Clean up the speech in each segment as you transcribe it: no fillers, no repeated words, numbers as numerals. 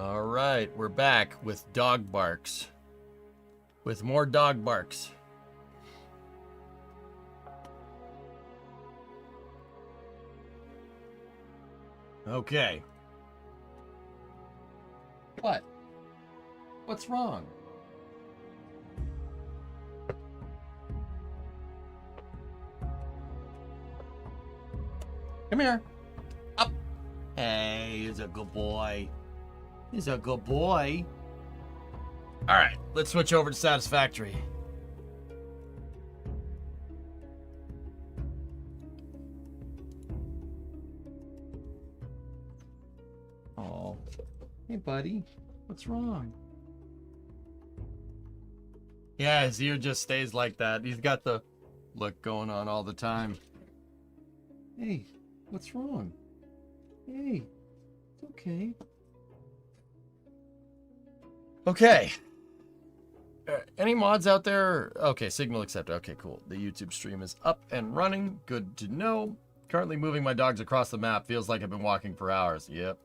All right, we're back with dog barks. With more dog barks. Okay. What? What's wrong? Come here. Up. Hey, he's a good boy. He's a good boy. All right, let's switch over to Satisfactory. Oh, hey, buddy. What's wrong? Yeah, his ear just stays like that. He's got the look going on all the time. Hey, what's wrong? Hey, it's okay. Okay. Any mods out there? Okay, signal accepted. Okay, cool. The YouTube stream is up and running. Good to know. Currently moving my dogs across the map. Feels like I've been walking for hours. Yep.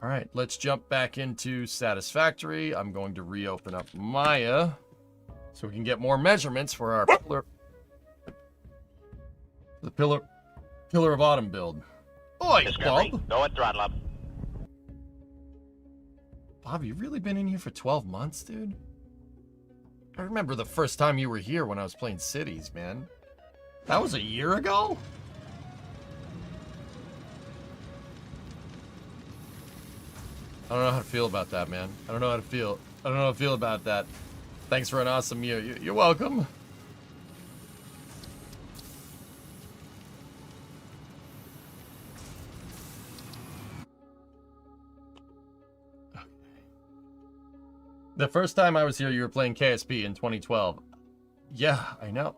All right, let's jump back into Satisfactory. I'm going to reopen up Maya so we can get more measurements for our pillar. The pillar of autumn build. Oi, Bob. Go and throttle up. Bob, you've really been in here for 12 months, dude? I remember the first time you were here when I was playing Cities, man. That was a year ago? I don't know how to feel about that, man. I don't know how to feel about that. Thanks for an awesome year. You're welcome. The first time I was here, you were playing KSP in 2012. Yeah, I know.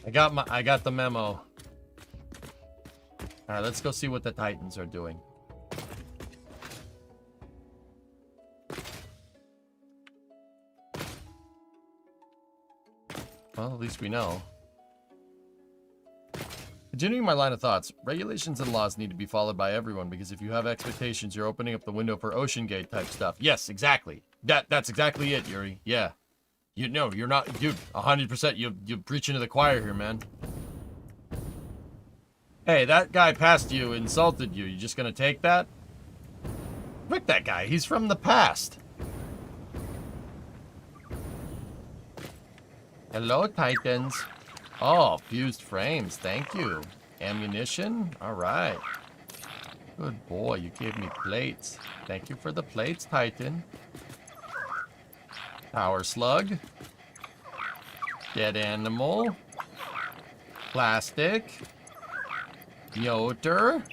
I got the memo. All right, let's go see what the Titans are doing. Well, at least we know. Continuing my line of thoughts, regulations and laws need to be followed by everyone because if you have expectations, you're opening up the window for Ocean Gate type stuff. Yes, exactly. That's exactly it, Yuri. Yeah. You know, you're not, dude, 100%. You're preaching to the choir here, man. Hey, that guy passed you, insulted you. You just gonna take that? Frick that guy. He's from the past. Hello, Titans. Oh, fused frames. Thank you. Ammunition? All right. Good boy. You gave me plates. Thank you for the plates, Titan. Power slug. Dead animal. Plastic. Yoter.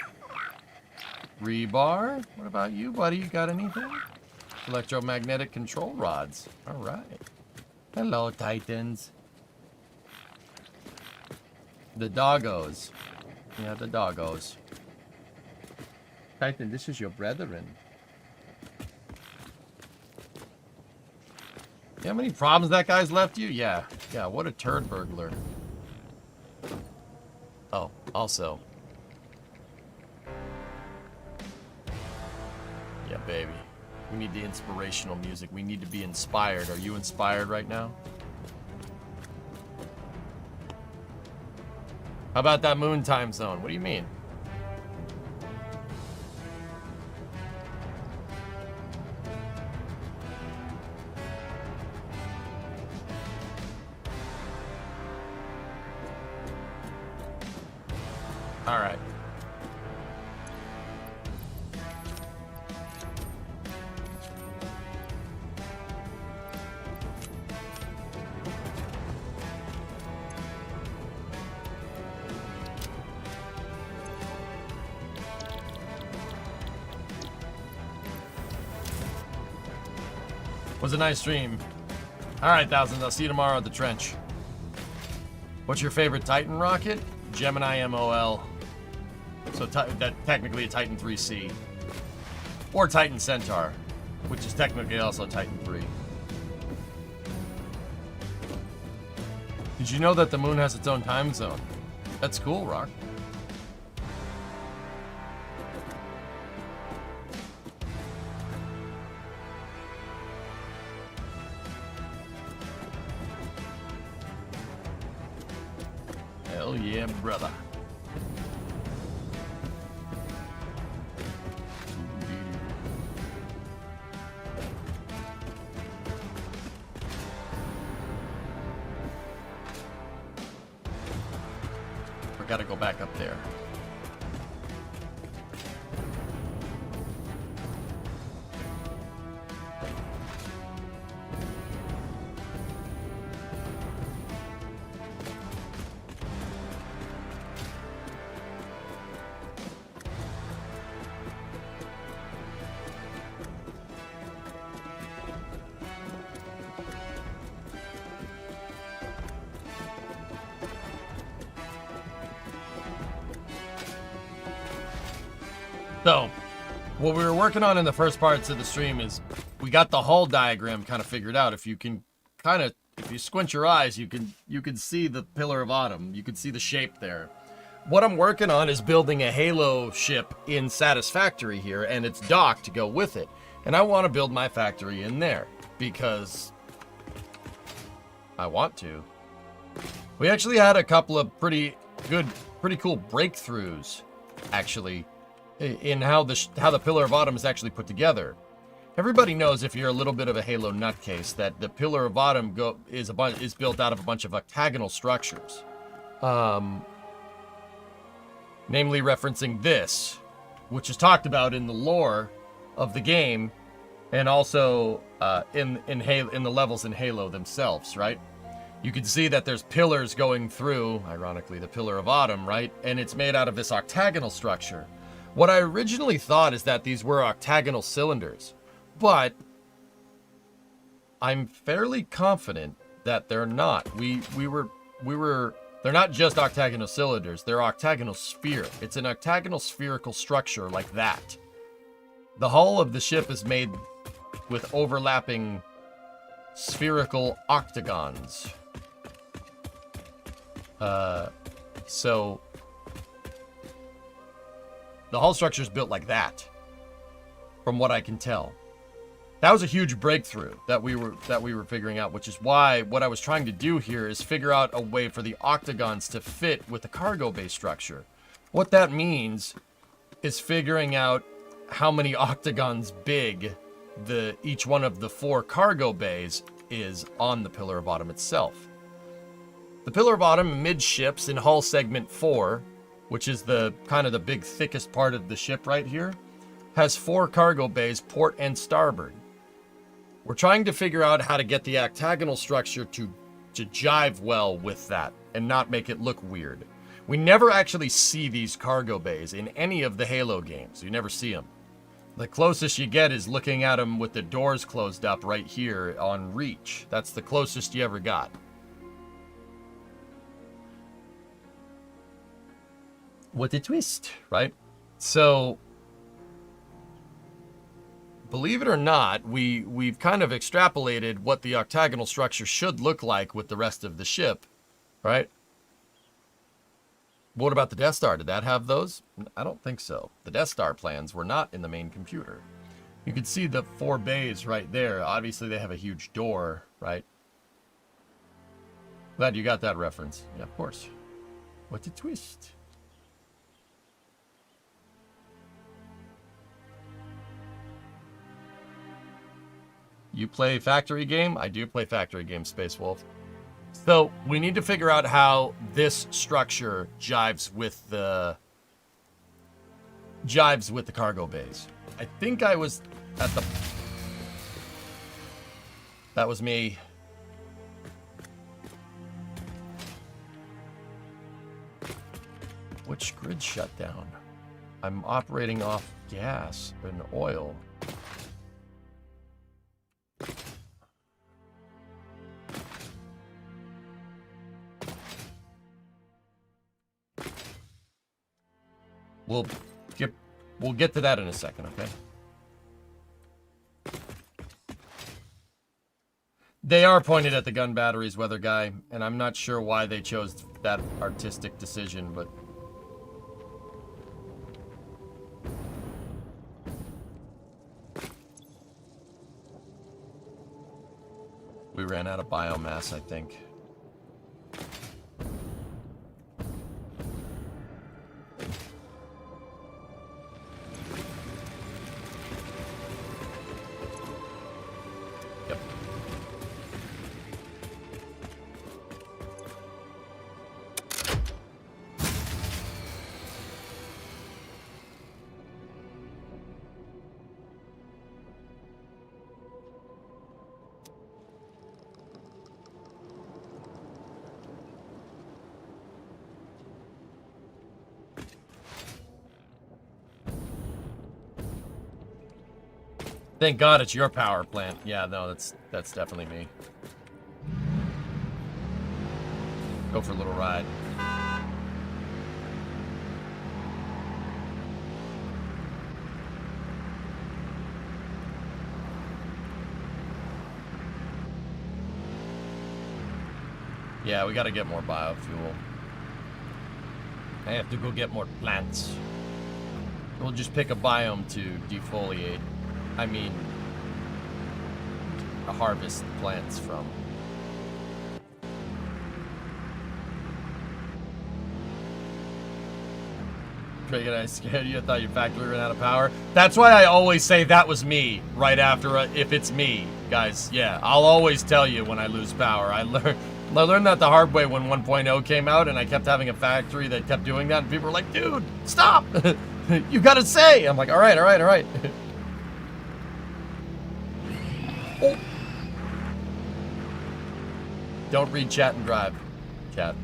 Rebar. What about you, buddy? You got anything? Electromagnetic control rods. All right. Hello, Titans. The doggos. Yeah, the doggos. Titan, this is your brethren. You know how many problems that guy's left you? Yeah. Yeah, what a turd burglar. Oh, also. Yeah, baby. We need the inspirational music. We need to be inspired. Are you inspired right now? How about that moon time zone? What do you mean? All right. Was a nice stream. All right, thousands. I'll see you tomorrow at the trench. What's your favorite Titan rocket? Gemini MOL. So that's technically a Titan 3C. Or Titan Centaur, which is technically also Titan 3. Did you know that the moon has its own time zone? That's cool, Rock. Hell yeah, brother. We gotta go back up there. So, what we were working on in the first parts of the stream is we got the hull diagram kind of figured out. If you can if you squint your eyes, you can see the Pillar of Autumn. You can see the shape there. What I'm working on is building a Halo ship in Satisfactory here, and its dock to go with it. And I want to build my factory in there because I want to. We actually had a couple of pretty cool breakthroughs, actually, in how the Pillar of Autumn is actually put together. Everybody knows, if you're a little bit of a Halo nutcase, that the Pillar of Autumn is built out of a bunch of octagonal structures. Namely referencing this, which is talked about in the lore of the game, and also in the levels in Halo themselves, right? You can see that there's pillars going through, ironically, the Pillar of Autumn, right? And it's made out of this octagonal structure. What I originally thought is that these were octagonal cylinders, but I'm fairly confident that they're not. They're not just octagonal cylinders, they're octagonal sphere. It's an octagonal spherical structure like that. The hull of the ship is made with overlapping spherical octagons. So the hull structure is built like that, from what I can tell. That was a huge breakthrough that we were figuring out, which is why what I was trying to do here is figure out a way for the octagons to fit with the cargo bay structure. What that means is figuring out how many octagons big each one of the 4 cargo bays is on the Pillar of Autumn itself. The Pillar of Autumn midships in hull segment 4, which is the kind of the big thickest part of the ship right here, has 4 cargo bays, port and starboard. We're trying to figure out how to get the octagonal structure to jive well with that and not make it look weird. We never actually see these cargo bays in any of the Halo games. You never see them. The closest you get is looking at them with the doors closed up right here on Reach. That's the closest you ever got. What a twist, right? So, believe it or not, we've kind of extrapolated what the octagonal structure should look like with the rest of the ship, right? What about the Death Star? Did that have those? I don't think so. The Death Star plans were not in the main computer. You can see the 4 bays right there. Obviously, they have a huge door, right? Glad you got that reference. Yeah, of course. What a twist. You play factory game? I do play factory game, Space Wolf. So we need to figure out how this structure jives with the cargo bays. I think I was at the... That was me. Which grid shut down? I'm operating off gas and oil. we'll get to that in a second, okay? They are pointed at the gun batteries, weather guy, and I'm not sure why they chose that artistic decision, but we ran out of biomass, I think. Yep. Thank God it's your power plant. Yeah, no, that's definitely me. Go for a little ride. Yeah, we gotta get more biofuel. I have to go get more plants. We'll just pick a biome to defoliate. I mean, harvest plants from. Dragon, I scared you. I thought your factory ran out of power. That's why I always say that was me right after, if it's me, guys. Yeah, I'll always tell you when I lose power. I learned that the hard way when 1.0 came out, and I kept having a factory that kept doing that, and people were like, dude, stop! You gotta say! I'm like, alright, alright, alright. Oh. Don't read chat and drive. Chat.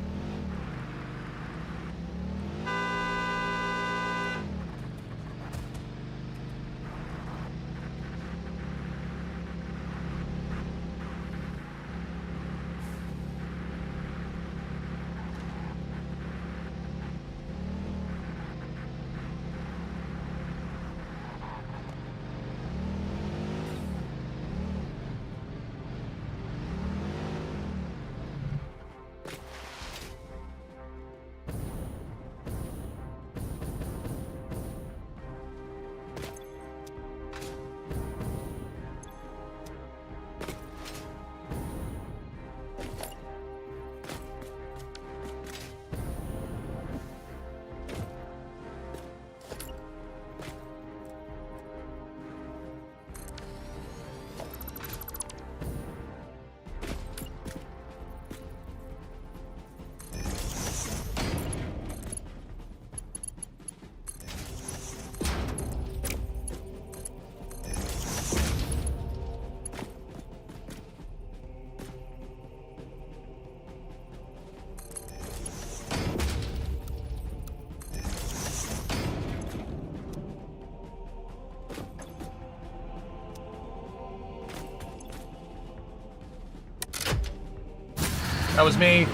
That was me.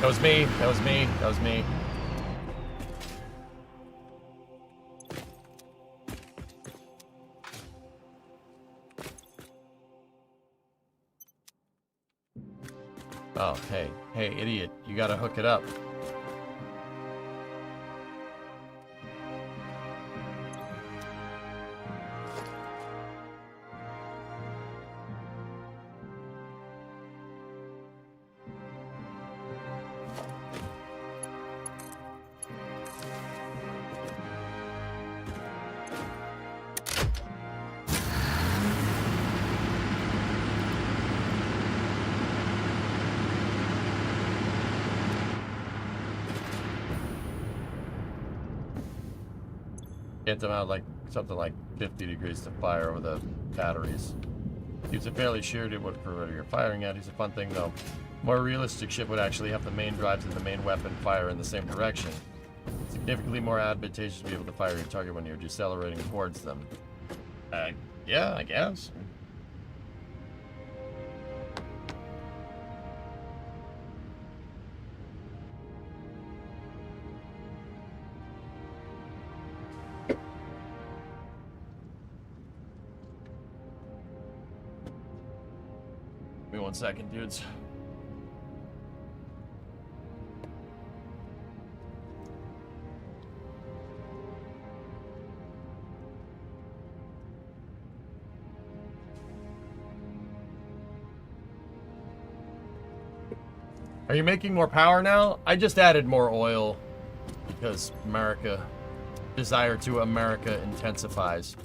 That was me. That was me. That was me. Oh, hey. Hey, idiot. You gotta hook it up. Get them out like something like 50 degrees to fire over the batteries. Keeps it fairly sheared to what you're firing at. It's a fun thing though. More realistic ship would actually have the main drives and the main weapon fire in the same direction. Significantly more advantageous to be able to fire your target when you're decelerating towards them. Yeah, I guess. Give me 1 second, dudes. Are you making more power now? I just added more oil because desire to America intensifies.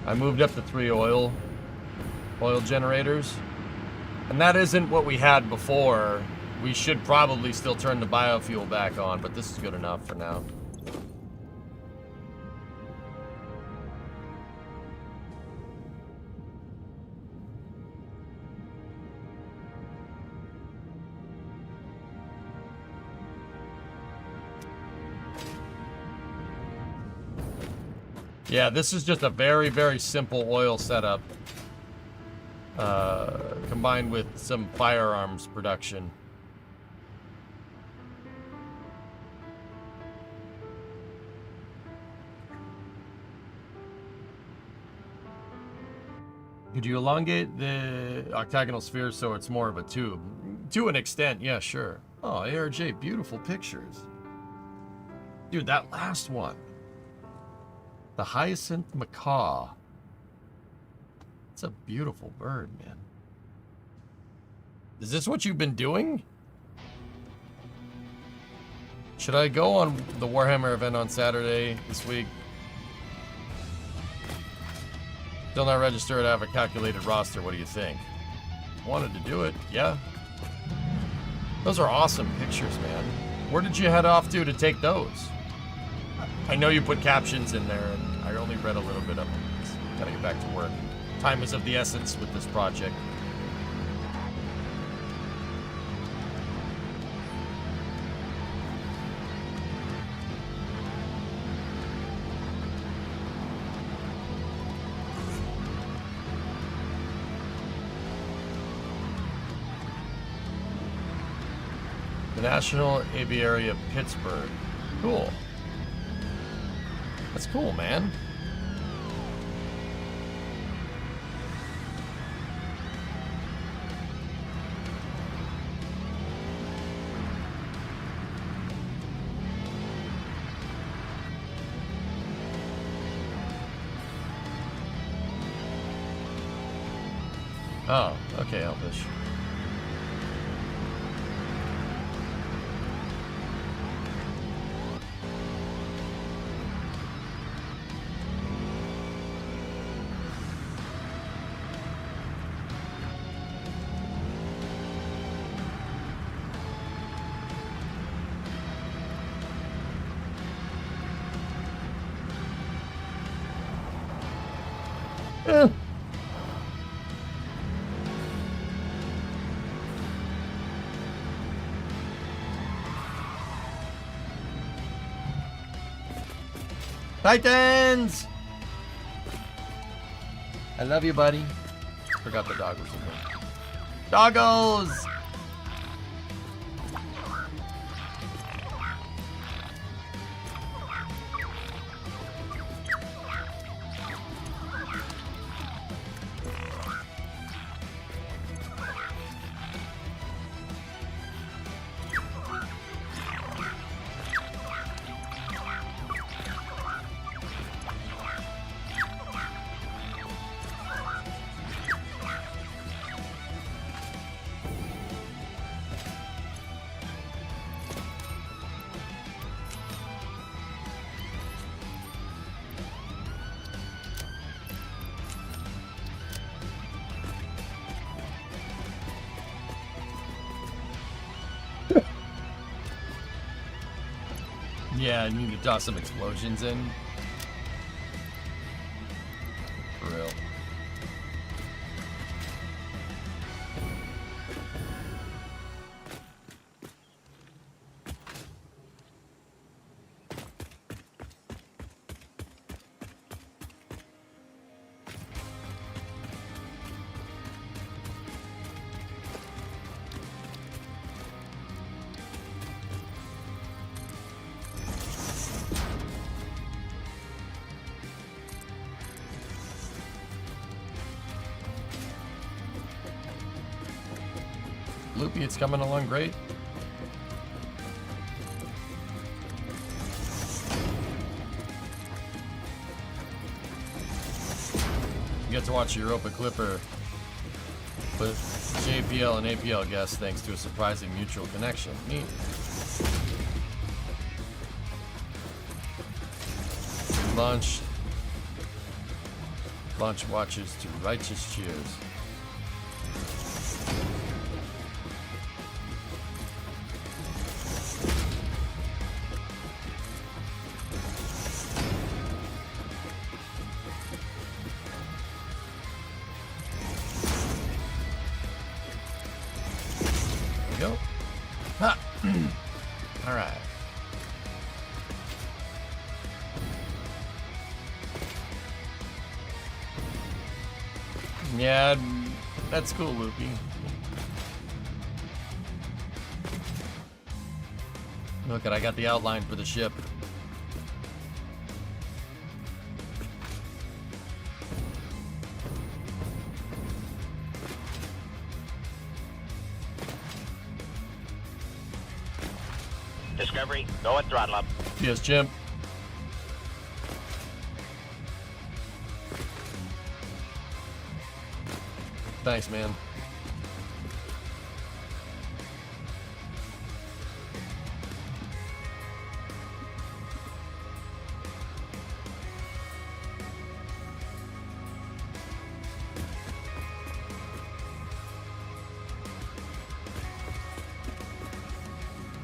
I moved up to 3 oil generators. And that isn't what we had before. We should probably still turn the biofuel back on, but this is good enough for now. Yeah, this is just a very, very simple oil setup. Combined with some firearms production. Could you elongate the octagonal sphere so it's more of a tube? To an extent, yeah, sure. Oh, ARJ, beautiful pictures. Dude, that last one. The hyacinth macaw. It's a beautiful bird, man. Is this what you've been doing? Should I go on the Warhammer event on Saturday this week? Still not registered. I have a calculated roster. What do you think? Wanted to do it. Yeah. Those are awesome pictures, man. Where did you head off to take those? I know you put captions in there, and I only read a little bit of them. Gotta get back to work. Time is of the essence with this project. The National Aviary of Pittsburgh. Cool. That's cool, man. Oh, okay, Elvish. Titans! I love you, buddy. Forgot the dog was in there. Doggos! Yeah, I need to toss some explosions in. For real. Loopy. It's coming along great. You get to watch Europa Clipper with JPL and APL guests thanks to a surprising mutual connection. Neat. Launch watches to righteous cheers. There we go. Ha! All right. Yeah, that's cool, Loopy. Look at, I got the outline for the ship. Discovery, go at throttle up. Yes, Jim. Thanks, man.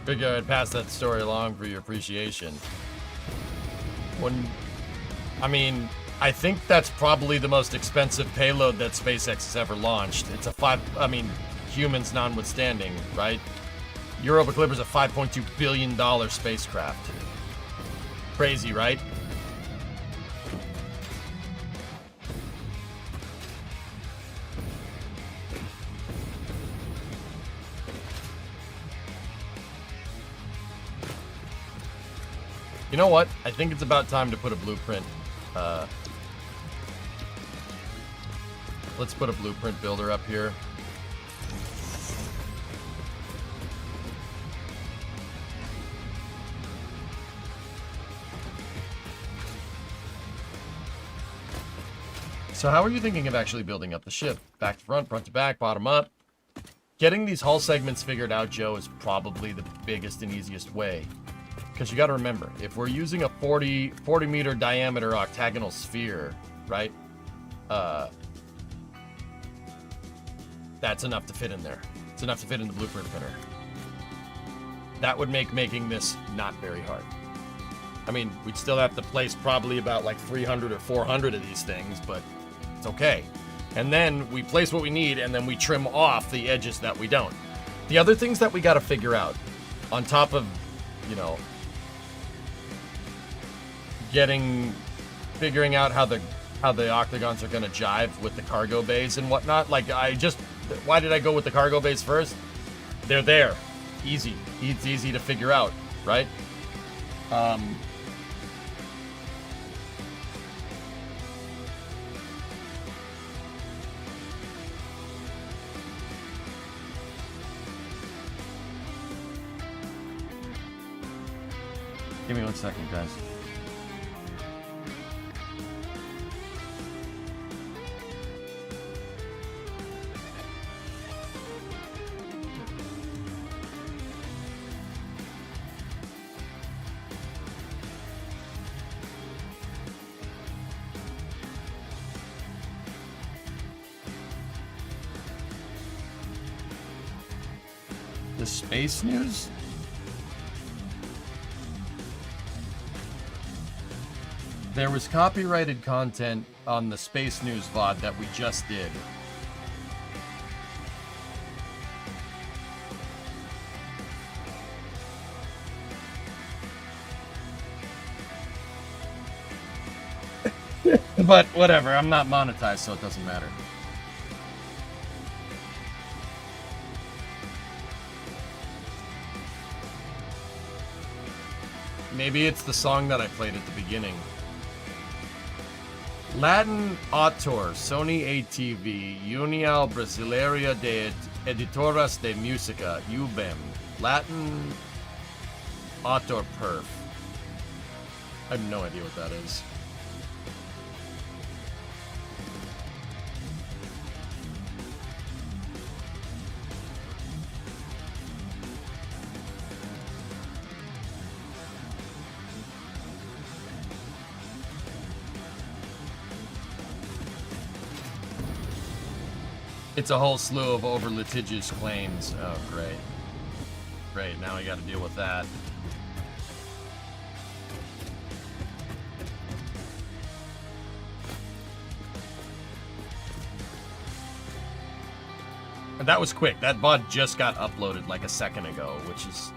Figure I'd pass that story along for your appreciation. I think that's probably the most expensive payload that SpaceX has ever launched. It's humans notwithstanding, right? Europa Clipper's a $5.2 billion spacecraft. Crazy, right? You know what? I think it's about time to put a blueprint. Let's put a blueprint builder up here. So how are you thinking of actually building up the ship? Back to front to back, bottom up? Getting these hull segments figured out, Joe, is probably the biggest and easiest way. Because you got to remember, if we're using a 40 meter diameter octagonal sphere, right? That's enough to fit in there. It's enough to fit in the blueprint printer. That would make making this not very hard. I mean, we'd still have to place probably about like 300 or 400 of these things, but it's okay. And then we place what we need, and then we trim off the edges that we don't. The other things that we got to figure out, on top of, you know, figuring out how the octagons are going to jive with the cargo bays and whatnot. Like, why did I go with the cargo bays first? They're there. Easy. It's easy to figure out, right? Give me 1 second, guys. The space news? There was copyrighted content on the Space News VOD that we just did. But whatever, I'm not monetized, so it doesn't matter. Maybe it's the song that I played at the beginning. Latin autor, Sony ATV, União Brasileira de Editoras de Musica, UBEM, Latin Autoperf. I have no idea what that is. It's a whole slew of over litigious claims. Oh, great. Great, now I gotta deal with that. And that was quick. That VOD just got uploaded like a second ago, which is...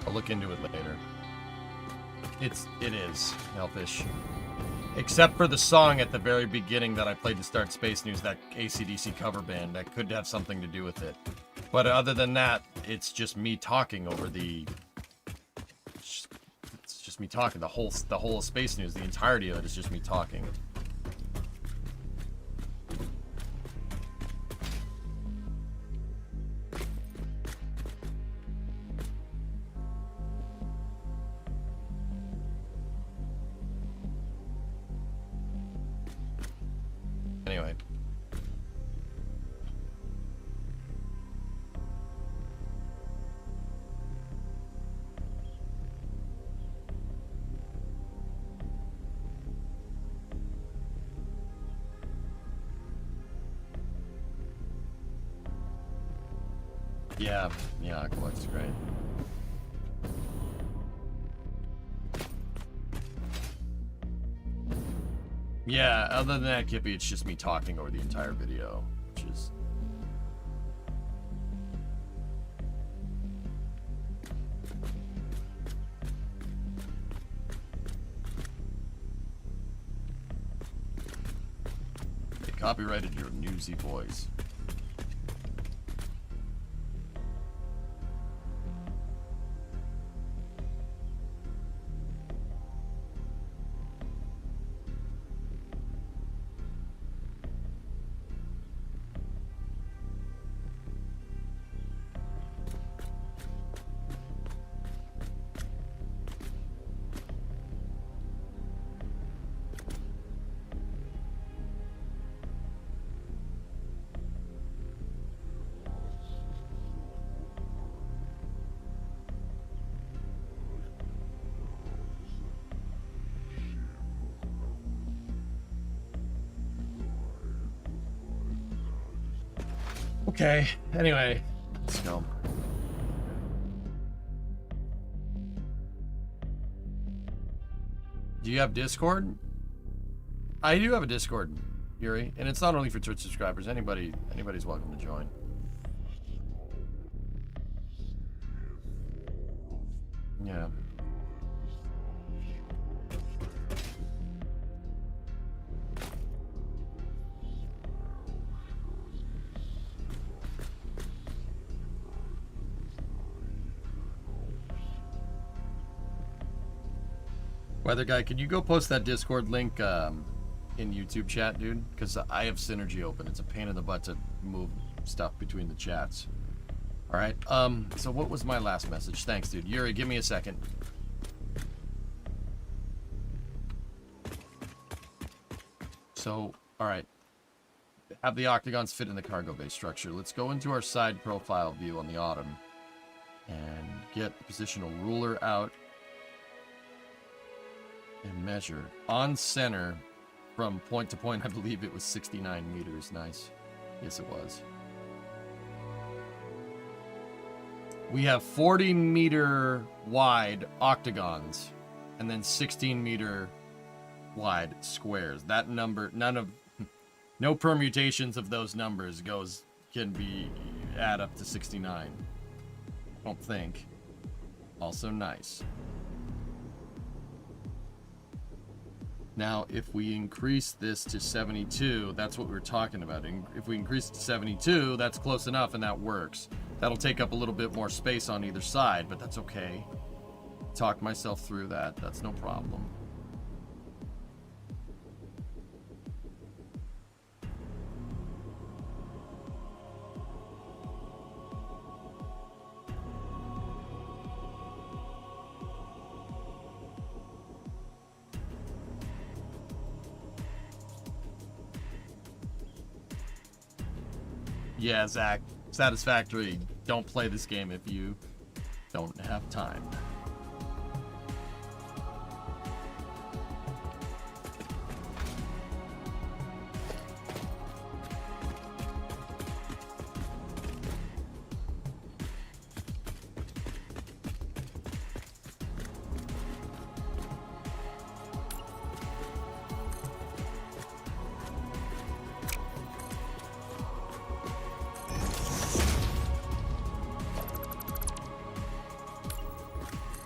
I'll look into it later. It is Hellfish. Except for the song at the very beginning that I played to start Space News, that AC/DC cover band, that could have something to do with it. But other than that, it's just me talking over the... It's just me talking. The whole Space News, the entirety of it is just me talking. Anyway. Yeah, Aqua's great. Yeah, other than that, Kippy, it's just me talking over the entire video, which is... They copyrighted your newsy voice. Okay, anyway, let's go. Do you have Discord? I do have a Discord, Yuri, and it's not only for Twitch subscribers. Anybody's welcome to join. Yeah. Weather guy, can you go post that Discord link in YouTube chat, dude? Because I have Synergy open. It's a pain in the butt to move stuff between the chats. All right. So what was my last message? Thanks, dude. Yuri, give me a second. So, all right. Have the octagons fit in the cargo bay structure. Let's go into our side profile view on the Autumn and get the positional ruler out. And measure on center from point to point. I believe it was 69 meters. Nice. Yes, it was. We have 40 meter wide octagons and then 16 meter wide squares. That number, no permutations of those numbers can add up to 69. I don't think. Also nice. Now, if we increase this to 72, that's what we were talking about. If we increase it to 72, that's close enough and that works. That'll take up a little bit more space on either side, but that's okay. talk myself through that. That's no problem. Yeah, Zach, Satisfactory. Don't play this game if you don't have time.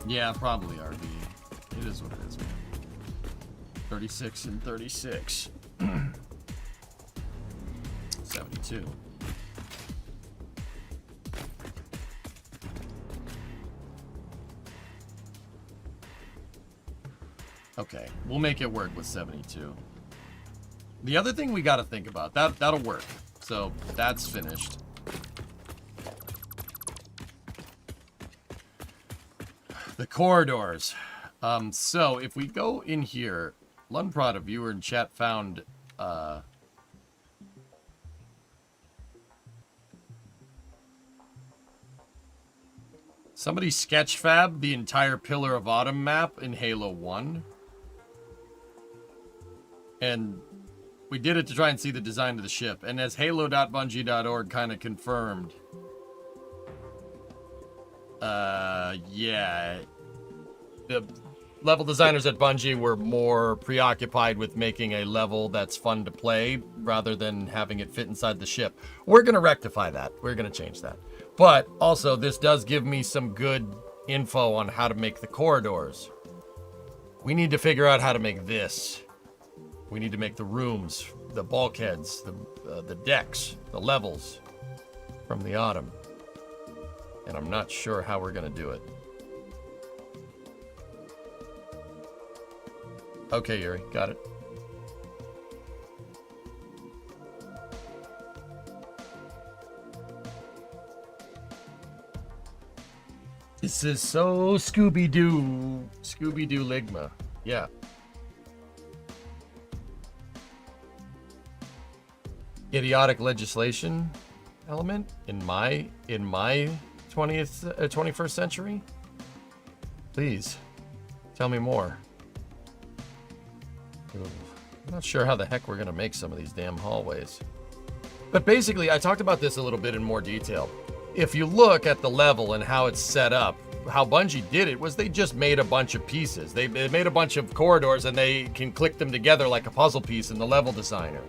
Yeah, probably RV. It is what it is, man. 36 and 36. 72. Okay, we'll make it work with 72. The other thing we got to think about, that'll work. So that's finished. The corridors. So if we go in here, Lunprod, a viewer in chat, found somebody sketch fab the entire Pillar of Autumn map in Halo 1. And we did it to try and see the design of the ship. And as halo.bungie.org kind of confirmed, yeah, the level designers at Bungie were more preoccupied with making a level that's fun to play rather than having it fit inside the ship. We're going to rectify that. We're going to change that. But also, this does give me some good info on how to make the corridors. We need to figure out how to make this. We need to make the rooms, the bulkheads, the decks, the levels from the Autumn. And I'm not sure how we're going to do it. Okay, Yuri, got it. This is so Scooby-Doo. Scooby-Doo Ligma. Yeah. Idiotic legislation element in my 21st century? Please, tell me more. I'm not sure how the heck we're going to make some of these damn hallways. But basically, I talked about this a little bit in more detail. If you look at the level and how it's set up, how Bungie did it was they just made a bunch of pieces. They made a bunch of corridors and they can click them together like a puzzle piece in the level designer.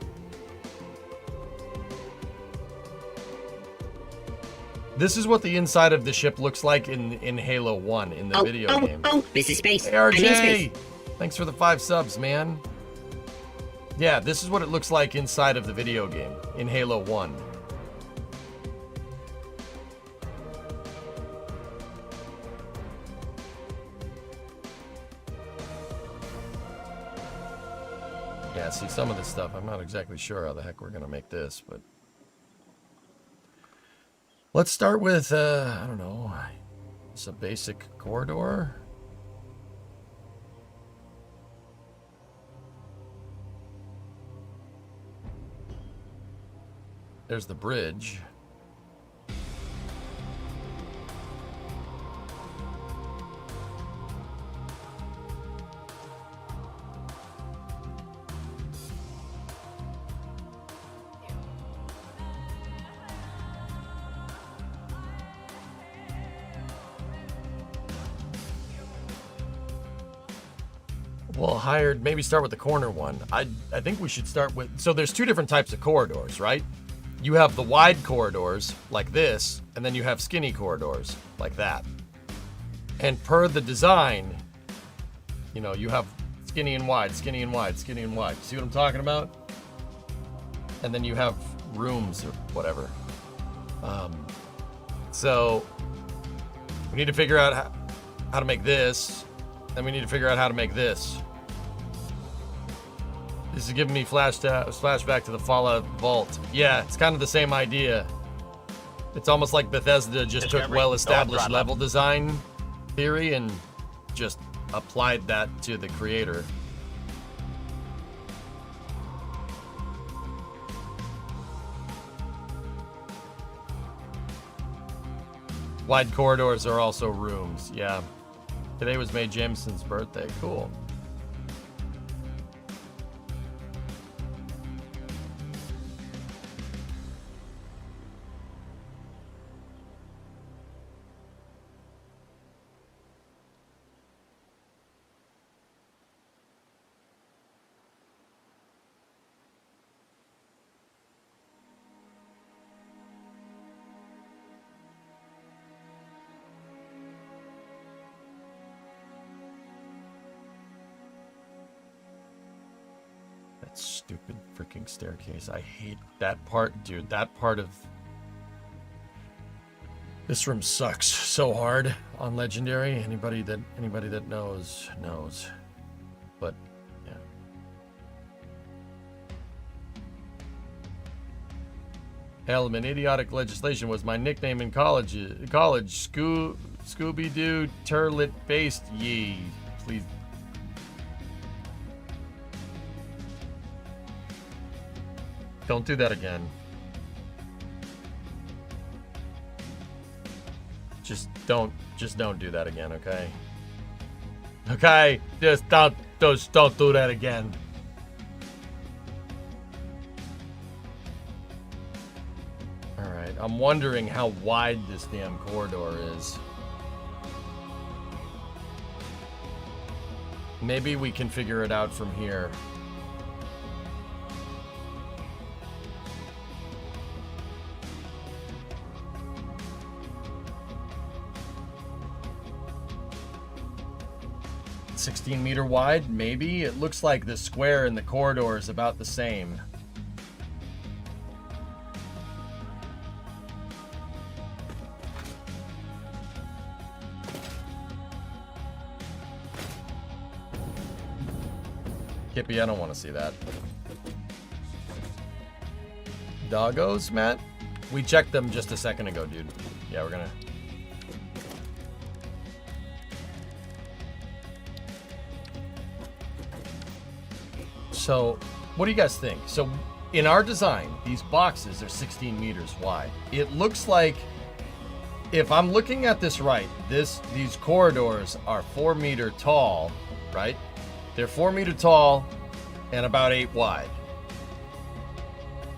This is what the inside of the ship looks like in Halo 1 in the video game. This is space. Hey, RJ! Thanks for the 5 subs, man. Yeah, this is what it looks like inside of the video game in Halo 1. Yeah, see, some of this stuff, I'm not exactly sure how the heck we're going to make this, but... Let's start with, I don't know, it's a basic corridor. There's the bridge. Well, maybe start with the corner one. I think we should start with, so there's 2 different types of corridors, right? You have the wide corridors like this, and then you have skinny corridors like that. And per the design, you know, you have skinny and wide, skinny and wide, skinny and wide. See what I'm talking about? And then you have rooms or whatever. So we need to figure out how to make this. Then we need to figure out how to make this. This is giving me flashback to the Fallout Vault. Yeah, it's kind of the same idea. It's almost like Bethesda just took well-established level design theory and just applied that to the creator. Wide corridors are also rooms, yeah. Today was Mae Jameson's birthday, cool. Stupid freaking staircase. I hate that part, dude. That part of this room sucks so hard on Legendary. Anybody that knows. But yeah. Hell, man, idiotic legislation was my nickname in college. Scooby-Doo turlet based ye. Please. Don't do that again. Just don't do that again, okay? Okay? Just don't do that again. Alright, I'm wondering how wide this damn corridor is. Maybe we can figure it out from here. $16-meter wide, maybe? It looks like the square in the corridor is about the same. Kippy, I don't want to see that. Doggos, Matt? We checked them just a second ago, dude. Yeah, we're gonna... So, what do you guys think? So, in our design, these boxes are 16 meters wide. It looks like, if I'm looking at this right, these corridors are 4 meter tall, right? They're 4 meter tall and about 8 wide.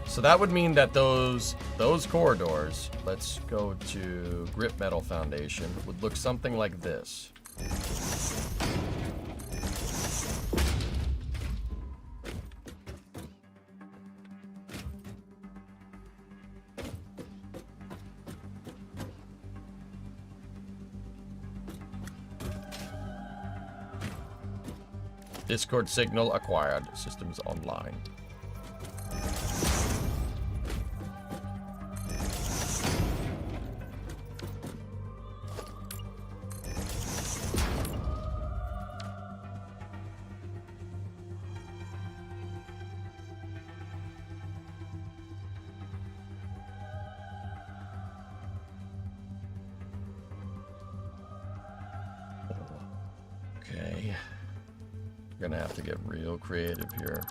So that would mean that those corridors, let's go to Grip Metal Foundation, would look something like this. Discord signal acquired. Systems online. Okay. Gonna have to get real creative here.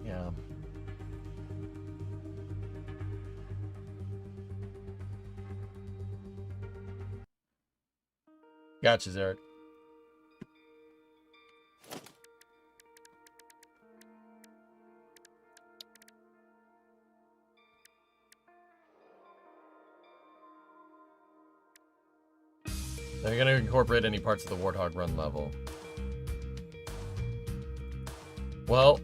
Yeah. Gotcha, Zarek. They're going to incorporate any parts of the Warthog run level. Well,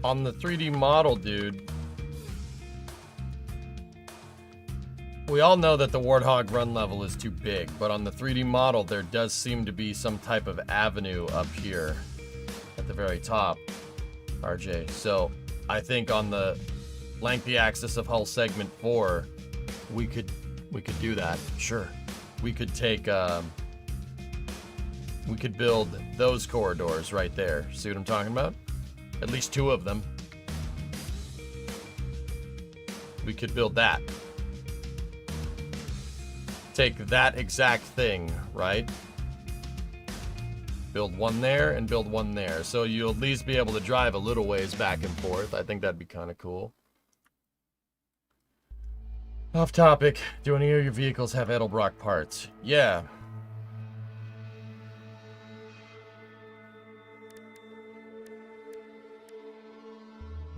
on the 3D model, dude, we all know that the Warthog run level is too big, but on the 3D model, there does seem to be some type of avenue up here at the very top, RJ. So I think on the lengthy axis of hull segment 4, we could do that. Sure. We could take, we could build those corridors right there. See what I'm talking about? At least 2 of them. We could build that. Take that exact thing, right? Build one there and build one there. So you'll at least be able to drive a little ways back and forth. I think that'd be kind of cool. Off topic. Do any of your vehicles have Edelbrock parts? Yeah.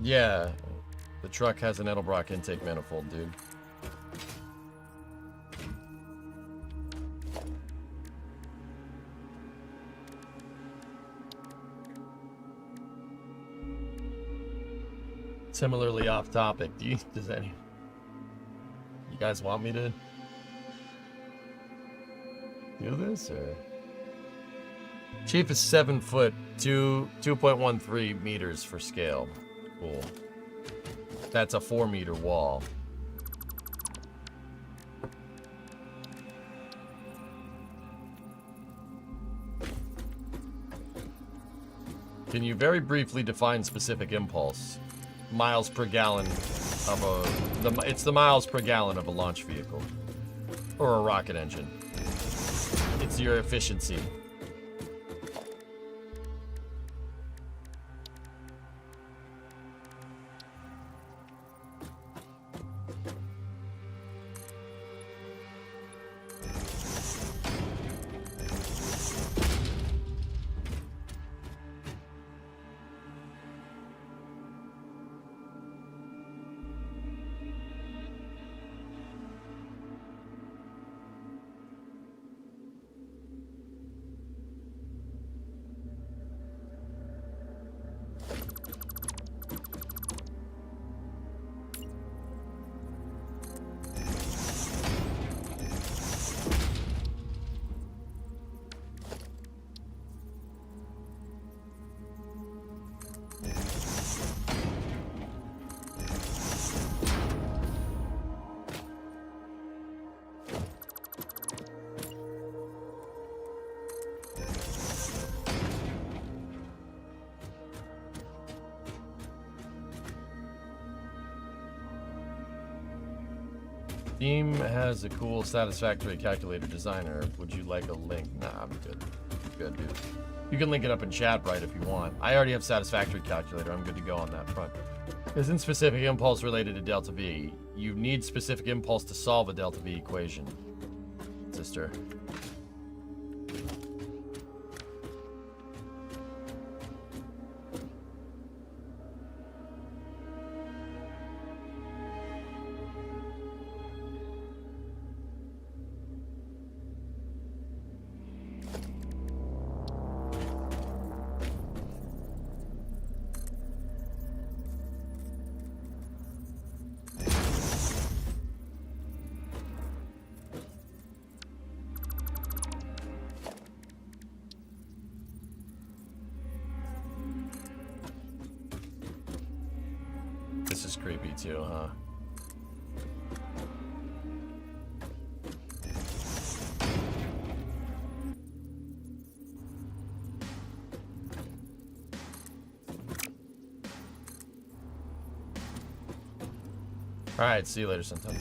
Yeah. The truck has an Edelbrock intake manifold, dude. Similarly off topic, does any... You guys want me to do this, or? Chief is 7 foot, 2.13 meters for scale. Cool. That's a 4-meter wall. Can you very briefly define specific impulse? Miles per gallon of a... it's the miles per gallon of a launch vehicle. Or a rocket engine. It's your efficiency. Steam has a cool Satisfactory calculator designer. Would you like a link? Nah, I'm good. Good, dude. You can link it up in chat, right, if you want. I already have Satisfactory calculator. I'm good to go on that front. Isn't specific impulse related to delta V? You need specific impulse to solve a delta V equation, sister. This is creepy too, huh? Alright, see you later sometime.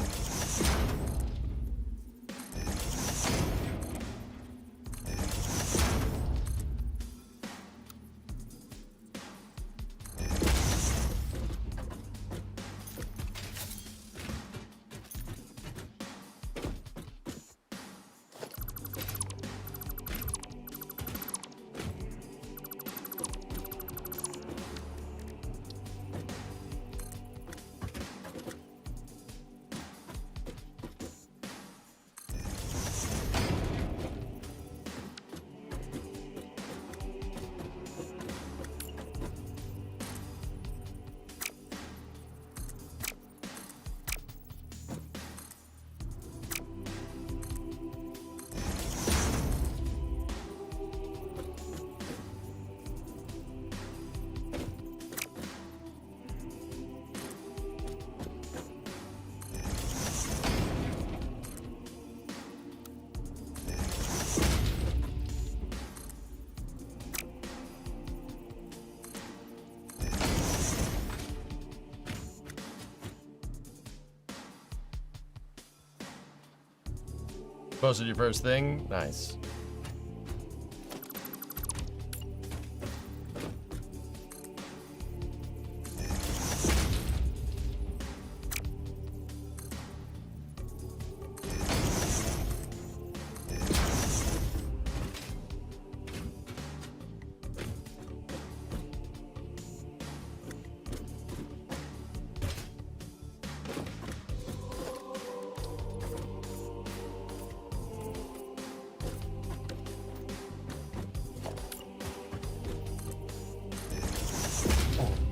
Posted your first thing? Nice.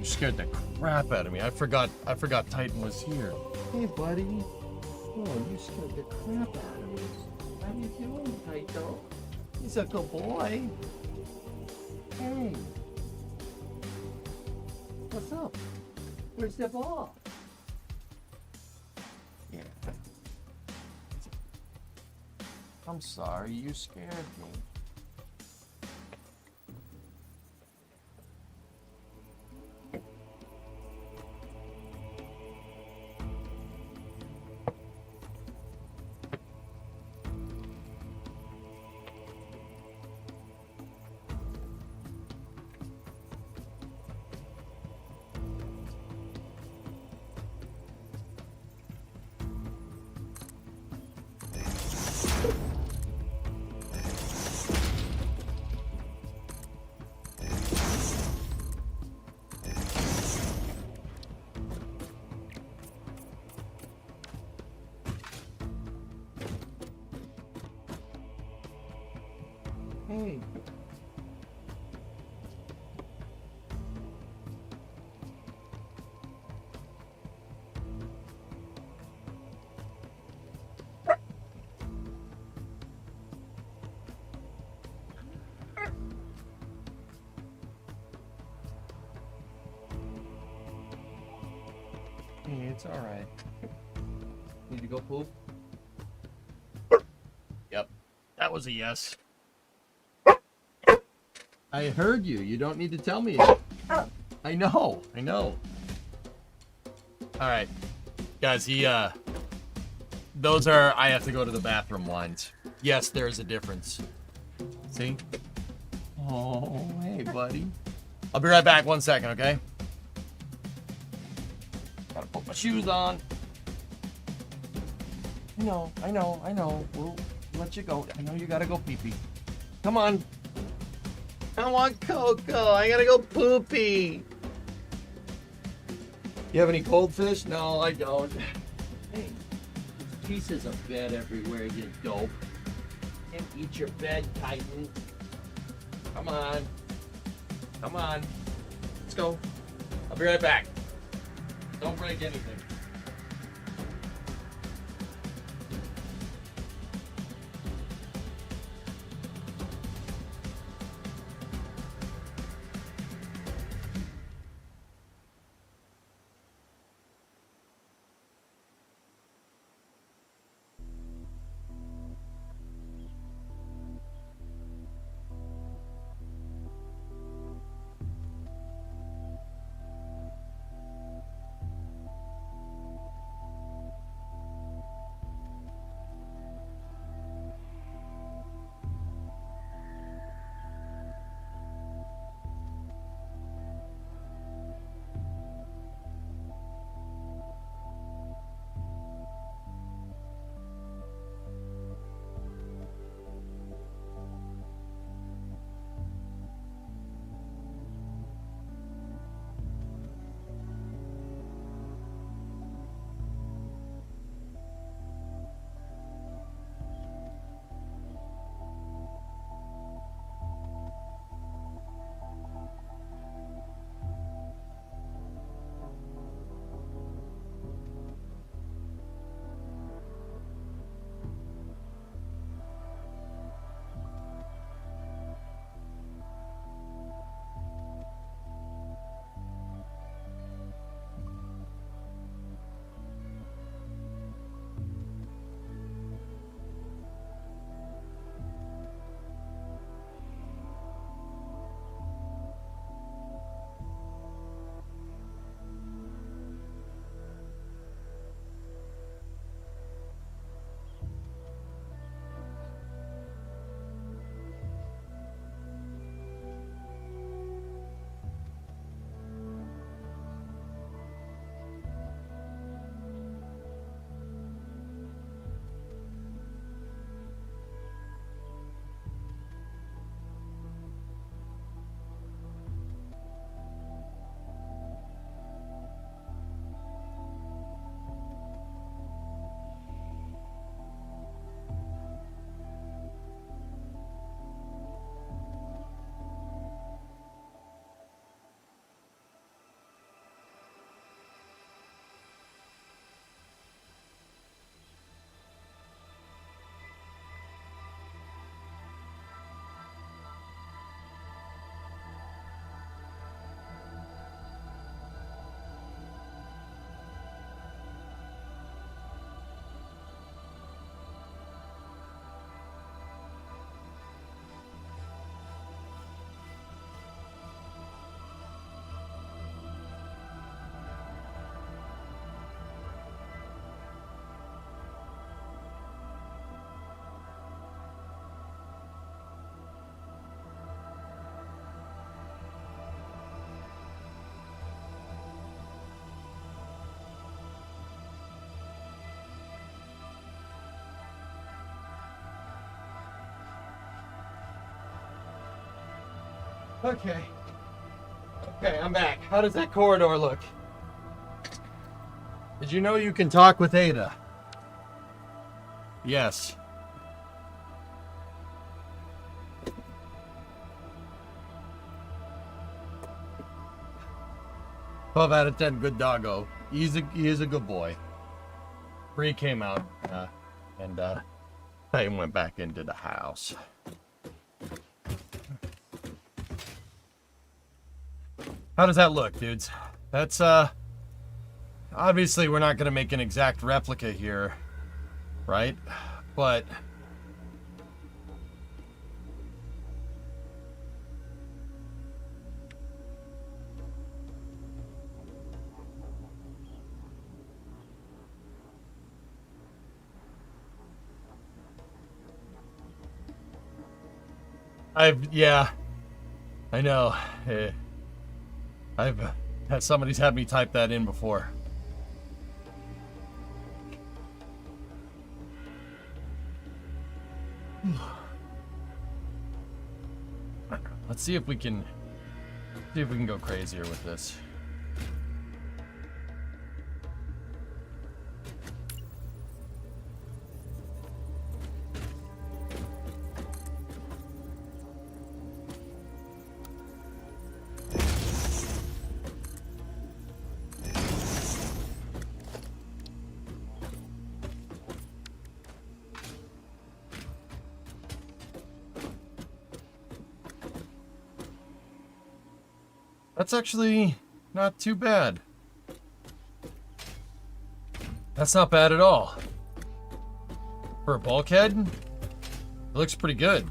Scared the crap out of me. I forgot Titan was here. Hey, buddy. Oh, you scared the crap out of me. How you doing, Taito? He's a good boy. Hey. What's up? Where's the ball? Yeah. I'm sorry, you scared me. Hey. Hey, it's all right. Need to go poop? Yep. That was a yes. I heard you. You don't need to tell me. I know. Alright. Guys, those are I have to go to the bathroom lines. Yes, there's a difference. See? Oh, hey, buddy. I'll be right back 1 second, okay? Gotta put my shoes on. I know. We'll let you go. I know you gotta go pee-pee. Come on. I want Coco. I gotta go poopy. You have any goldfish? No, I don't. Hey, there's pieces of bed everywhere, you dope. And eat your bed, Titan. Come on. Let's go. I'll be right back. Don't break anything. Okay. Okay, I'm back. How does that corridor look? Did you know you can talk with Ada? Yes. 12 out of 10, good doggo. He is a good boy. Bree came out, and Peyton went back into the house. How does that look, dudes? That's, obviously we're not gonna make an exact replica here, right? But yeah, I know. I've had somebody's had me type that in before. Let's see if we can go crazier with this. That's actually not too bad. That's not bad at all. For a bulkhead, it looks pretty good.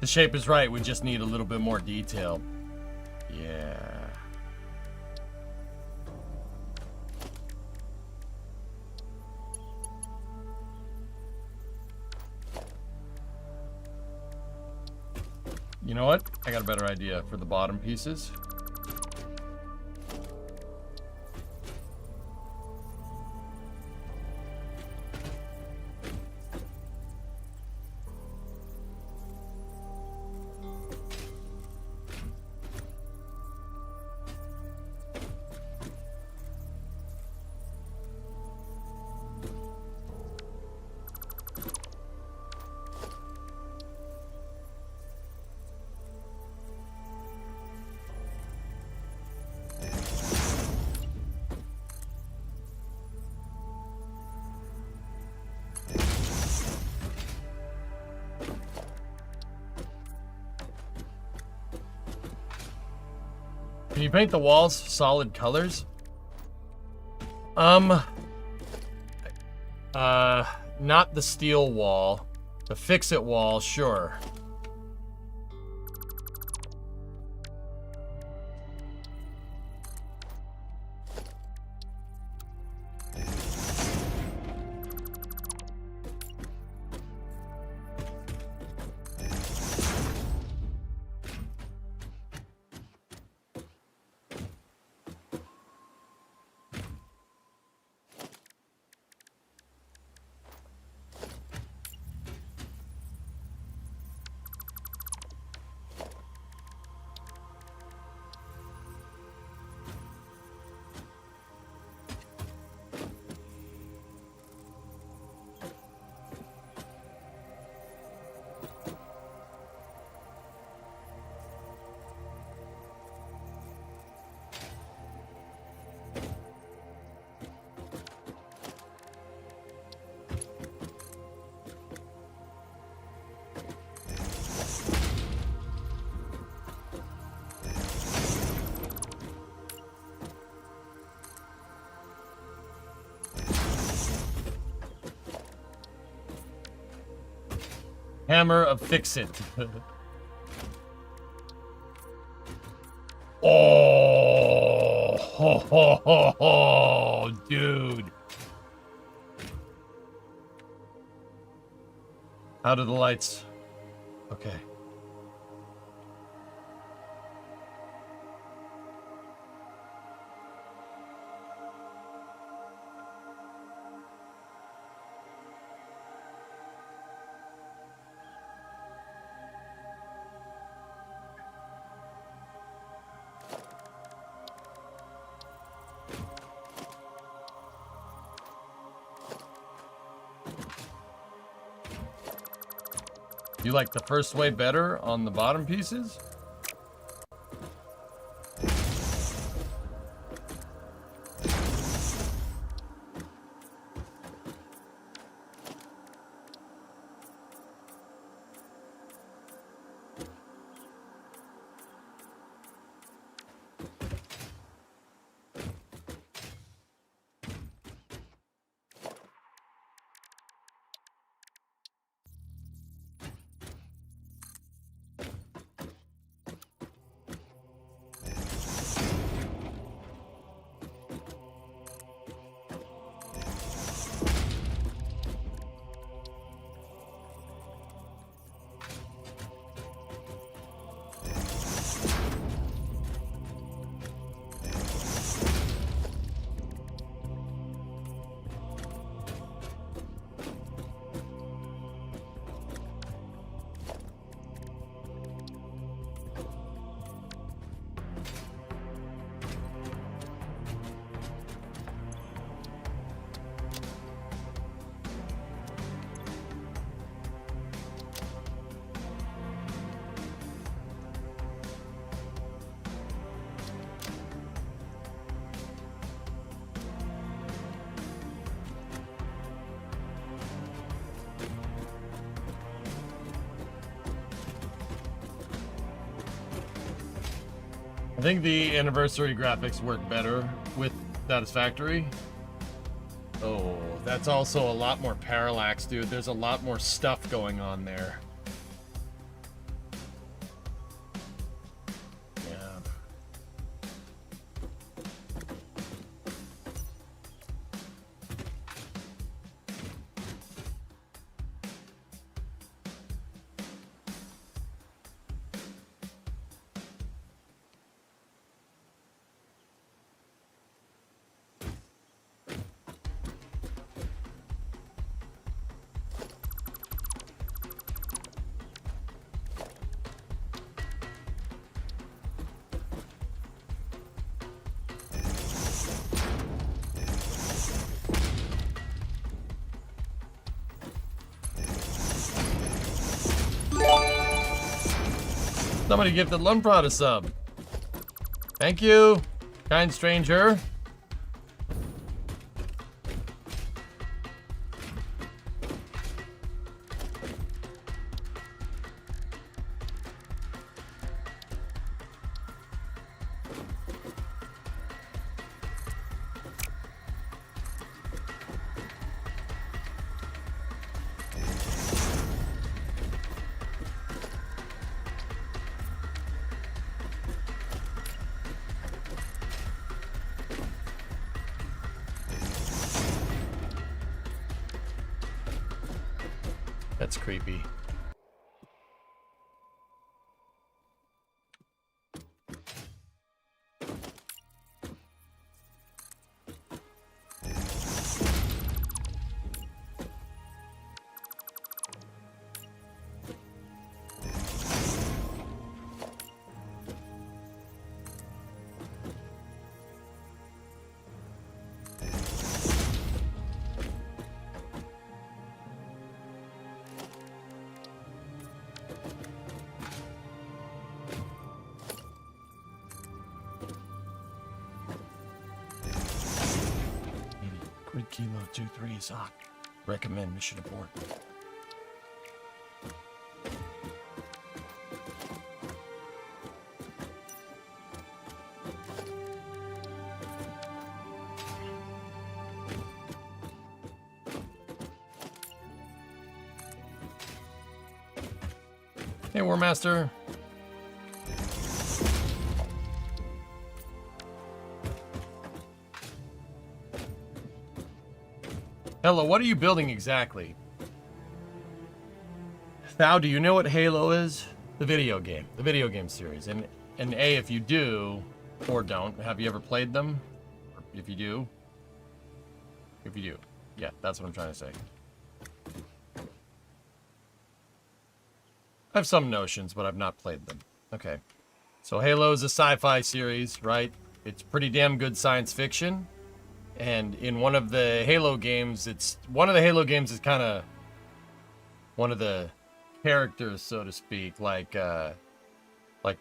The shape is right, we just need a little bit more detail. Yeah. You know what? I got a better idea for the bottom pieces. Can you paint the walls solid colors? Not the steel wall. The fix-it wall, sure. Hammer of Fix-It. Oh, ho, ho, ho, ho, dude. How do the lights? Okay. You like the first way better on the bottom pieces? I think the anniversary graphics work better with Satisfactory. Oh, that's also a lot more parallax, dude. There's a lot more stuff going on there. Yeah. Somebody gifted Lumprod a sub. Thank you, kind stranger. That's creepy. Grid Kilo 2-3 Sock. Recommend mission abort. Hey, War Master. Hello, what are you building exactly? Thou, do you know what Halo is? The video game series. And A, if you do, or don't, have you ever played them? Or if you do. Yeah, that's what I'm trying to say. I have some notions, but I've not played them. Okay. So Halo is a sci-fi series, right? It's pretty damn good science fiction. And in one of the Halo games, is kind of one of the characters, so to speak, like the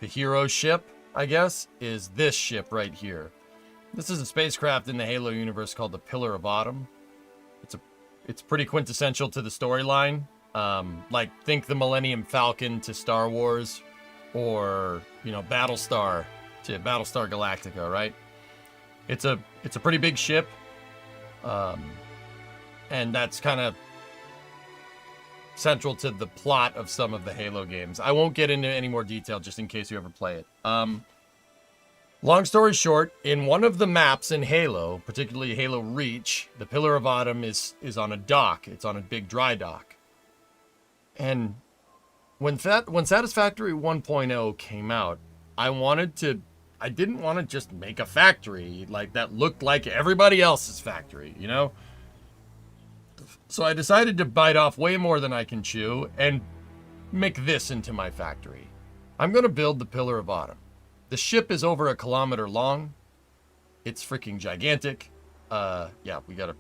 hero ship, I guess, is this ship right here. This is a spacecraft in the Halo universe called the Pillar of Autumn. It's pretty quintessential to the storyline. Like, think the Millennium Falcon to Star Wars, or, you know, Battlestar to Battlestar Galactica, right? It's a pretty big ship, and that's kind of central to the plot of some of the Halo games. I won't get into any more detail just in case you ever play it. Long story short, in one of the maps in Halo, particularly Halo Reach, the Pillar of Autumn is on a dock. It's on a big dry dock. And when Satisfactory 1.0 came out, I didn't want to just make a factory like that looked like everybody else's factory, you know? So I decided to bite off way more than I can chew and make this into my factory. I'm going to build the Pillar of Autumn. The ship is over 1 kilometer long. It's freaking gigantic. Yeah, we got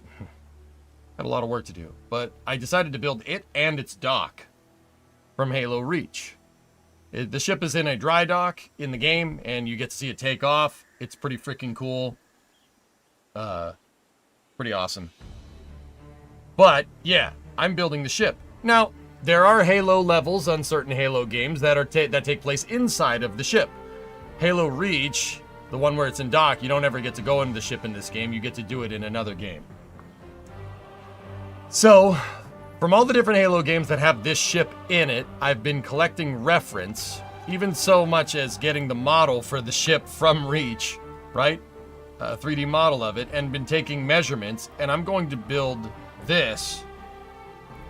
a lot of work to do. But I decided to build it and its dock from Halo Reach. The ship is in a dry dock in the game, and you get to see it take off. It's pretty freaking cool. Pretty awesome. But, yeah, I'm building the ship. Now, there are Halo levels on certain Halo games that take place inside of the ship. Halo Reach, the one where it's in dock, you don't ever get to go into the ship in this game. You get to do it in another game. So, from all the different Halo games that have this ship in it, I've been collecting reference, even so much as getting the model for the ship from Reach, right? A 3D model of it, and been taking measurements, and I'm going to build this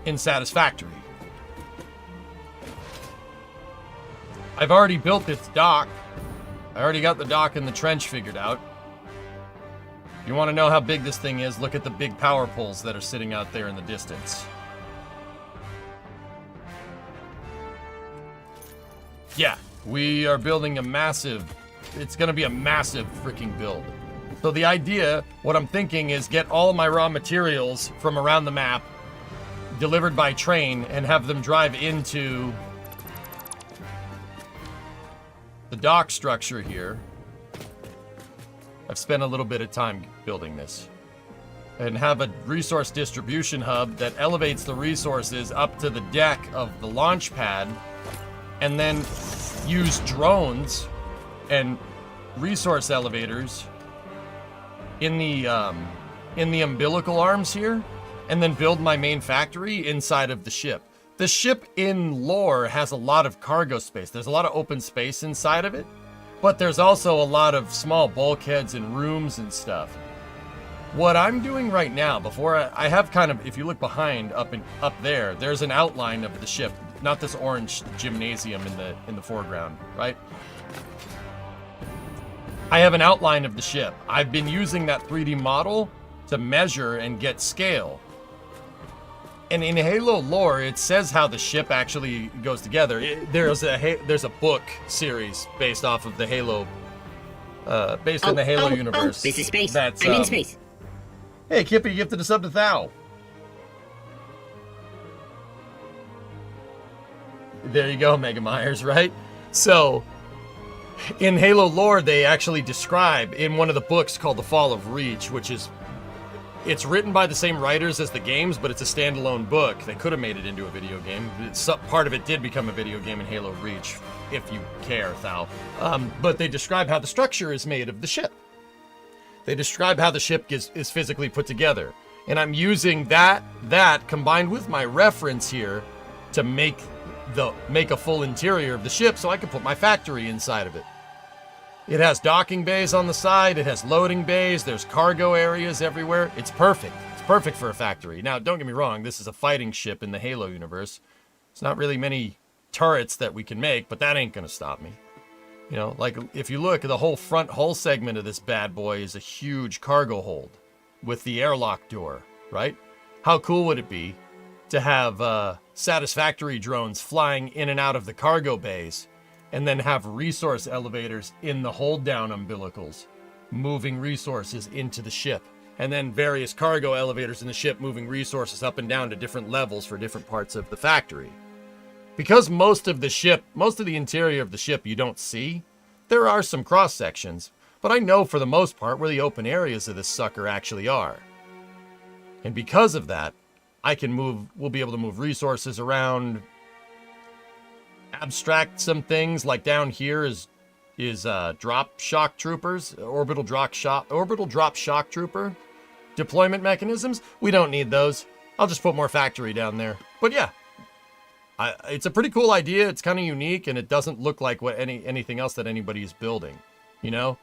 in Satisfactory. I've already built this dock. I already got the dock and the trench figured out. If you want to know how big this thing is, look at the big power poles that are sitting out there in the distance. Yeah, we are building a massive, it's going to be a massive freaking build. So the idea, what I'm thinking is get all my raw materials from around the map delivered by train and have them drive into the dock structure here. I've spent a little bit of time building this. And have a resource distribution hub that elevates the resources up to the deck of the launch pad, and then use drones and resource elevators in the umbilical arms here, and then build my main factory inside of the ship. The ship in lore has a lot of cargo space. There's a lot of open space inside of it, but there's also a lot of small bulkheads and rooms and stuff. What I'm doing right now, before I have kind of, if you look behind up there, there's an outline of the ship, not this orange gymnasium in the foreground, right? I have an outline of the ship. I've been using that 3D model to measure and get scale. And in Halo lore, it says how the ship actually goes together. There's a book series based off of the Halo, based in the Halo universe. This is space. That's, I'm in space. Hey, Kippy, gifted a sub to Thou. There you go, Mega Myers, right? So, in Halo lore, they actually describe in one of the books called The Fall of Reach, which is, it's written by the same writers as the games, but it's a standalone book. They could have made it into a video game. Part of it did become a video game in Halo Reach, if you care, Thou. But they describe how the structure is made of the ship. They describe how the ship is physically put together. And I'm using that combined with my reference here to make a full interior of the ship so I can put my factory inside of it. It has docking bays on the side, it has loading bays, there's cargo areas everywhere. It's perfect. It's perfect for a factory. Now, don't get me wrong, this is a fighting ship in the Halo universe. It's not really many turrets that we can make, but that ain't gonna stop me. You know, like, if you look, the whole front hull segment of this bad boy is a huge cargo hold with the airlock door, right? How cool would it be to have Satisfactory drones flying in and out of the cargo bays, and then have resource elevators in the hold-down umbilicals, moving resources into the ship, and then various cargo elevators in the ship moving resources up and down to different levels for different parts of the factory. because most of the interior of the ship you don't see, there are some cross sections, but I know for the most part where the open areas of this sucker actually are. And because of that, we'll be able to move resources around, abstract some things, like down here is drop shock troopers, orbital drop shock trooper deployment mechanisms. We don't need those. I'll just put more factory down there. But yeah, it's a pretty cool idea. It's kind of unique, and it doesn't look like what anything else that anybody is building. You know,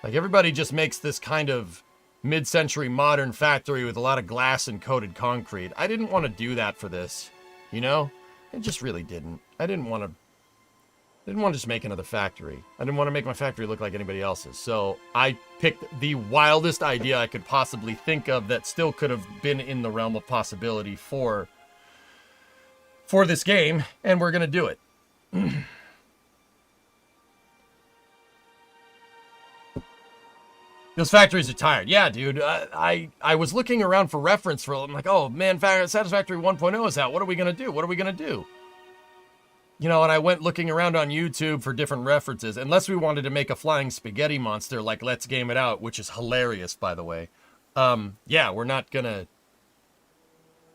like everybody just makes this kind of mid-century modern factory with a lot of glass and coated concrete. I didn't want to do that for this. You know, I just really didn't. I didn't want to just make another factory. I didn't want to make my factory look like anybody else's. So I picked the wildest idea I could possibly think of that still could have been in the realm of possibility for this game, and we're going to do it. Those factories are tired. Yeah, dude. I was looking around for reference for, I'm like, oh man, Satisfactory 1.0 is out. What are we going to do? What are we going to do? You know, and I went looking around on YouTube for different references. Unless we wanted to make a flying spaghetti monster like Let's Game It Out, which is hilarious, by the way. Yeah, we're not going to,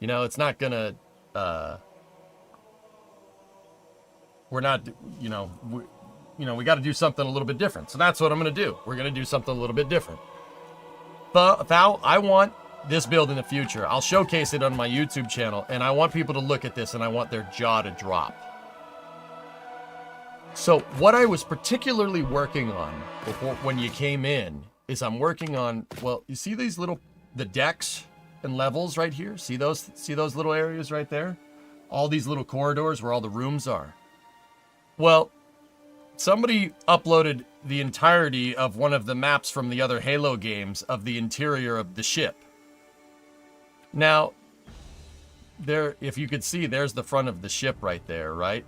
you know, it's not going to, we're not, you know, we got to do something a little bit different. So that's what I'm going to do. We're going to do something a little bit different. But I want this build in the future. I'll showcase it on my YouTube channel, and I want people to look at this, and I want their jaw to drop. So what I was particularly working on when you came in is I'm working on, well, you see these the decks and levels right here? See those little areas right there? All these little corridors where all the rooms are. Well, somebody uploaded the entirety of one of the maps from the other Halo games of the interior of the ship. Now, if you could see, there's the front of the ship right there, right?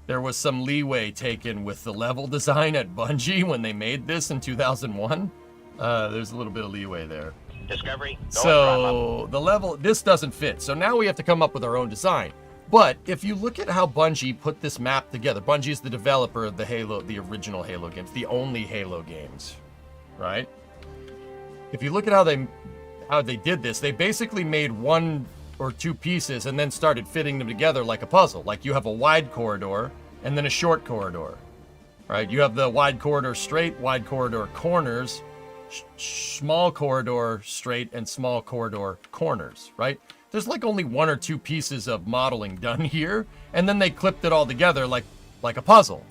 There was some leeway taken with the level design at Bungie when they made this in 2001. There's a little bit of leeway there. Discovery. So the level, this doesn't fit. So now we have to come up with our own design. But if you look at how Bungie put this map together, Bungie is the developer of the original Halo games, the only Halo games, right? If you look at how they did this, they basically made one or two pieces and then started fitting them together like a puzzle. Like you have a wide corridor and then a short corridor, right? You have the wide corridor straight, wide corridor corners, small corridor straight, and small corridor corners, right? There's like only one or two pieces of modeling done here, and then they clipped it all together like a puzzle.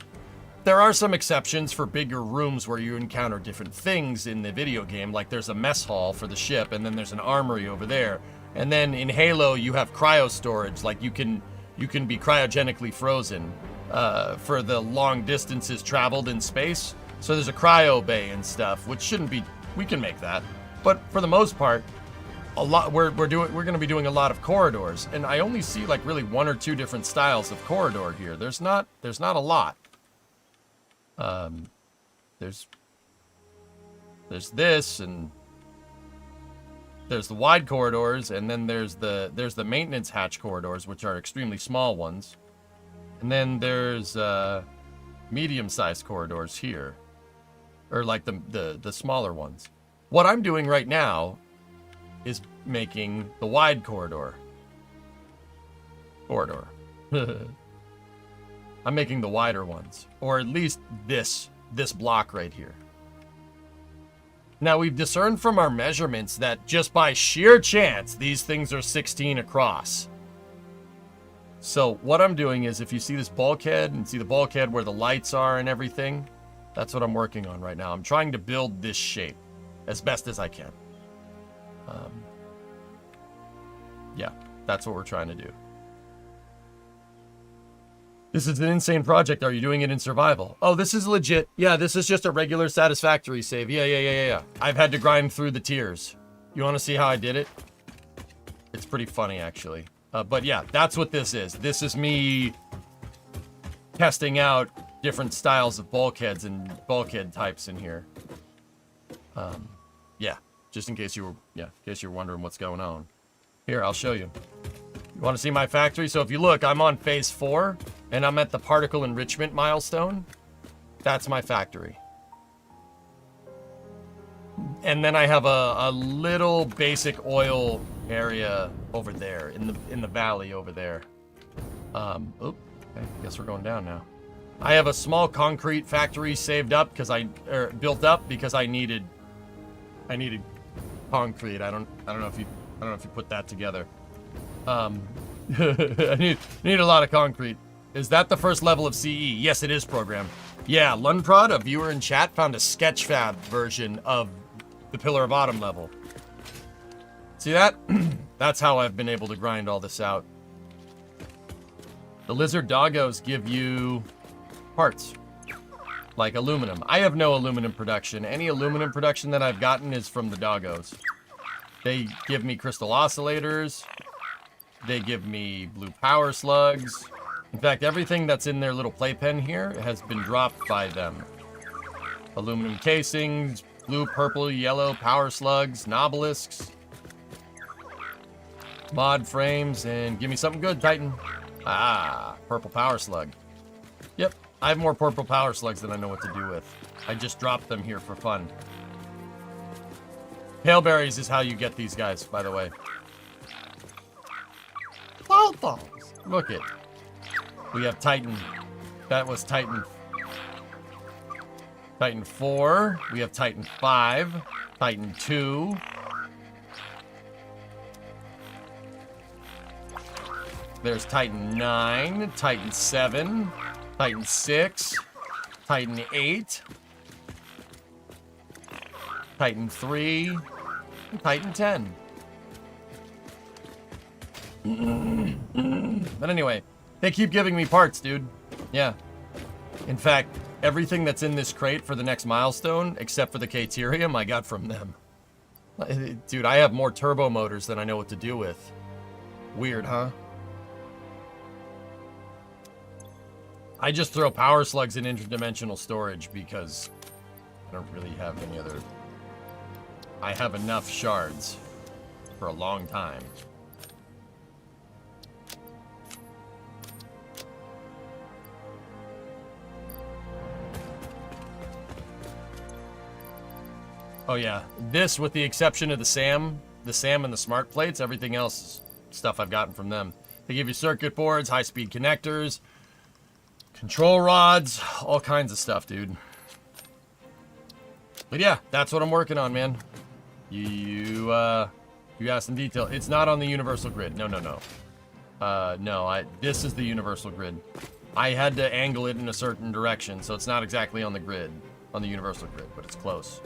There are some exceptions for bigger rooms where you encounter different things in the video game, like there's a mess hall for the ship, and then there's an armory over there. And then in Halo, you have cryo storage, like you can be cryogenically frozen for the long distances traveled in space. So there's a cryo bay and stuff, which shouldn't be. We can make that, but for the most part, we're going to be doing a lot of corridors, and I only see like really one or two different styles of corridor here. There's not a lot. There's this, and there's the wide corridors, and then there's the maintenance hatch corridors, which are extremely small ones, and then there's medium-sized corridors here, or like the smaller ones. What I'm doing right now is making the wide corridor. I'm making the wider ones, or at least this block right here. Now, we've discerned from our measurements that just by sheer chance, these things are 16 across. So what I'm doing is, if you see this bulkhead and see the bulkhead where the lights are and everything, that's what I'm working on right now. I'm trying to build this shape as best as I can. Yeah, that's what we're trying to do. This is an insane project. Are you doing it in survival? Oh, this is legit. Yeah, this is just a regular Satisfactory save. Yeah. I've had to grind through the tiers. You want to see how I did it? It's pretty funny, actually. But yeah, that's what this is. This is me testing out different styles of bulkheads and bulkhead types in here. Yeah, just in case you were wondering what's going on. Here, I'll show you. You want to see my factory? So if you look, I'm on phase 4, and I'm at the particle enrichment milestone. That's my factory. And then I have a little basic oil area over there in the valley over there. Okay, I guess we're going down now. I have a small concrete factory saved up because built up because I needed concrete. I don't know if you put that together. I need a lot of concrete. Is that the first level of CE? Yes, it is, program. Yeah, Lundprod, a viewer in chat, found a Sketchfab version of the Pillar of Autumn level. See that? That's how I've been able to grind all this out. The lizard doggos give you parts, like aluminum. I have no aluminum production. Any aluminum production that I've gotten is from the doggos. They give me crystal oscillators. They give me blue power slugs. In fact, everything that's in their little playpen here has been dropped by them. Aluminum casings, blue, purple, yellow power slugs, nobelisks, mod frames, and give me something good, Titan. Ah, purple power slug. Yep, I have more purple power slugs than I know what to do with. I just dropped them here for fun. Paleberries is how you get these guys, by the way. Look it. We have Titan. That was Titan. Titan 4. We have Titan 5. Titan 2. There's Titan 9. Titan 7. Titan 6. Titan 8. Titan 3. And Titan 10. But anyway, they keep giving me parts, dude. Yeah. In fact, everything that's in this crate for the next milestone, except for the Caterium, I got from them. Dude, I have more turbo motors than I know what to do with. Weird, huh? I just throw power slugs in interdimensional storage because I don't really have any other... I have enough shards for a long time. Oh yeah, this with the exception of the SAM and the smart plates, everything else is stuff I've gotten from them. They give you circuit boards, high-speed connectors, control rods, all kinds of stuff, dude. But yeah, that's what I'm working on, man. You asked in detail. It's not on the universal grid. No. This is the universal grid. I had to angle it in a certain direction, so it's not exactly on the grid, on the universal grid, but it's close.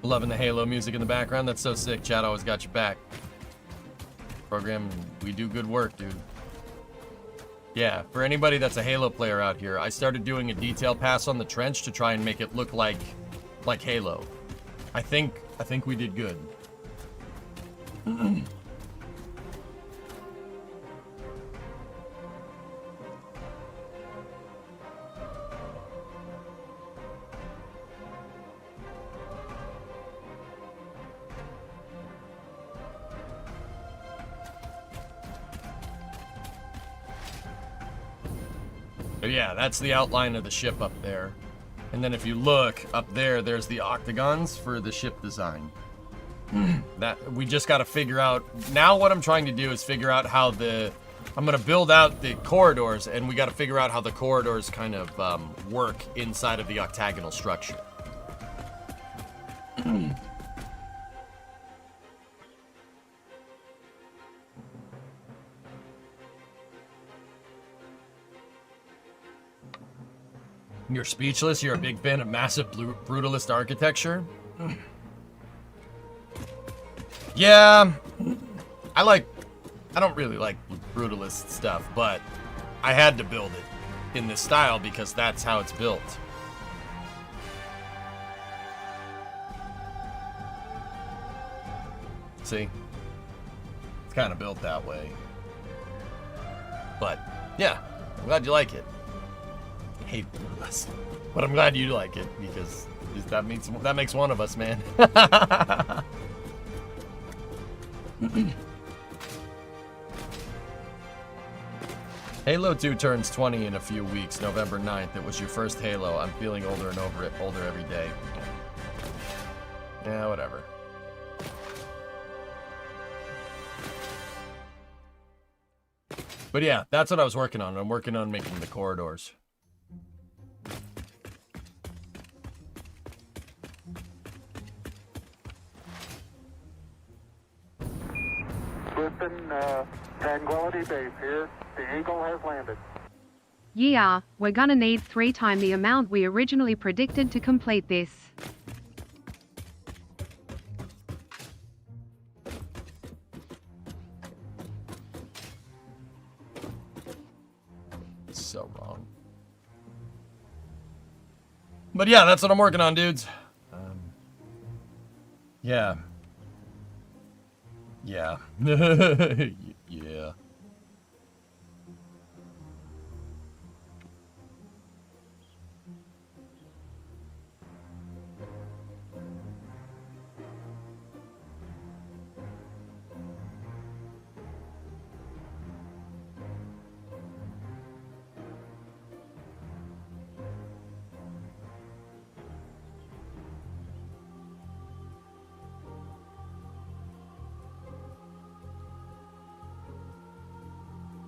Loving the Halo music in the background. That's so sick. Chad always got your back. Program, we do good work, dude. Yeah, for anybody that's a Halo player out here, I started doing a detail pass on the trench to try and make it look like Halo. I think we did good. Yeah, that's the outline of the ship up there. And then if you look up there, there's the octagons for the ship design. That we just got to figure out. Now what I'm trying to do is figure out how I'm going to build out the corridors, and we got to figure out how the corridors kind of work inside of the octagonal structure. You're speechless? You're a big fan of massive brutalist architecture? Yeah, I don't really like brutalist stuff, but I had to build it in this style because that's how it's built. See? It's kind of built that way. But, yeah, I'm glad you like it. I hate brutalist, but I'm glad you like it because that makes one of us, man. Halo 2 turns 20 in a few weeks, November 9th. It was your first Halo. I'm feeling older and older every day. Yeah, whatever. But yeah, that's what I was working on. I'm working on making the corridors. Houston, Tranquility Base here. The Eagle has landed. Yeah, we're gonna need 3 times the amount we originally predicted to complete this. So wrong. But yeah, that's what I'm working on, dudes. Yeah. Yeah. Yeah.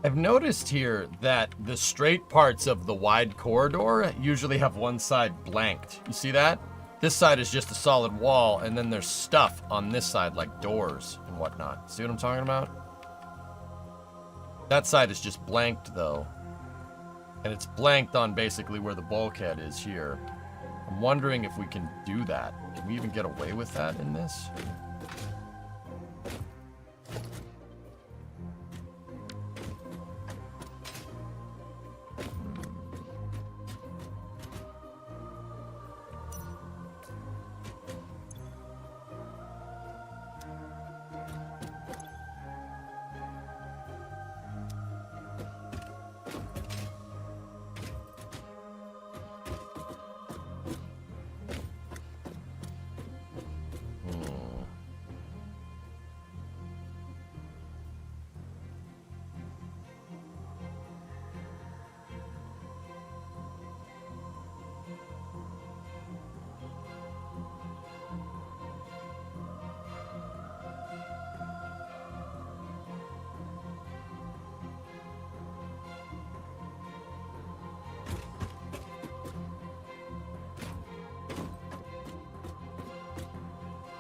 I've noticed here that the straight parts of the wide corridor usually have one side blanked. You see that? This side is just a solid wall, and then there's stuff on this side, like doors and whatnot. See what I'm talking about? That side is just blanked, though. And it's blanked on basically where the bulkhead is here. I'm wondering if we can do that. Can we even get away with that in this?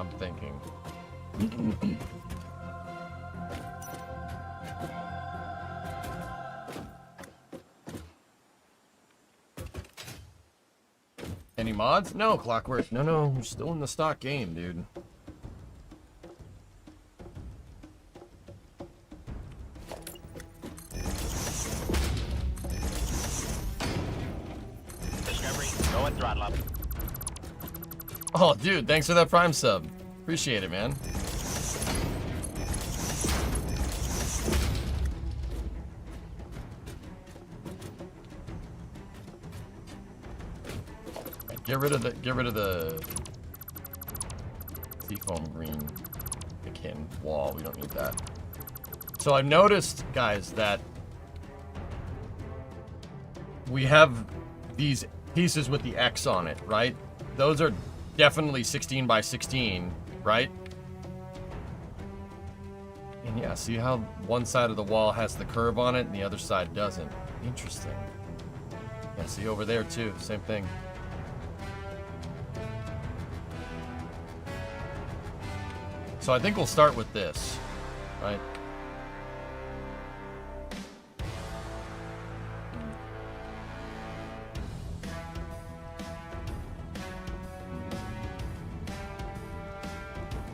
I'm thinking. Any mods? No, Clockwork. No, we're still in the stock game, dude. Discovery, go and throttle up. Oh, dude, thanks for that Prime sub. Appreciate it, man. Get rid of the seafoam green akin wall. We don't need that. So I've noticed, guys, that we have these pieces with the X on it, right? Those are definitely 16 by 16, right? And yeah, see how one side of the wall has the curve on it and the other side doesn't? Interesting. Yeah, see over there too, same thing. So I think we'll start with this, right?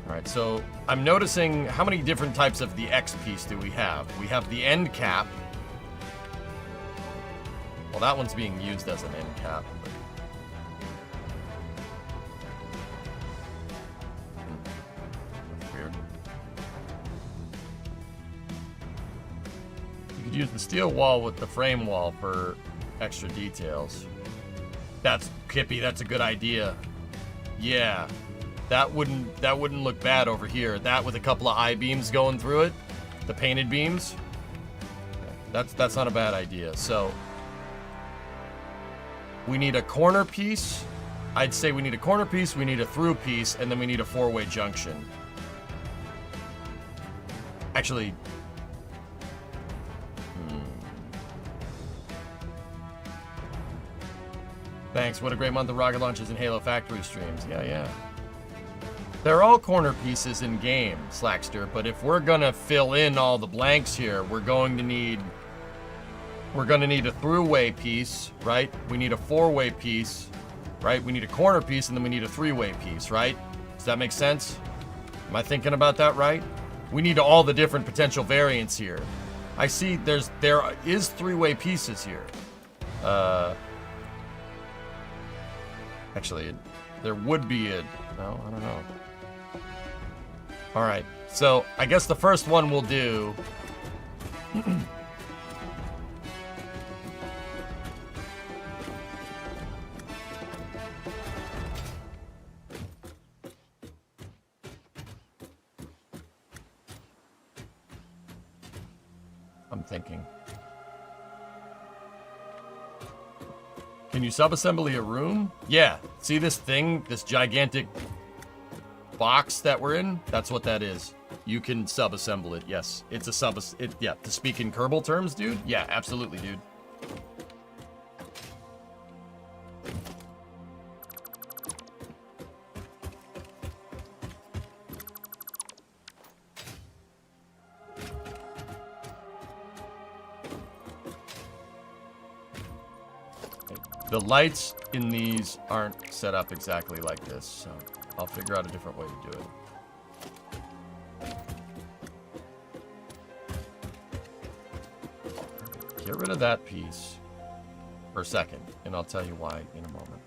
All right, so I'm noticing how many different types of the X piece do we have? We have the end cap. Well, that one's being used as an end cap. Weird. You could use the steel wall with the frame wall for extra details. That's Kippy, that's a good idea. Yeah. That wouldn't look bad over here. That with a couple of I-beams going through it, the painted beams. That's not a bad idea. So we need a corner piece. I'd say we need a corner piece, we need a through piece, and then we need a four-way junction. Actually, thanks. What a great month of rocket launches and Halo Factory streams. Yeah. They're all corner pieces in game, Slackster, but if we're gonna fill in all the blanks here, we're gonna need a throughway piece, right? We need a four-way piece, right? We need a corner piece, and then we need a three-way piece, right? Does that make sense? Am I thinking about that right? We need all the different potential variants here. I see there is three-way pieces here. Actually, there would be a... No, I don't know. All right, so I guess the first one we'll do... I'm thinking. Can you sub-assembly a room? Yeah. See this thing? This gigantic box that we're in? That's what that is. You can sub-assemble it, yes. It's a yeah, to speak in Kerbal terms, dude? Yeah, absolutely, dude. The lights in these aren't set up exactly like this, so I'll figure out a different way to do it. Get rid of that piece for a second, and I'll tell you why in a moment.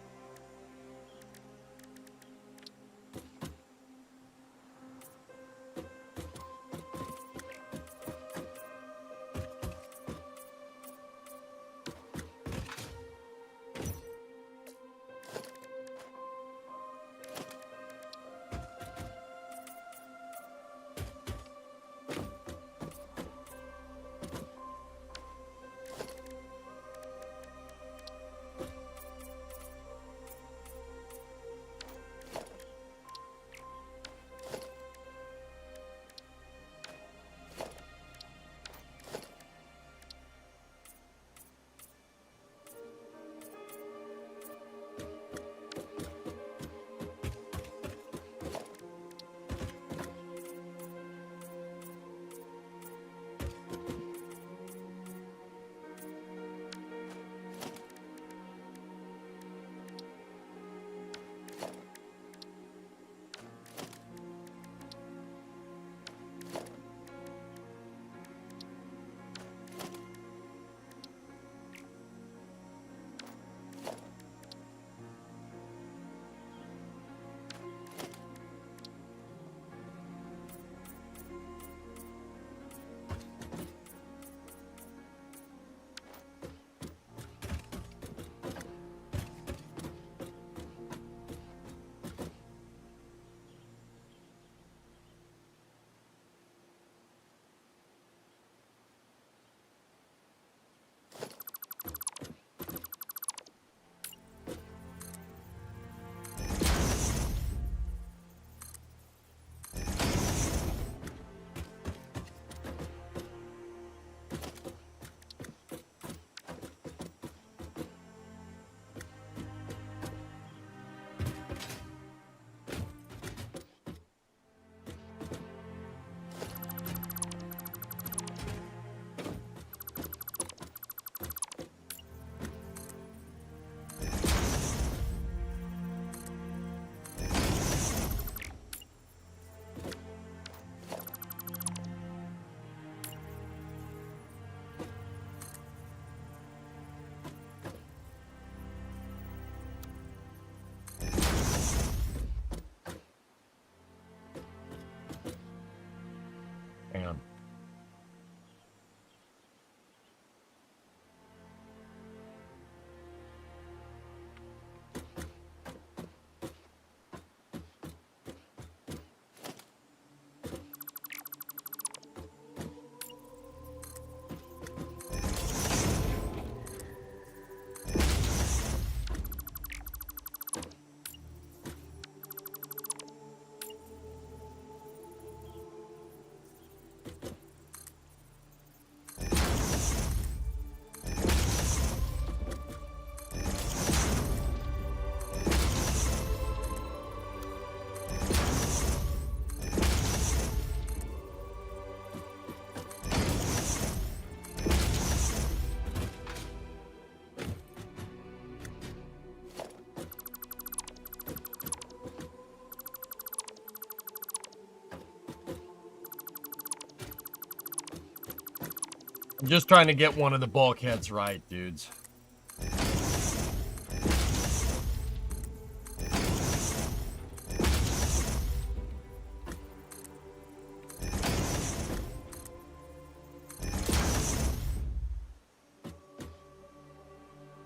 I'm just trying to get one of the bulkheads right, dudes.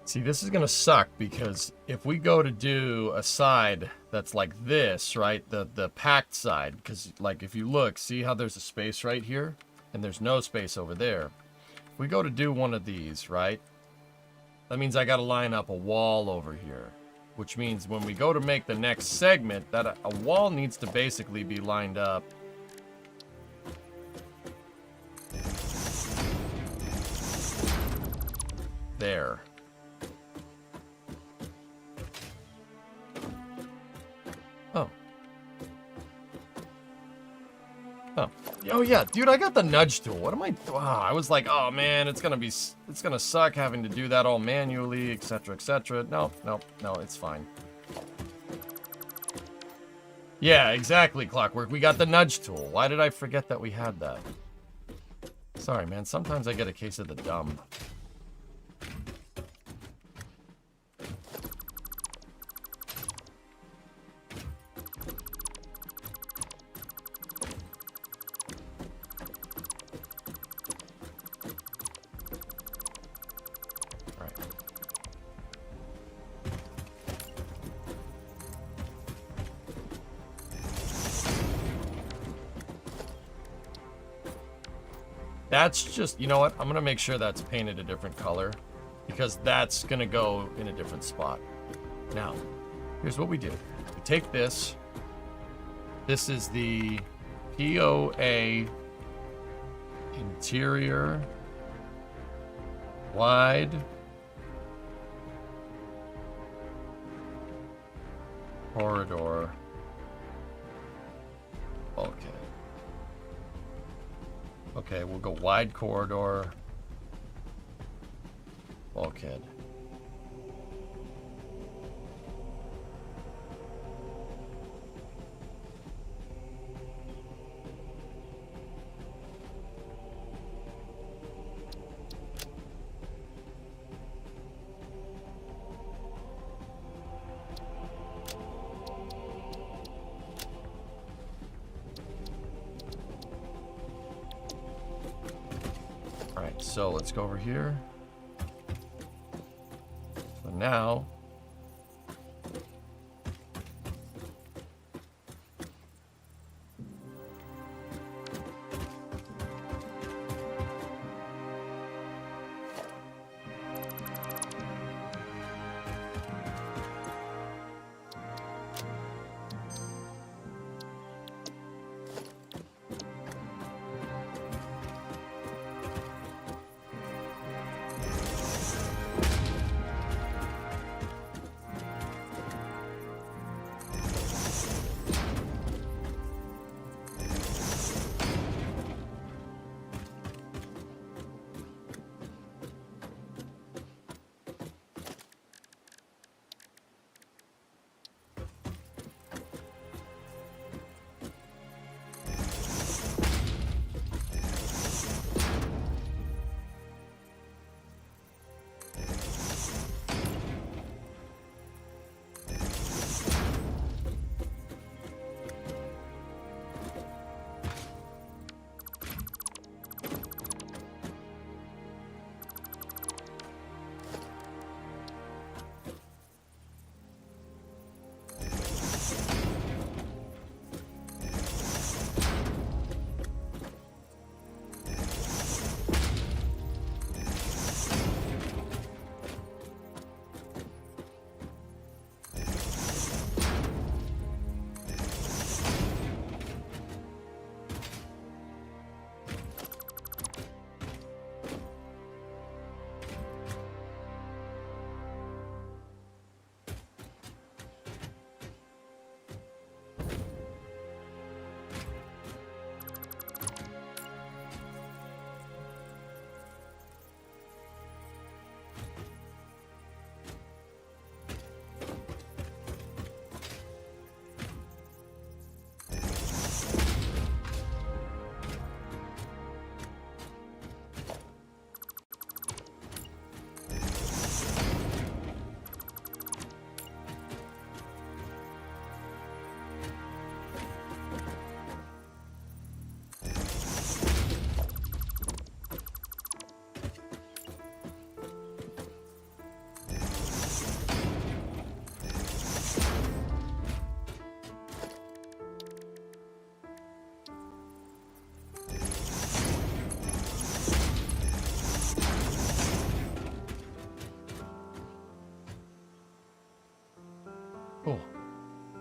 See, this is gonna suck because if we go to do a side that's like this, right? The packed side, because like if you look, see how there's a space right here? And there's no space over there. If we go to do one of these, right? That means I gotta line up a wall over here. Which means when we go to make the next segment, that a wall needs to basically be lined up. There. Oh. Oh. Oh yeah, dude, I got the nudge tool. What am I? I was like, oh man, it's gonna suck having to do that all manually, etc., etc. No, it's fine. Yeah, exactly, Clockwork. We got the nudge tool. Why did I forget that we had that? Sorry, man. Sometimes I get a case of the dumb. That's just, you know what? I'm going to make sure that's painted a different color because that's going to go in a different spot. Now, here's what we do. We take this. This is the POA interior wide corridor bulkhead. Okay, we'll go wide corridor bulkhead. So let's go over here. So now,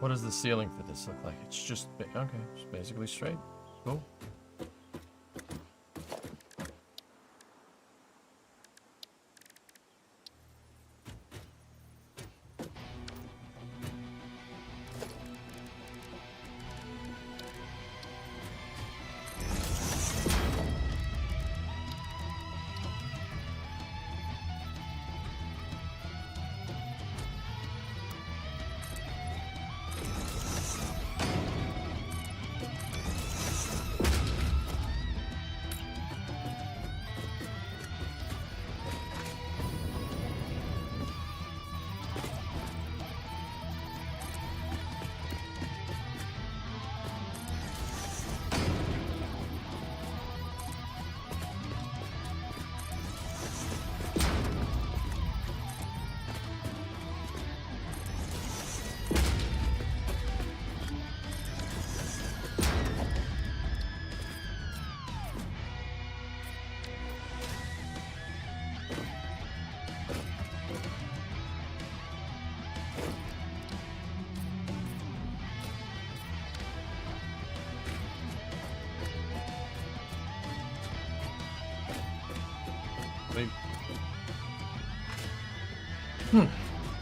What does the ceiling for this look like? It's just, okay, it's basically straight. Cool.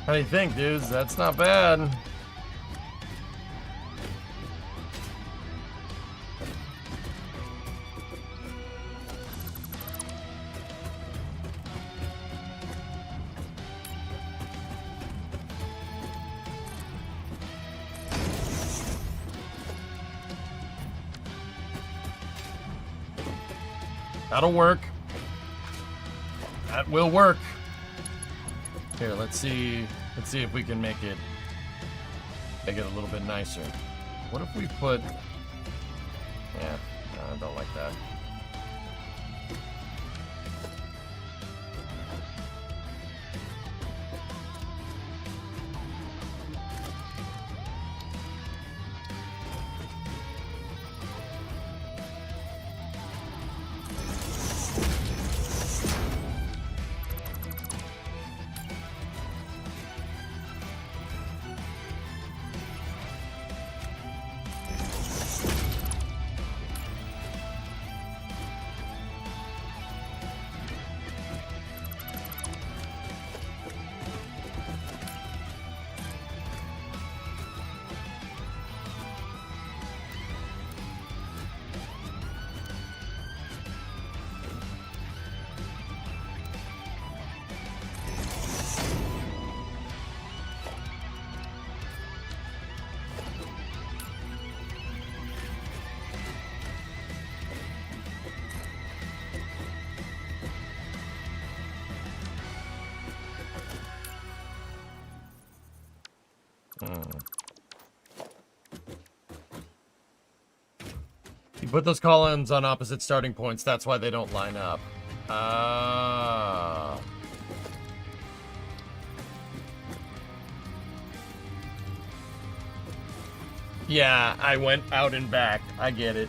How do you think, dudes? That's not bad. That'll work. That will work. Here, let's see if we can make it a little bit nicer. What if we put, yeah, no, I don't like that. You put those columns on opposite starting points, that's why they don't line up. Ah. Yeah, I went out and back. I get it.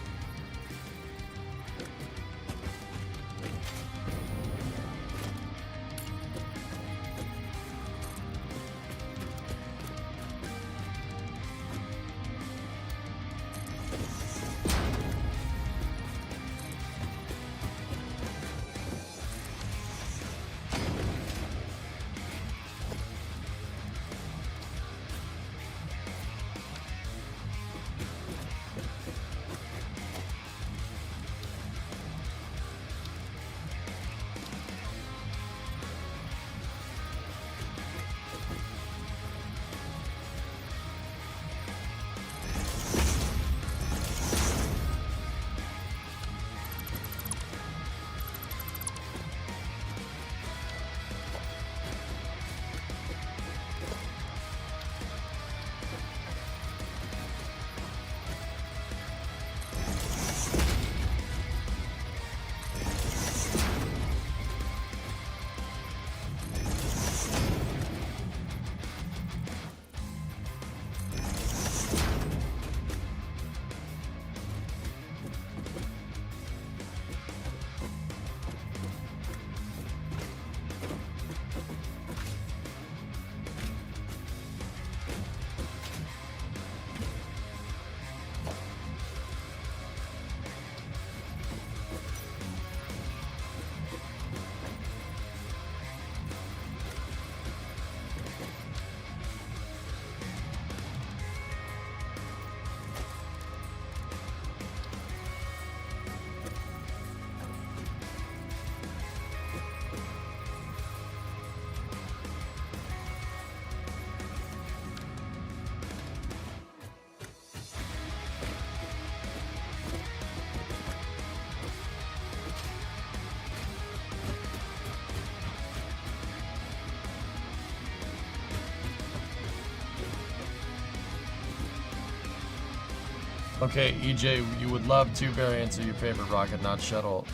Okay, EJ, you would love two variants of your favorite rocket, not shuttle.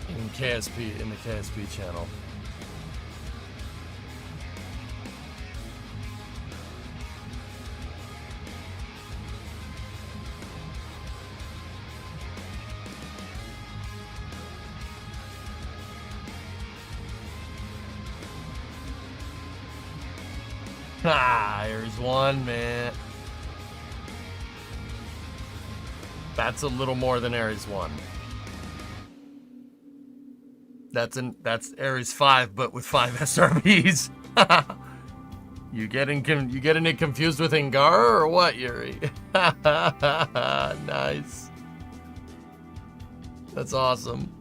In KSP, in the KSP channel. Ah, Ares 1, man. That's a little more than Ares 1. That's Ares 5, but with 5 SRBs. You getting it confused with Angara or what, Yuri? Nice. That's awesome.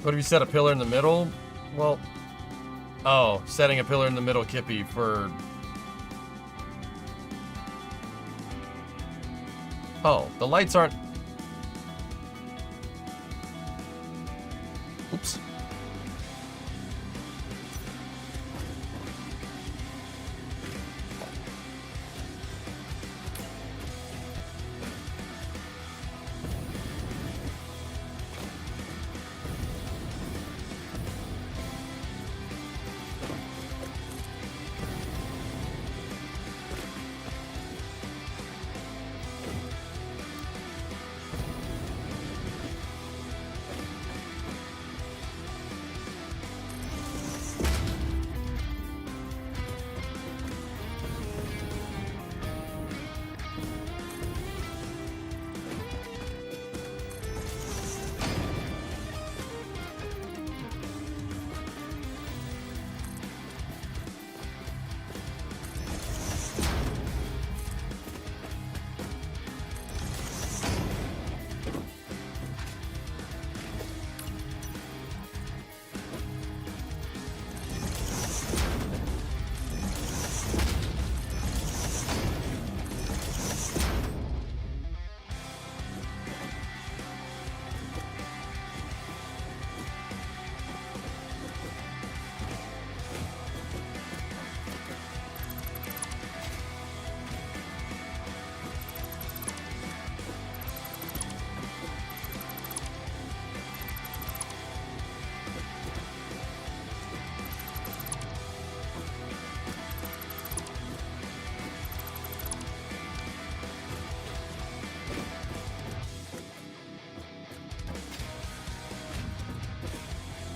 What if you set a pillar in the middle? Well, oh, setting a pillar in the middle, Kippy, for... Oh, the lights aren't... Oops.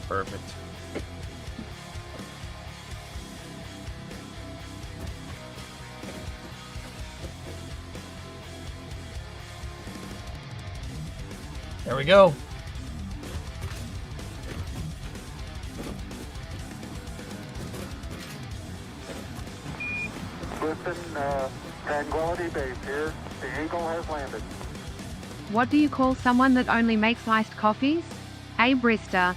Perfect. There we go. Listen, Tranquility Base here. The Eagle has landed. What do you call someone that only makes iced coffees? A Brister.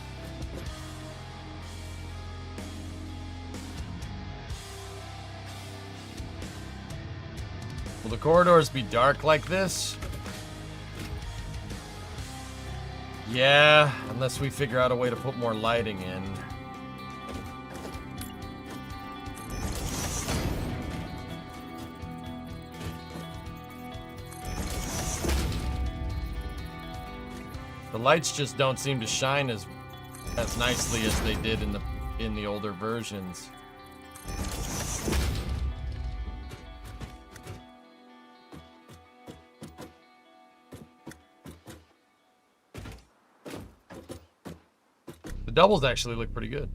Will the corridors be dark like this? Yeah, unless we figure out a way to put more lighting in. The lights just don't seem to shine as nicely as they did in the older versions. The doubles actually look pretty good.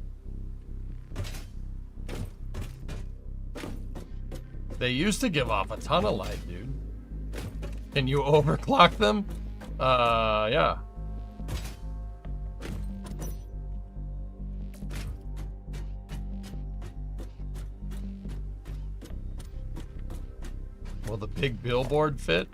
They used to give off a ton of light, dude. Can you overclock them? Yeah. Will the big billboard fit?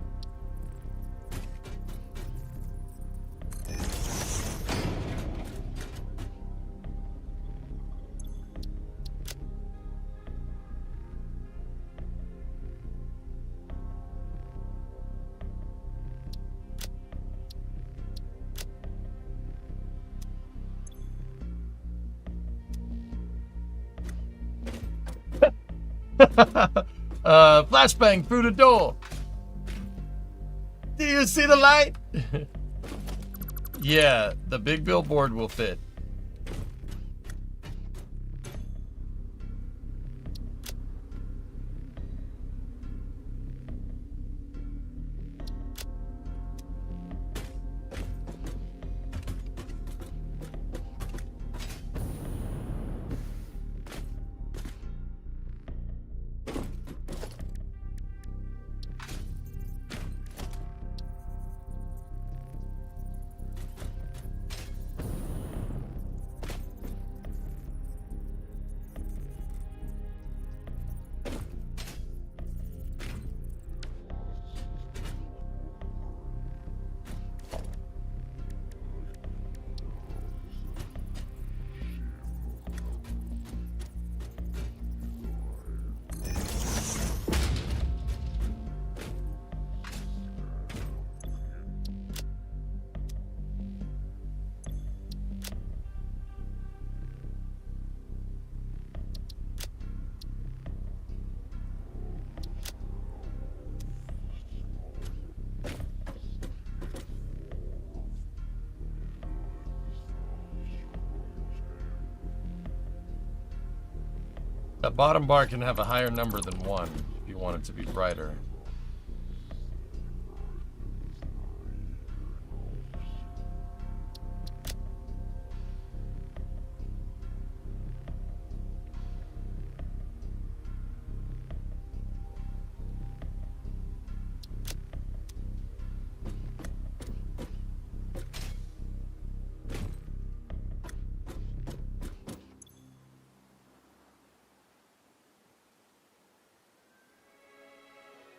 Flashbang through the door. Do you see the light? Yeah, the big billboard will fit. That bottom bar can have a higher number than 1 if you want it to be brighter.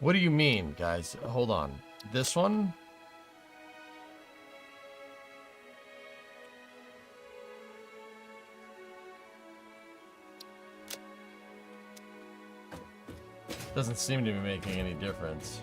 What do you mean, guys? Hold on. This one? Doesn't seem to be making any difference.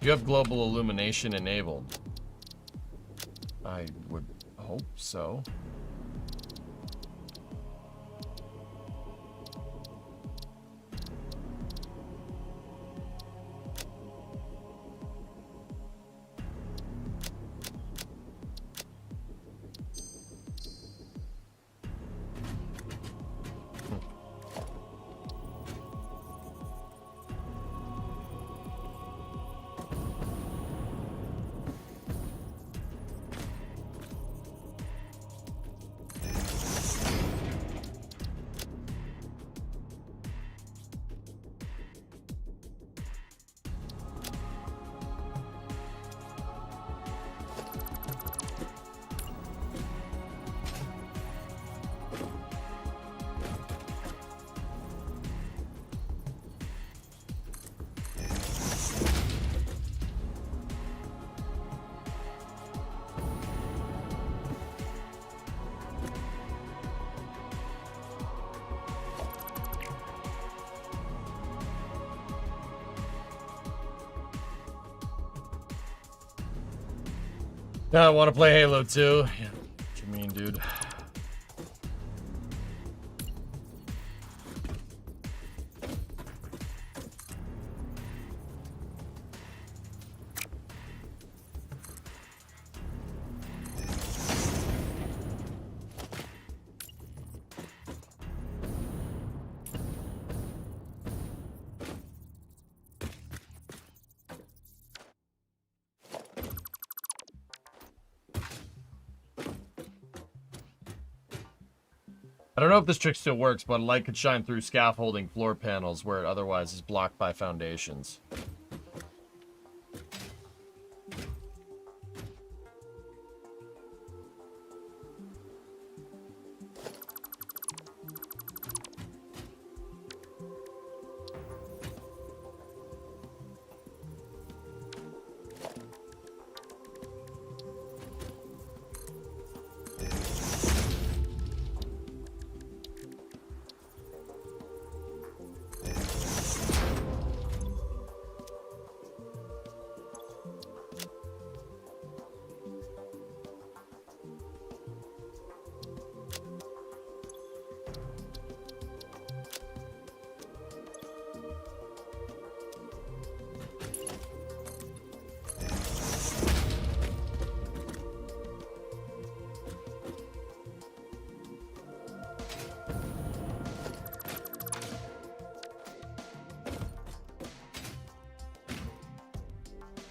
You have global illumination enabled. I would hope so. Yeah, I want to play Halo 2. Yeah, what you mean, dude? I don't know if this trick still works, but light could shine through scaffolding floor panels where it otherwise is blocked by foundations.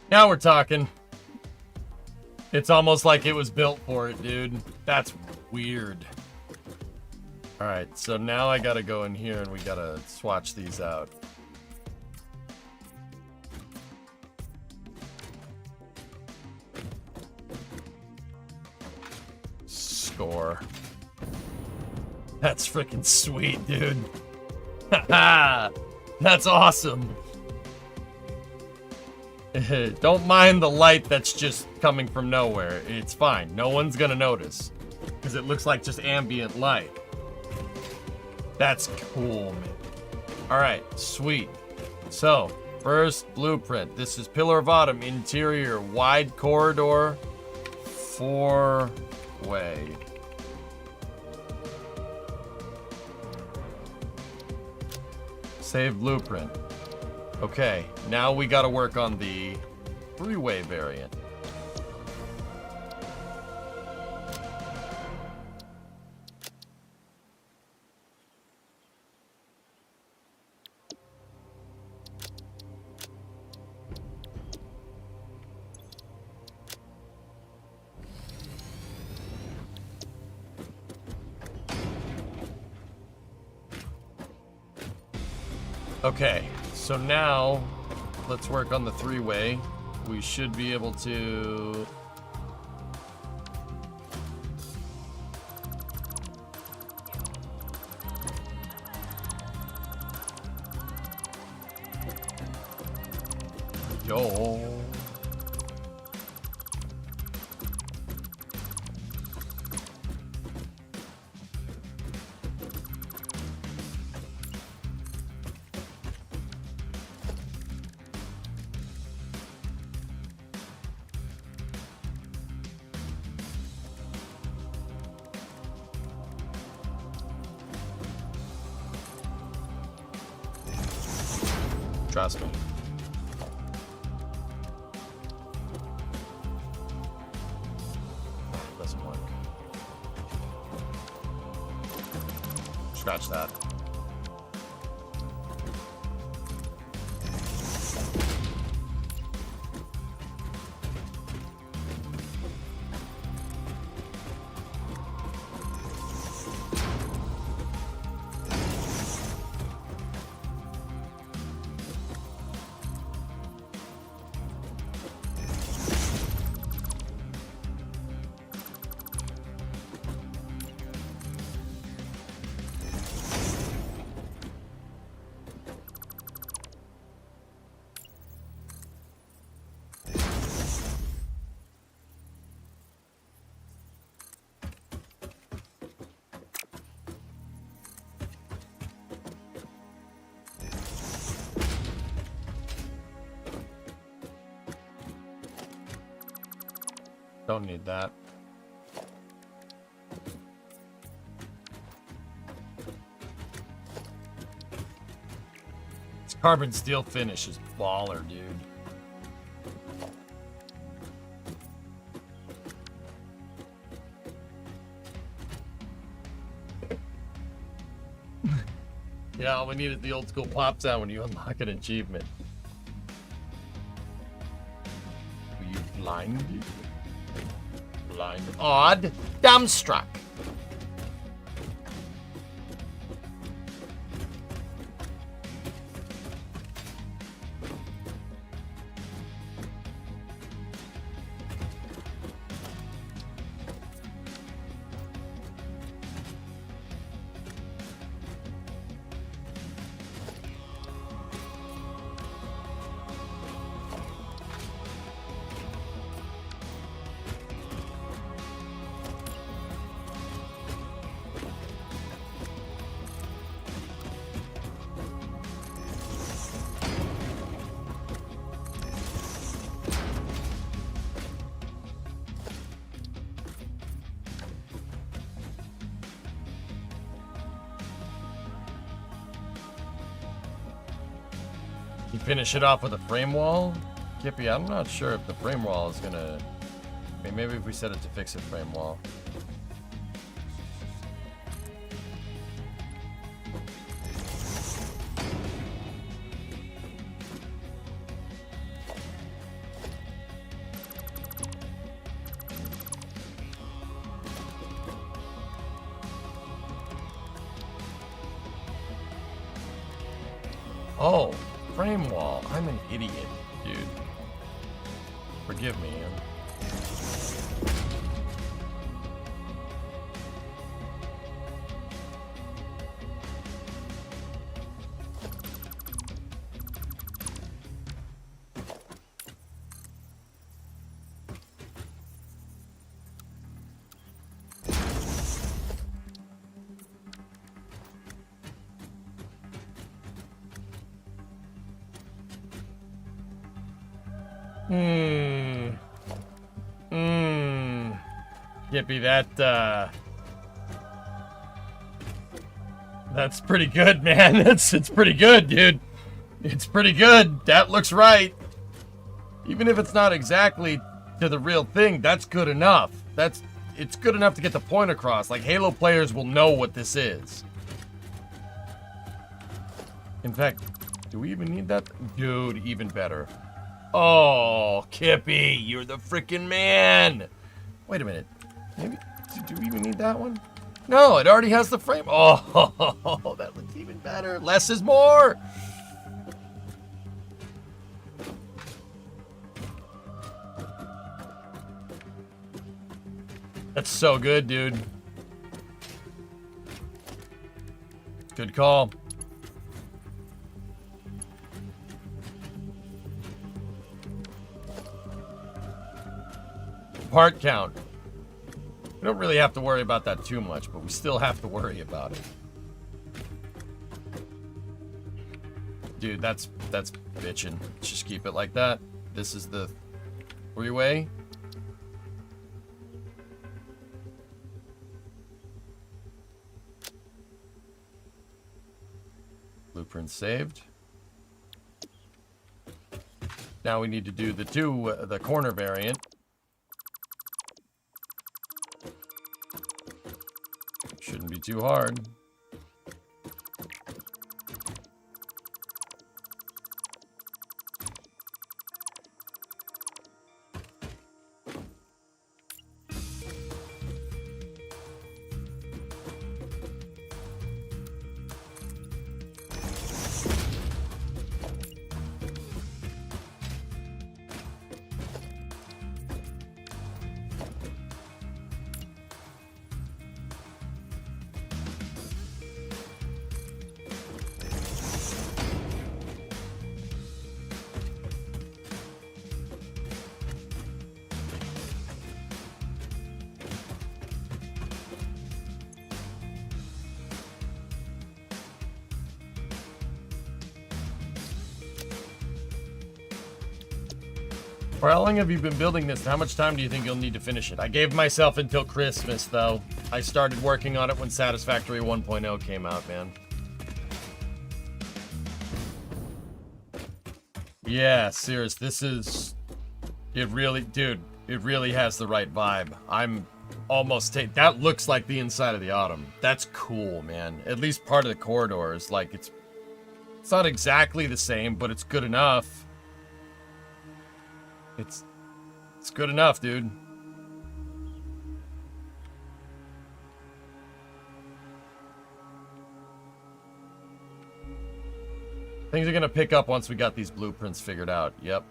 Now we're talking. It's almost like it was built for it, dude. That's weird. Alright, so now I gotta go in here and we gotta swatch these out. Score. That's freaking sweet, dude. Haha! That's awesome. Don't mind the light that's just coming from nowhere. It's fine. No one's gonna notice. Because it looks like just ambient light. That's cool, man. Alright, sweet. So, first blueprint. This is Pillar of Autumn, interior, wide corridor, 4-way. Save blueprint. Okay, now we gotta work on the 3-way variant. Okay, so now let's work on the 3-way. We should be able to... Yo. Trust me. Doesn't work. Scratch that. Don't need that. This carbon steel finish is baller, dude. Yeah, all we need is the old school pop sound when you unlock an achievement. Were you blind? Blind. Odd. Dumbstruck. You finish it off with a frame wall? Kippy, I'm not sure if the frame wall is gonna... I mean, maybe if we set it to fix a frame wall. Oh, frame wall. I'm an idiot, dude. Forgive me, Ian. Yippee, that's pretty good, man. It's pretty good, dude. It's pretty good. That looks right. Even if it's not exactly to the real thing, that's good enough. It's good enough to get the point across. Like, Halo players will know what this is. In fact, do we even need that? Dude, even better. Oh, Kippy, you're the freaking man. Wait a minute. Maybe, do we even need that one? No, it already has the frame. Oh, that looks even better. Less is more. That's so good, dude. Good call. Part count. We don't really have to worry about that too much, but we still have to worry about it. Dude, that's bitchin'. Let's just keep it like that. This is the three-way. Blueprint saved. Now we need to do the corner variant. Shouldn't be too hard. For how long have you been building this? How much time do you think you'll need to finish it? I gave myself until Christmas, though. I started working on it when Satisfactory 1.0 came out, man. Yeah, serious. This is... It really... Dude, it really has the right vibe. I'm almost... That looks like the inside of the Autumn. That's cool, man. At least part of the corridor is like... It's not exactly the same, but it's good enough. It's good enough, dude. Things are gonna pick up once we got these blueprints figured out. Yep.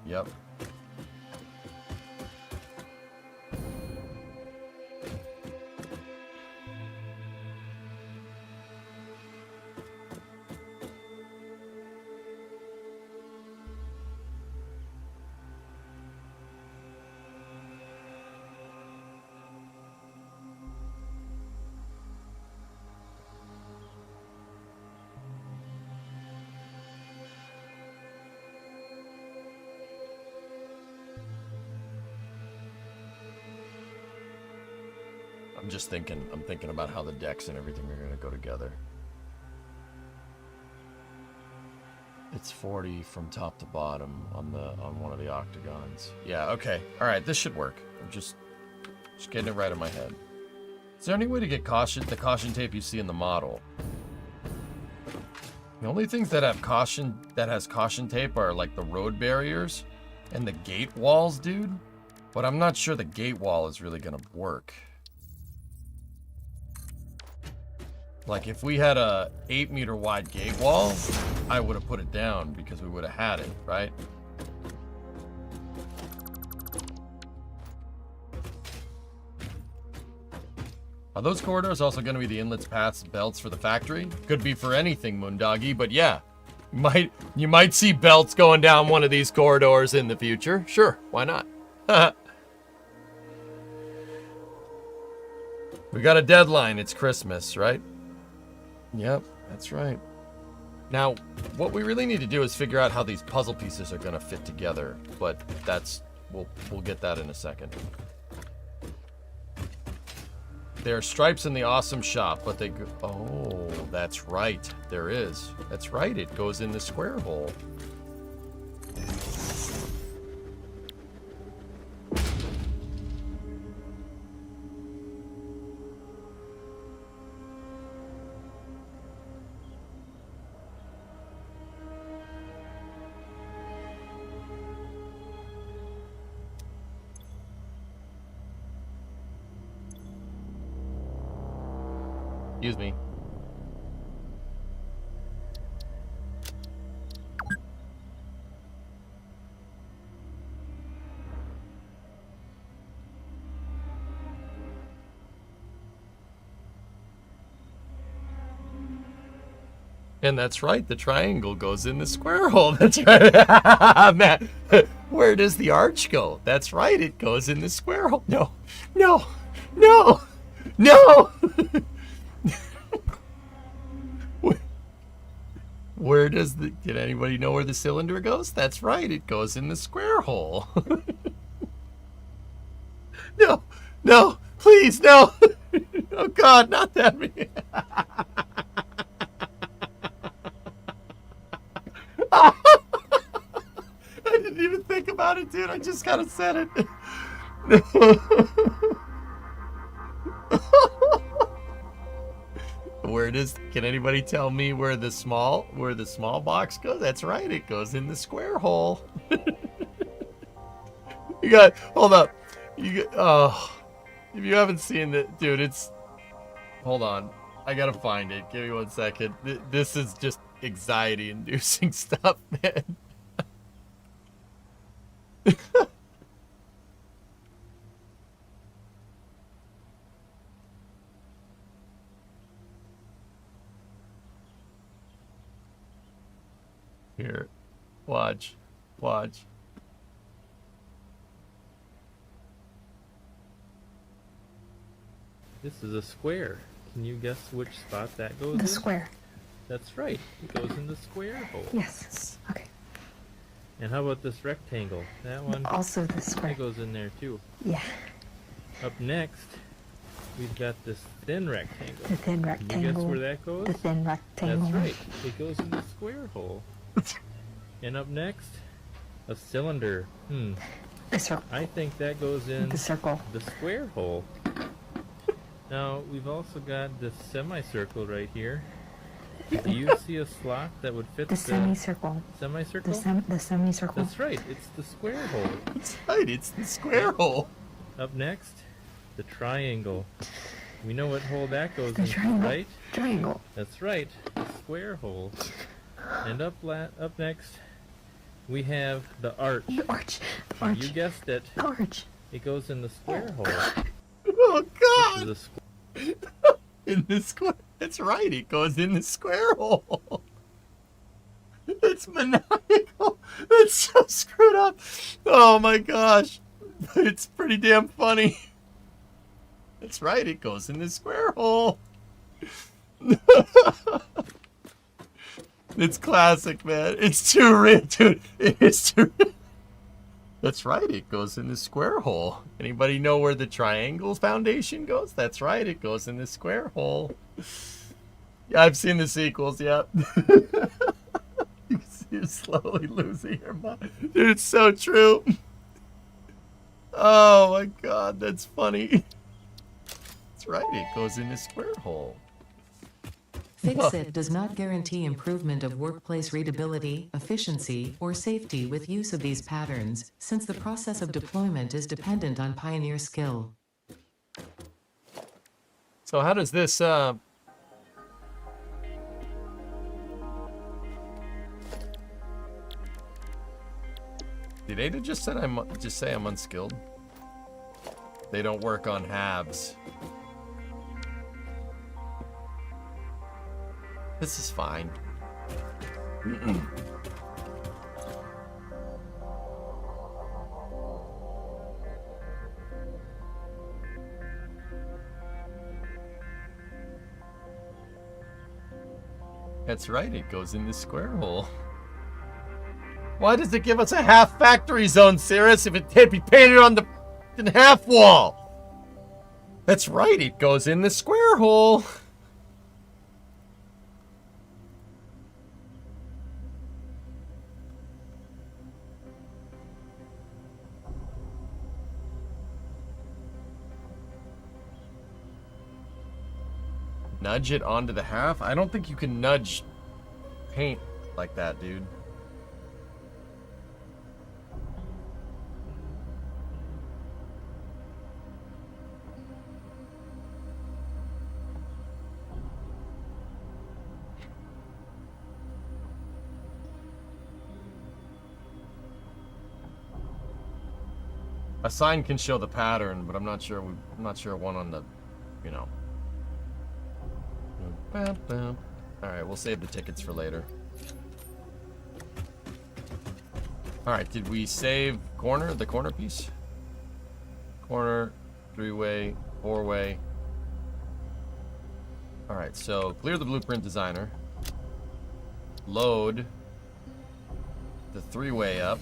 Yep. I'm thinking about how the decks and everything are gonna go together. It's 40 from top to bottom on one of the octagons. Yeah, okay. Alright, this should work. I'm just getting it right in my head. Is there any way to get the caution tape you see in the model? The only things that has caution tape are like the road barriers and the gate walls, dude. But I'm not sure the gate wall is really gonna work. Like if we had a 8-meter wide gate wall, I would have put it down because we would have had it, right? Are those corridors also going to be the inlets, paths, belts for the factory? Could be for anything, Moondoggy, but yeah. You might see belts going down one of these corridors in the future. Sure, why not? We got a deadline. It's Christmas, right? Yep, that's right. Now, what we really need to do is figure out how these puzzle pieces are going to fit together, but we'll get that in a second. There are stripes in the awesome shop, but they go... Oh, that's right. There is. That's right. It goes in the square hole. Excuse me. And that's right, the triangle goes in the square hole. That's right. Matt, where does the arch go? That's right, it goes in the square hole. No, no, no, no! Where does the... Did anybody know where the cylinder goes? That's right, it goes in the square hole. No, no, please, no. Oh God, not that me. I didn't even think about it, dude. I just kind of said it. Where does... Can anybody tell me where the small box goes? That's right, it goes in the square hole. You got... Hold up. You got... Oh. If you haven't seen it, dude, it's... Hold on. I gotta find it. Give me 1 second. This is just anxiety-inducing stuff, man. Here. Watch. Watch. This is a square. Can you guess which spot that goes in? The square. That's right. It goes in the square hole. Yes. Okay. And how about this rectangle? That one Also the square. that goes in there too. Yeah. Up next, we've got this thin rectangle. The thin Can you guess rectangle. where that goes? The thin rectangle. That's right. It goes in the square hole. And up next, a cylinder. The circle. I think that goes in The circle. the square hole. Now, we've also got this semicircle right here. Do you see a slot that would fit The semicircle. semicircle? The semicircle. That's right, it's the square hole. That's right, it's the square hole. Up next, the triangle. We know what hole that goes The in, triangle. right? Triangle. That's right, the square hole. And up next, we have the arch. The arch. The You arch. guessed it. The arch. It goes in the square hole. Oh This God! is a In the square. That's right, it goes in the square hole. It's maniacal. It's so screwed up. Oh my gosh. But it's pretty damn funny. That's right, it goes in the square hole. It's classic, man. It's too real, dude. It is too real. That's right, it goes in the square hole. Anybody know where the triangle's foundation goes? That's right, it goes in the square hole. Yeah, I've seen the sequels, yep. You can see you're slowly losing your mind. Dude, it's so true. Oh my God, that's funny. That's right, it goes in the square hole. Fix-It does not guarantee improvement of workplace readability, efficiency, or safety with use of these patterns, since the process of deployment is dependent on pioneer skill. So how does this Did Ada just say I'm unskilled? They don't work on halves. This is fine. That's right, it goes in the square hole. Why does it give us a half factory zone, Cirrus, if it can't be painted on the half wall? That's right, it goes in the square hole. Nudge it onto the half? I don't think you can nudge paint like that, dude. A sign can show the pattern, but I'm not sure one on the, you know. Alright, we'll save the tickets for later. Alright, did we save the corner piece? Corner, 3-way, 4-way. Alright, so clear the blueprint designer. Load the 3-way up.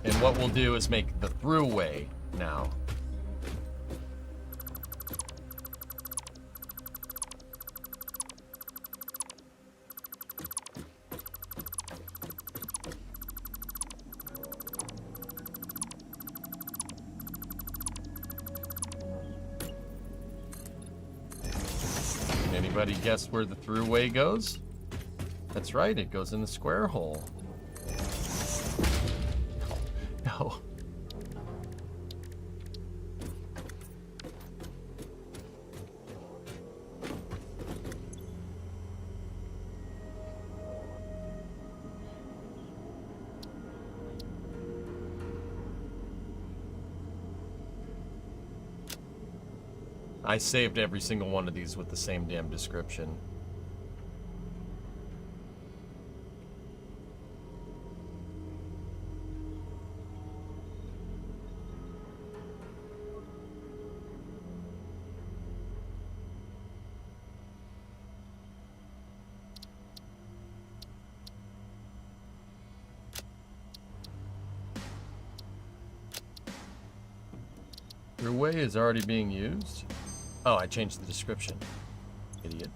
And what we'll do is make the throughway now. Can anybody guess where the throughway goes? That's right, it goes in the square hole. No. I saved every single one of these with the same damn description. Your way is already being used? Oh, I changed the description. Idiot.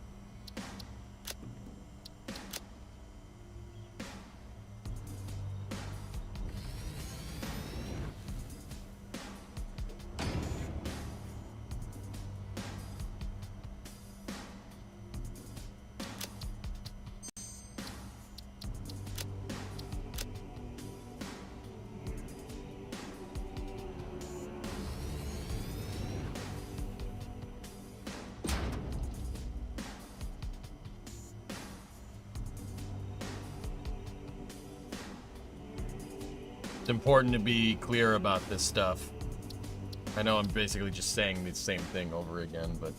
It's important to be clear about this stuff. I know I'm basically just saying the same thing over again, but...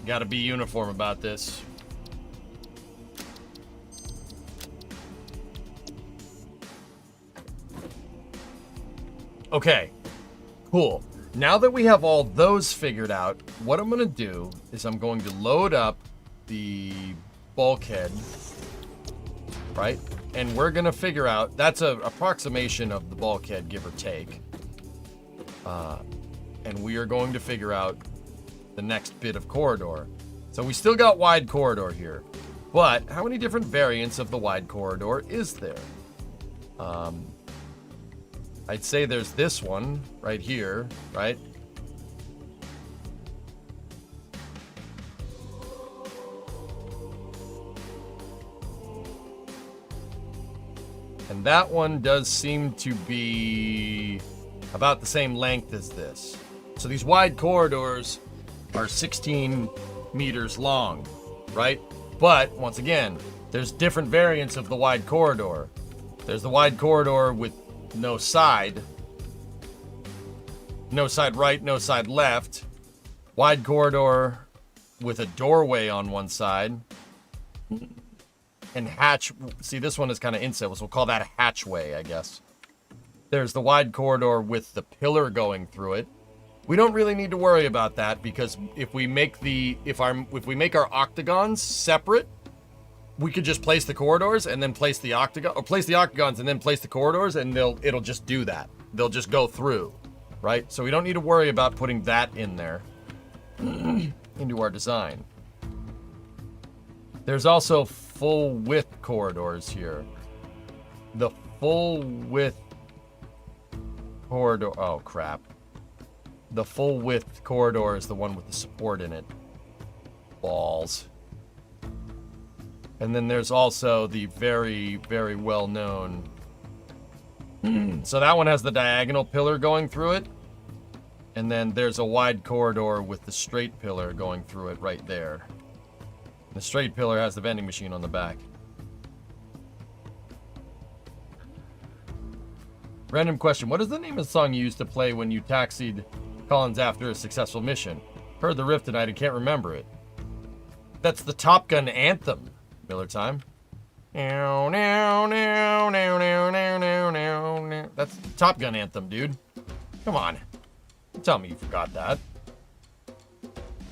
Gotta be uniform about this. Okay, cool. Now that we have all those figured out, what I'm going to do is I'm going to load up the bulkhead, right? And we're going to figure out, that's an approximation of the bulkhead, give or take. And we are going to figure out the next bit of corridor. So we still got wide corridor here. But how many different variants of the wide corridor is there? I'd say there's this one right here, right? And that one does seem to be about the same length as this. So these wide corridors are 16 meters long, right? But, once again, there's different variants of the wide corridor. There's the wide corridor with no side. No side right, no side left. Wide corridor with a doorway on one side. And hatch, see this one is kind of inset, so we'll call that a hatchway, I guess. There's the wide corridor with the pillar going through it. We don't really need to worry about that because if we make our octagons separate, we could just place the corridors and then place the octagon, or place the octagons and then place the corridors, and it'll just do that. They'll just go through, right? So we don't need to worry about putting that in there into our design. There's also full width corridors here. The full width corridor, oh crap. The full width corridor is the one with the support in it. Balls. And then there's also the very, very well known. So that one has the diagonal pillar going through it. And then there's a wide corridor with the straight pillar going through it right there. The straight pillar has the vending machine on the back. Random question. What is the name of the song you used to play when you taxied Collins after a successful mission? Heard the riff tonight and can't remember it. That's the Top Gun anthem. Miller time. That's the Top Gun anthem, dude. Come on. Don't tell me you forgot that.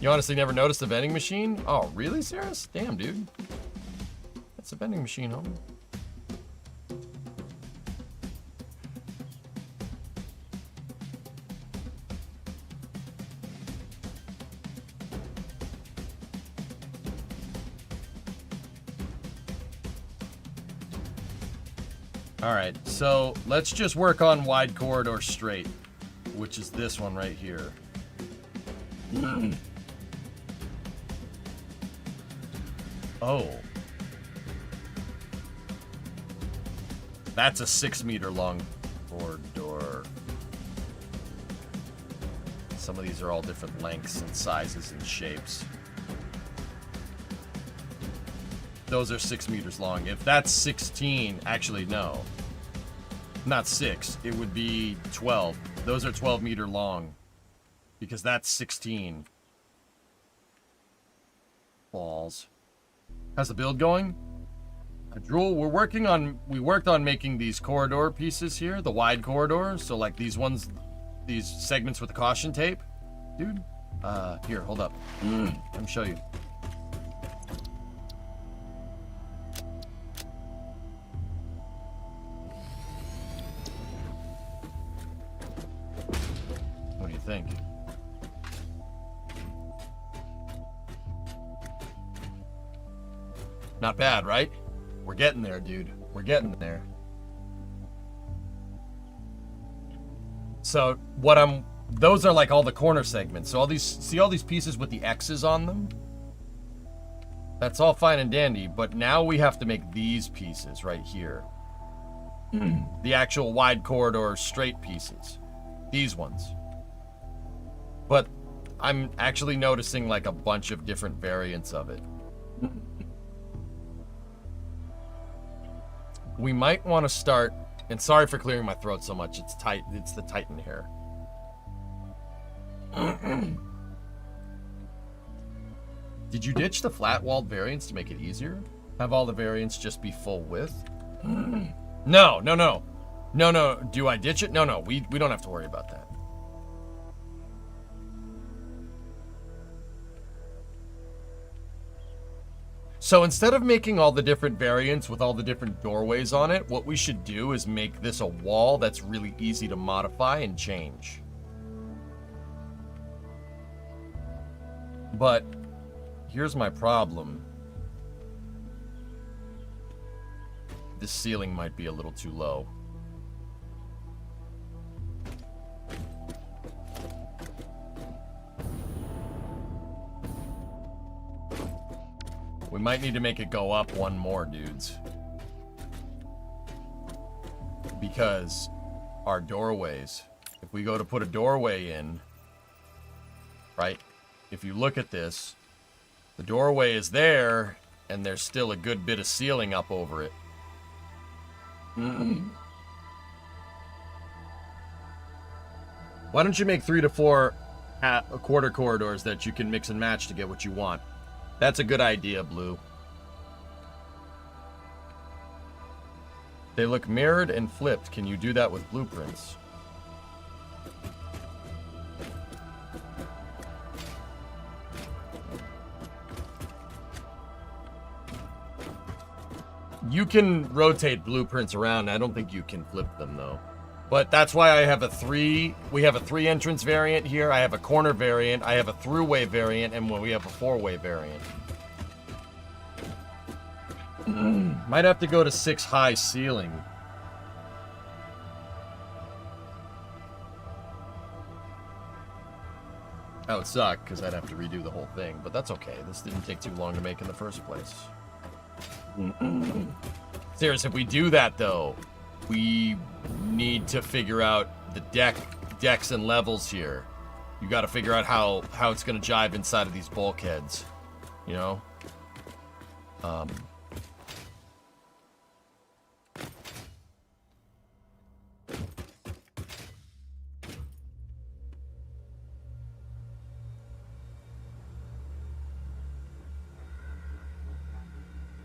You honestly never noticed the vending machine? Oh, really, Saris? Damn, dude. That's a vending machine, homie. Alright, so let's just work on wide corridor straight, which is this one right here. Oh. That's a 6 meter long corridor. Some of these are all different lengths and sizes and shapes. Those are 6 meters long. If that's 16, actually no. Not 6, it would be 12. Those are 12 meter long. Because that's 16. Balls. How's the build going? Drool, we worked on making these corridor pieces here, the wide corridors. So like these ones, these segments with the caution tape. Dude, here, hold up. Let me show you. What do you think? Not bad, right? We're getting there, dude. We're getting there. So those are like all the corner segments. So see all these pieces with the X's on them? That's all fine and dandy, but now we have to make these pieces right here. The actual wide corridor straight pieces. These ones. But I'm actually noticing like a bunch of different variants of it. We might want to start, and sorry for clearing my throat so much, it's tight, it's the Titan hair. Did you ditch the flat-walled variants to make it easier? Have all the variants just be full width? No. Do I ditch it? No, we don't have to worry about that. So instead of making all the different variants with all the different doorways on it, what we should do is make this a wall that's really easy to modify and change. But here's my problem. This ceiling might be a little too low. We might need to make it go up one more, dudes. because our doorways, if we go to put a doorway in, right? If you look at this, the doorway is there, and there's still a good bit of ceiling up over it. Why don't you make 3 to 4 quarter corridors that you can mix and match to get what you want? That's a good idea, Blue. They look mirrored and flipped. Can you do that with blueprints? You can rotate blueprints around. I don't think you can flip them, though. But that's why I have we have a 3 entrance variant here. I have a corner variant. I have a throughway variant. And we have a 4-way variant. Might have to go to 6 high ceiling. That would suck, because I'd have to redo the whole thing. But that's okay. This didn't take too long to make in the first place. Seriously, if we do that, though, we need to figure out the decks and levels here. You got to figure out how it's going to jive inside of these bulkheads. You know?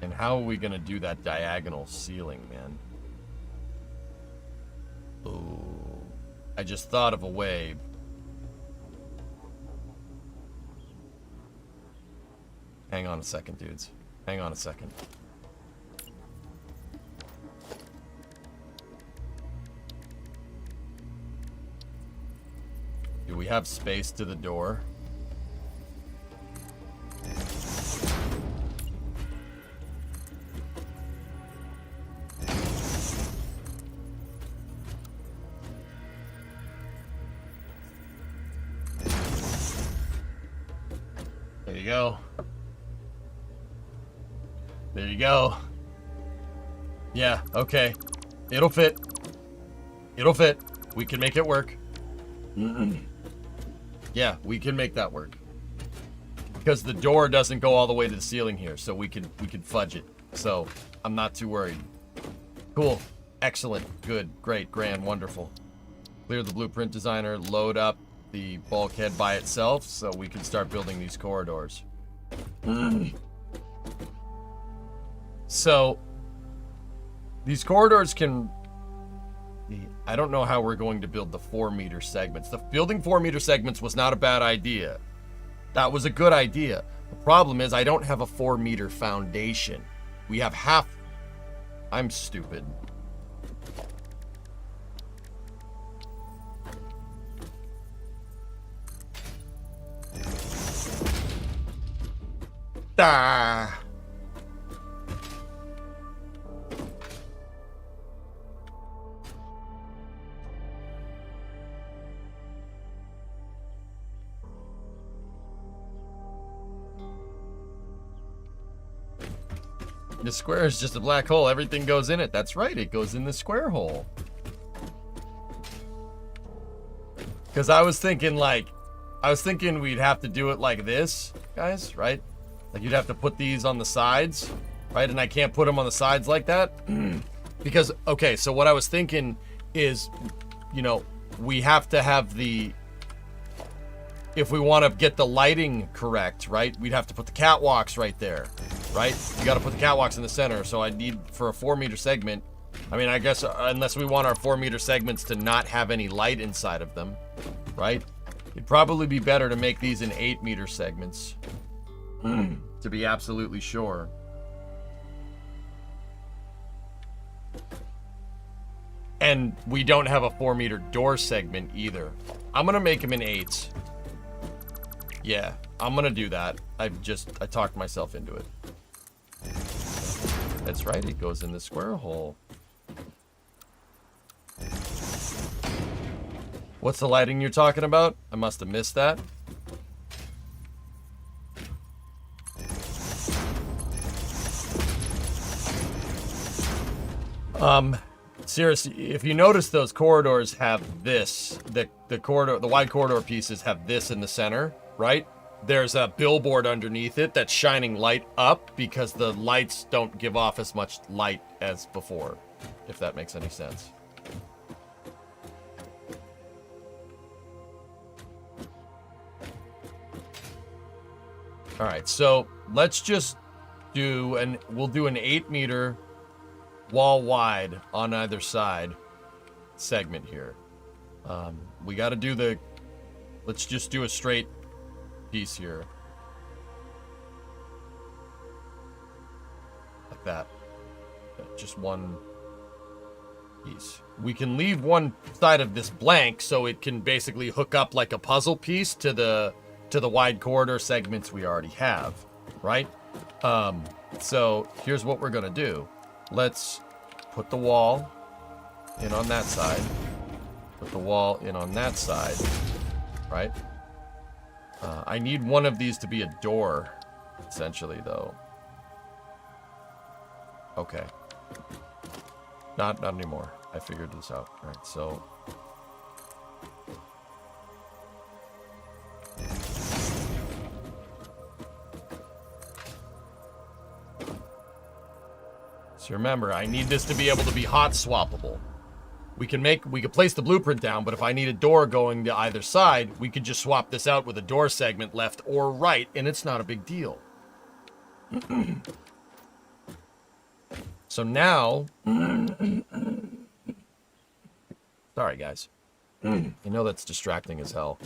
And how are we going to do that diagonal ceiling, man? Ooh. I just thought of a way. Hang on a second, dudes. Hang on a second. Do we have space to the door? There you go. There you go. Yeah, okay. It'll fit. It'll fit. We can make it work. Yeah, we can make that work. Because the door doesn't go all the way to the ceiling here, so we can fudge it. So, I'm not too worried. Cool. Excellent. Good. Great. Grand. Wonderful. Clear the blueprint designer. Load up the bulkhead by itself so we can start building these corridors. So, these corridors can... I don't know how we're going to build the 4-meter segments. Building 4-meter segments was not a bad idea. That was a good idea. The problem is I don't have a 4-meter foundation. We have half... I'm stupid. Ah. The square is just a black hole. Everything goes in it. That's right. It goes in the square hole. Because I was thinking we'd have to do it like this, guys, right? Like you'd have to put these on the sides, right? And I can't put them on the sides like that. Because, okay, so what I was thinking is, you know, we have to have the... If we want to get the lighting correct, right? We'd have to put the catwalks right there, right? You got to put the catwalks in the center. So I need, for a 4-meter segment, I mean, I guess unless we want our 4-meter segments to not have any light inside of them, right? It'd probably be better to make these in 8-meter segments. To be absolutely sure. And we don't have a 4-meter door segment either. I'm going to make them in 8s. Yeah, I'm going to do that. I talked myself into it. That's right, it goes in the square hole. What's the lighting you're talking about? I must have missed that. seriously, if you notice, those corridors have this. The wide corridor pieces have this in the center, right? There's a billboard underneath it that's shining light up because the lights don't give off as much light as before, if that makes any sense. All right, so let's just we'll do an 8-meter wall wide on either side segment here. We got to do let's just do a straight piece here. Like that. Just one piece. We can leave one side of this blank so it can basically hook up like a puzzle piece to the wide corridor segments we already have, right? So here's what we're gonna do. Let's put the wall in on that side. Put the wall in on that side, right? I need one of these to be a door, essentially, though. Okay. Not anymore. I figured this out. All right, so... So remember, I need this to be able to be hot swappable. We can place the blueprint down, but if I need a door going to either side, we could just swap this out with a door segment left or right, and it's not a big deal. So now... Sorry, guys. You know that's distracting as hell.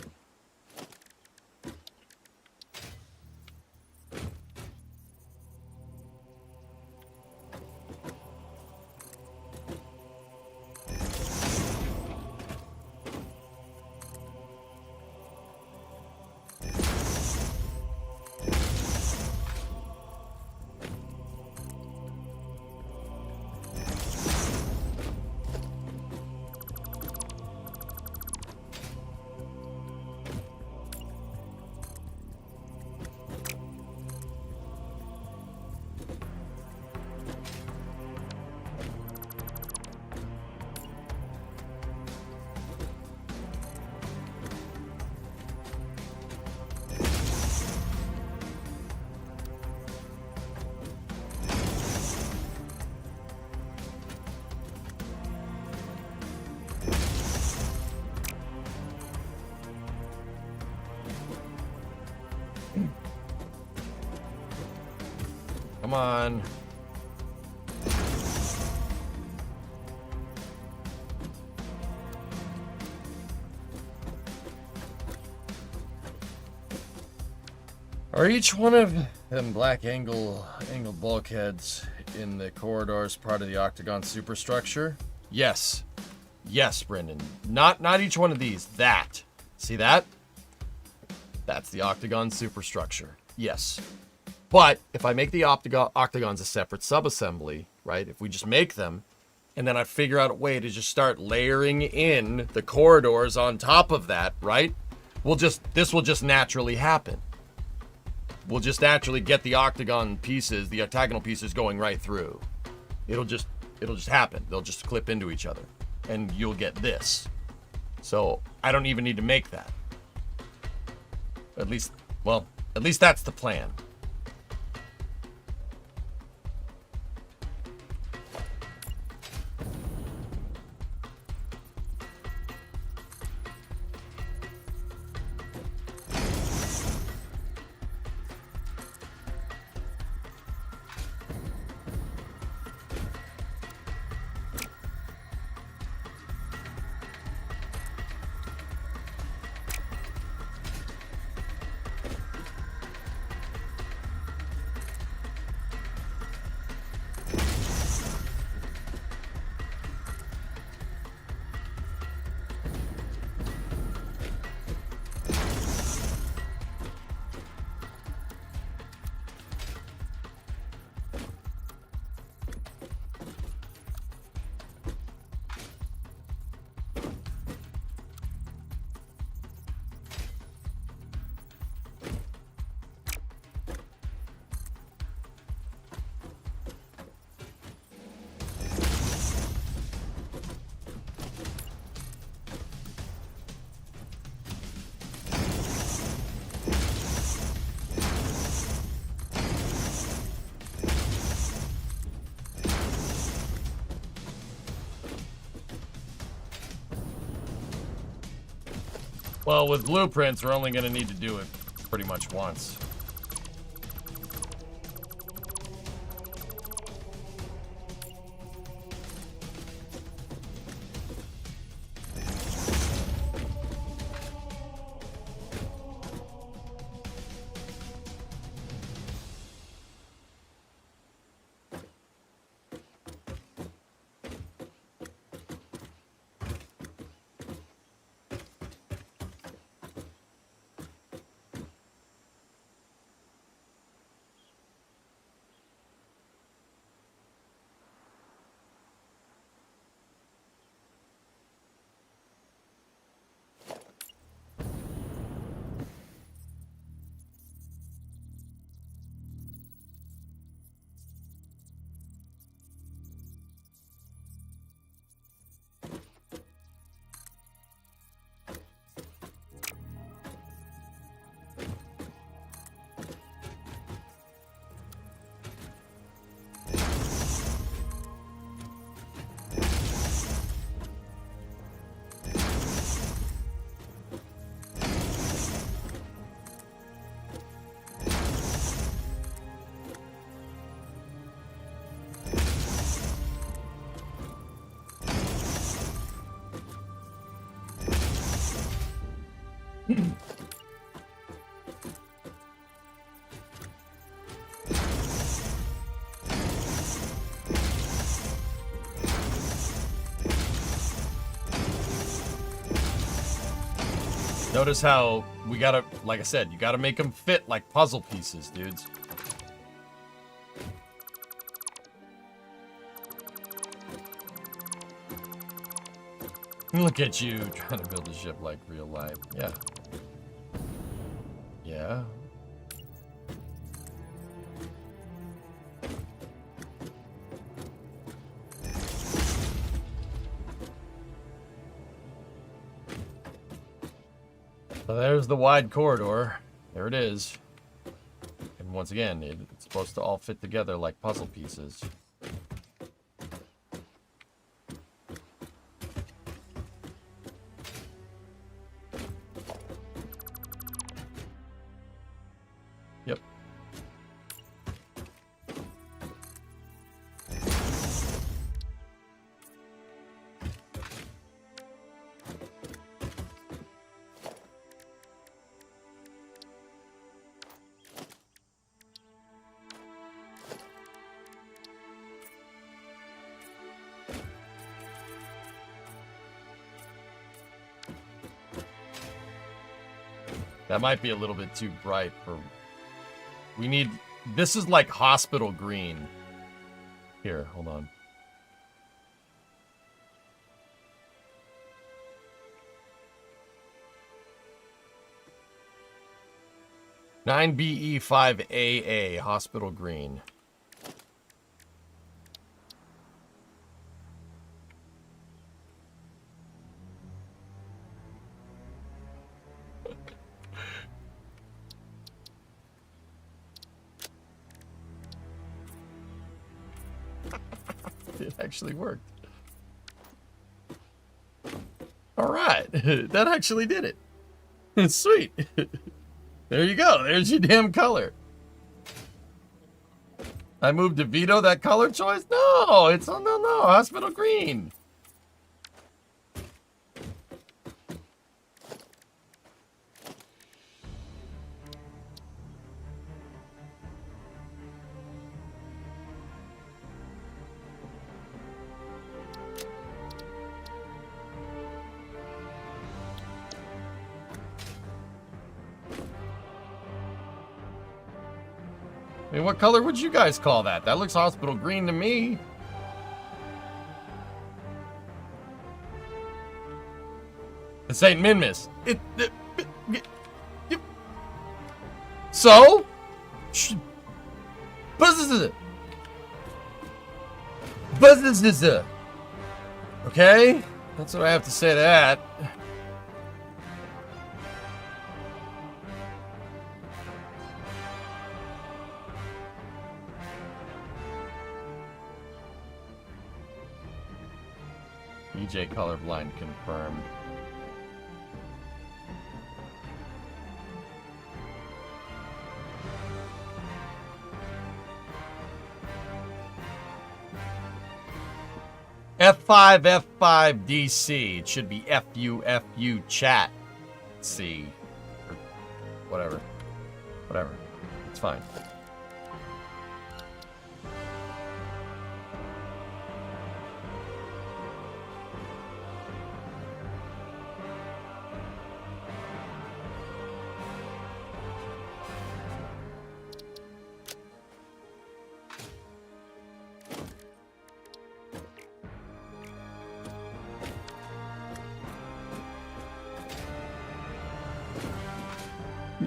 Come on. Are each one of them black angled bulkheads in the corridors part of the octagon superstructure? Yes. Yes, Brendan. Not each one of these. That. See that? That's the octagon superstructure. Yes. But if I make the octagons a separate subassembly, right? If we just make them, and then I figure out a way to just start layering in the corridors on top of that, right? This will just naturally happen. We'll just naturally get the octagonal pieces going right through. It'll just happen. They'll just clip into each other, and you'll get this. So I don't even need to make that. At least that's the plan. Well, with blueprints, we're only going to need to do it pretty much once. Notice how we gotta, like I said, you gotta make them fit like puzzle pieces, dudes. Look at you trying to build a ship like real life. Yeah. Yeah. So there's the wide corridor. There it is. And once again, it's supposed to all fit together like puzzle pieces. Yep. That might be a little bit too bright for... We need... This is like hospital green. Here, hold on. (9BE5AA) hospital green. It actually worked. All right, that actually did it. Sweet. There you go. There's your damn color. I moved to veto that color choice? No, it's no, hospital green. I mean, what color would you guys call that? That looks hospital green to me. It's St. Minmus. So? Okay? That's what I have to say to that. EJ colorblind confirmed. F5 F5 DC. It should be FU chat C. Or whatever. Whatever. It's fine.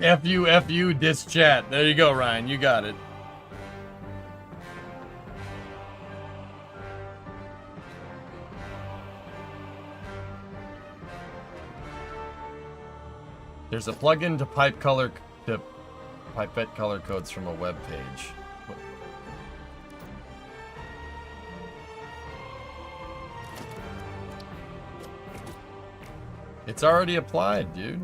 FU dis chat. There you go, Ryan. You got it. There's a plugin to pipette color codes from a web page. It's already applied, dude.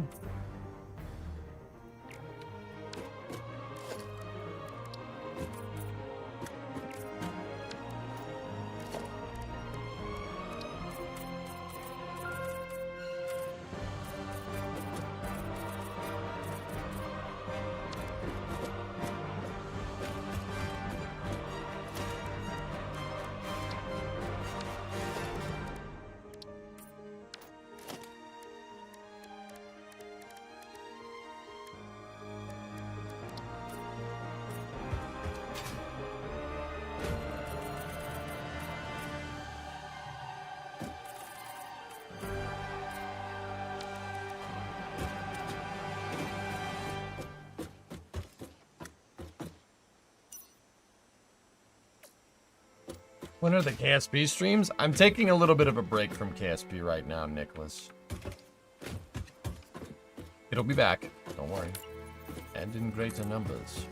When are the KSP streams? I'm taking a little bit of a break from KSP right now, Nicholas. It'll be back, don't worry. And in greater numbers.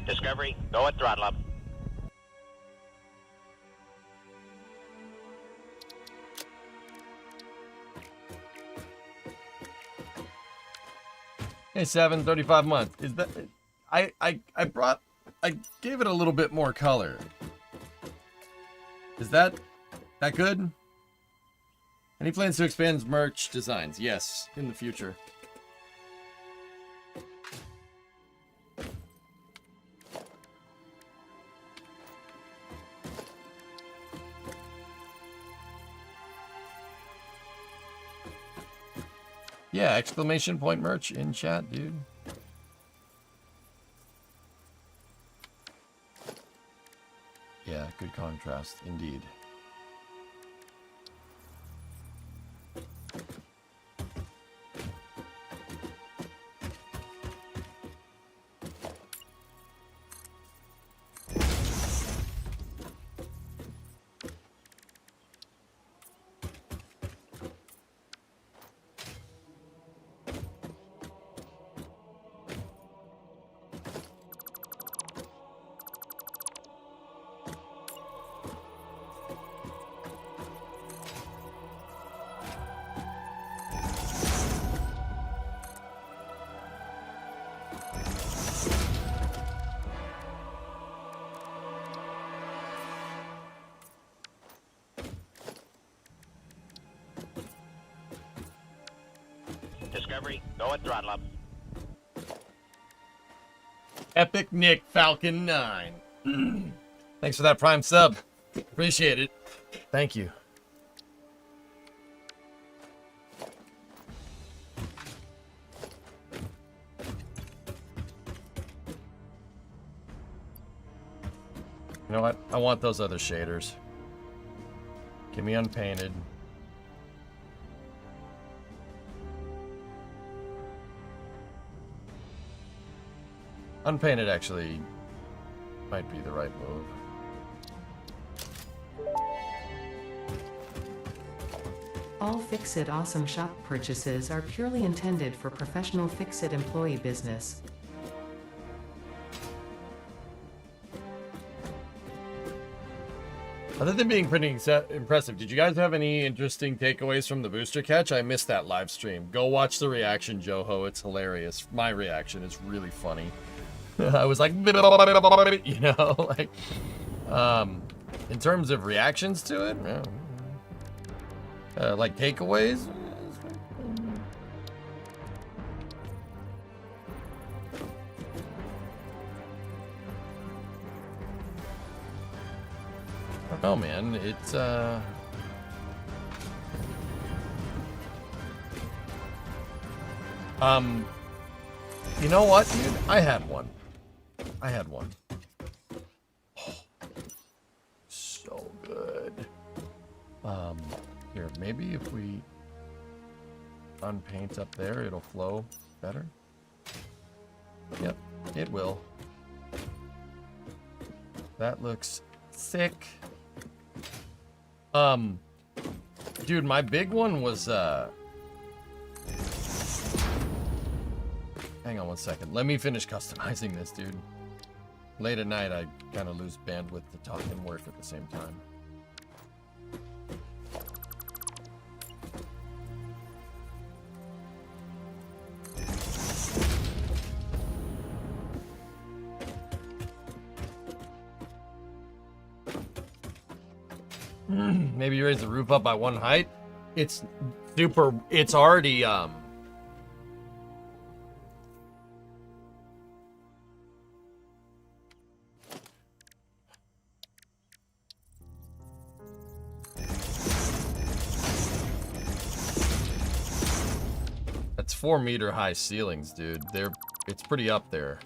Discovery, go at throttle up. Hey, 735 month. Is that I gave it a little bit more color. Is that good? Any plans to expand merch designs? Yes, in the future. Yeah, exclamation point merch in chat, dude. Yeah, good contrast, indeed. Discovery, go at throttle up. Epic Nick Falcon 9. Thanks for that Prime sub. Appreciate it. Thank you. You know what? I want those other shaders. Give me unpainted. Unpainted actually Might be the right move. All Fix-It Awesome Shop purchases are purely intended for professional Fix-It employee business. Other than being pretty impressive, did you guys have any interesting takeaways from the booster catch? I missed that live stream. Go watch the reaction, Joho. It's hilarious. My reaction is really funny. I was like, you know, like, in terms of reactions to it, like takeaways. Oh man, it's you know what, dude? I had one. Oh, so good. Here, maybe if we unpaint up there, it'll flow better. Yep, it will. That looks sick. Dude, my big one was, hang on one second. Let me finish customizing this, dude. Late at night, I kind of lose bandwidth to talk and work at the same time. Maybe you raise the roof up by one height. It's super, it's already, that's 4-meter high ceilings, dude. It's pretty up there.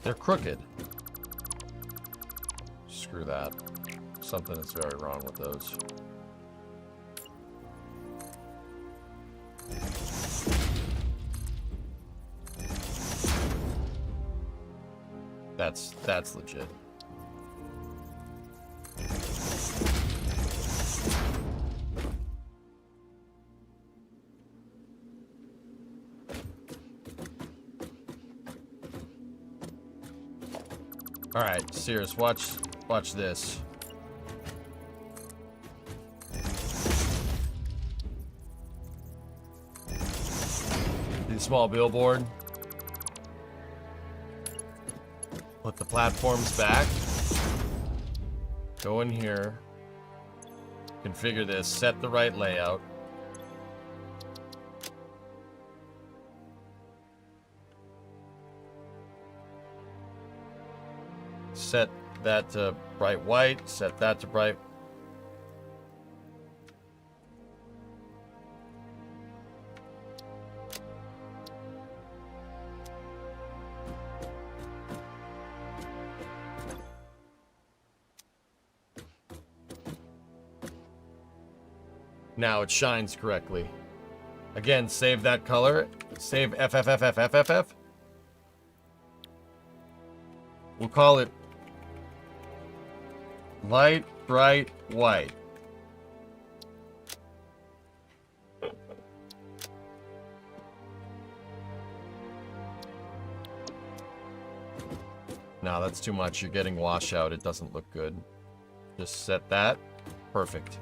They're crooked. Screw that. Something is very wrong with those. That's legit. All right, Cirrus, watch this. The small billboard. Put the platforms back. Go in here. Configure this. Set the right layout. Set that to bright white. Set that to bright. Now it shines correctly. Again, save that color. Save FFFFFFF. We'll call it light, bright, white. No, that's too much. You're getting washout. It doesn't look good. Just set that. Perfect.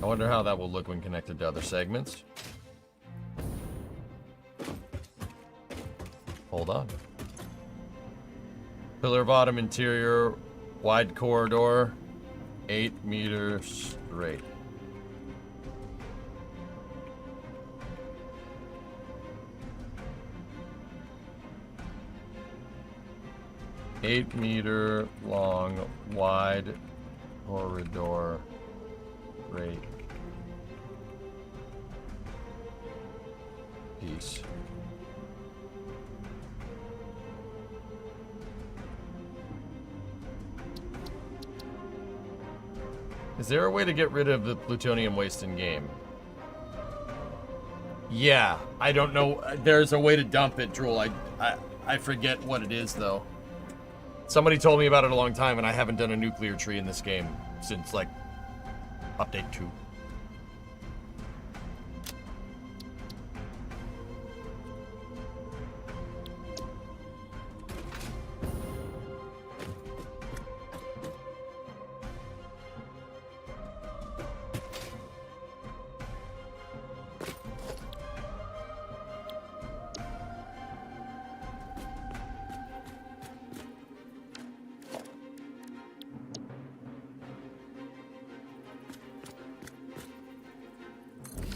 I wonder how that will look when connected to other segments. Hold on. Pillar bottom interior, wide corridor, 8 meters straight. Eight-meter long, wide corridor rate piece. Is there a way to get rid of the plutonium waste in game? Yeah, I don't know. There's a way to dump it, Drool. I forget what it is though. Somebody told me about it a long time, and I haven't done a nuclear tree in this game since, like, update 2.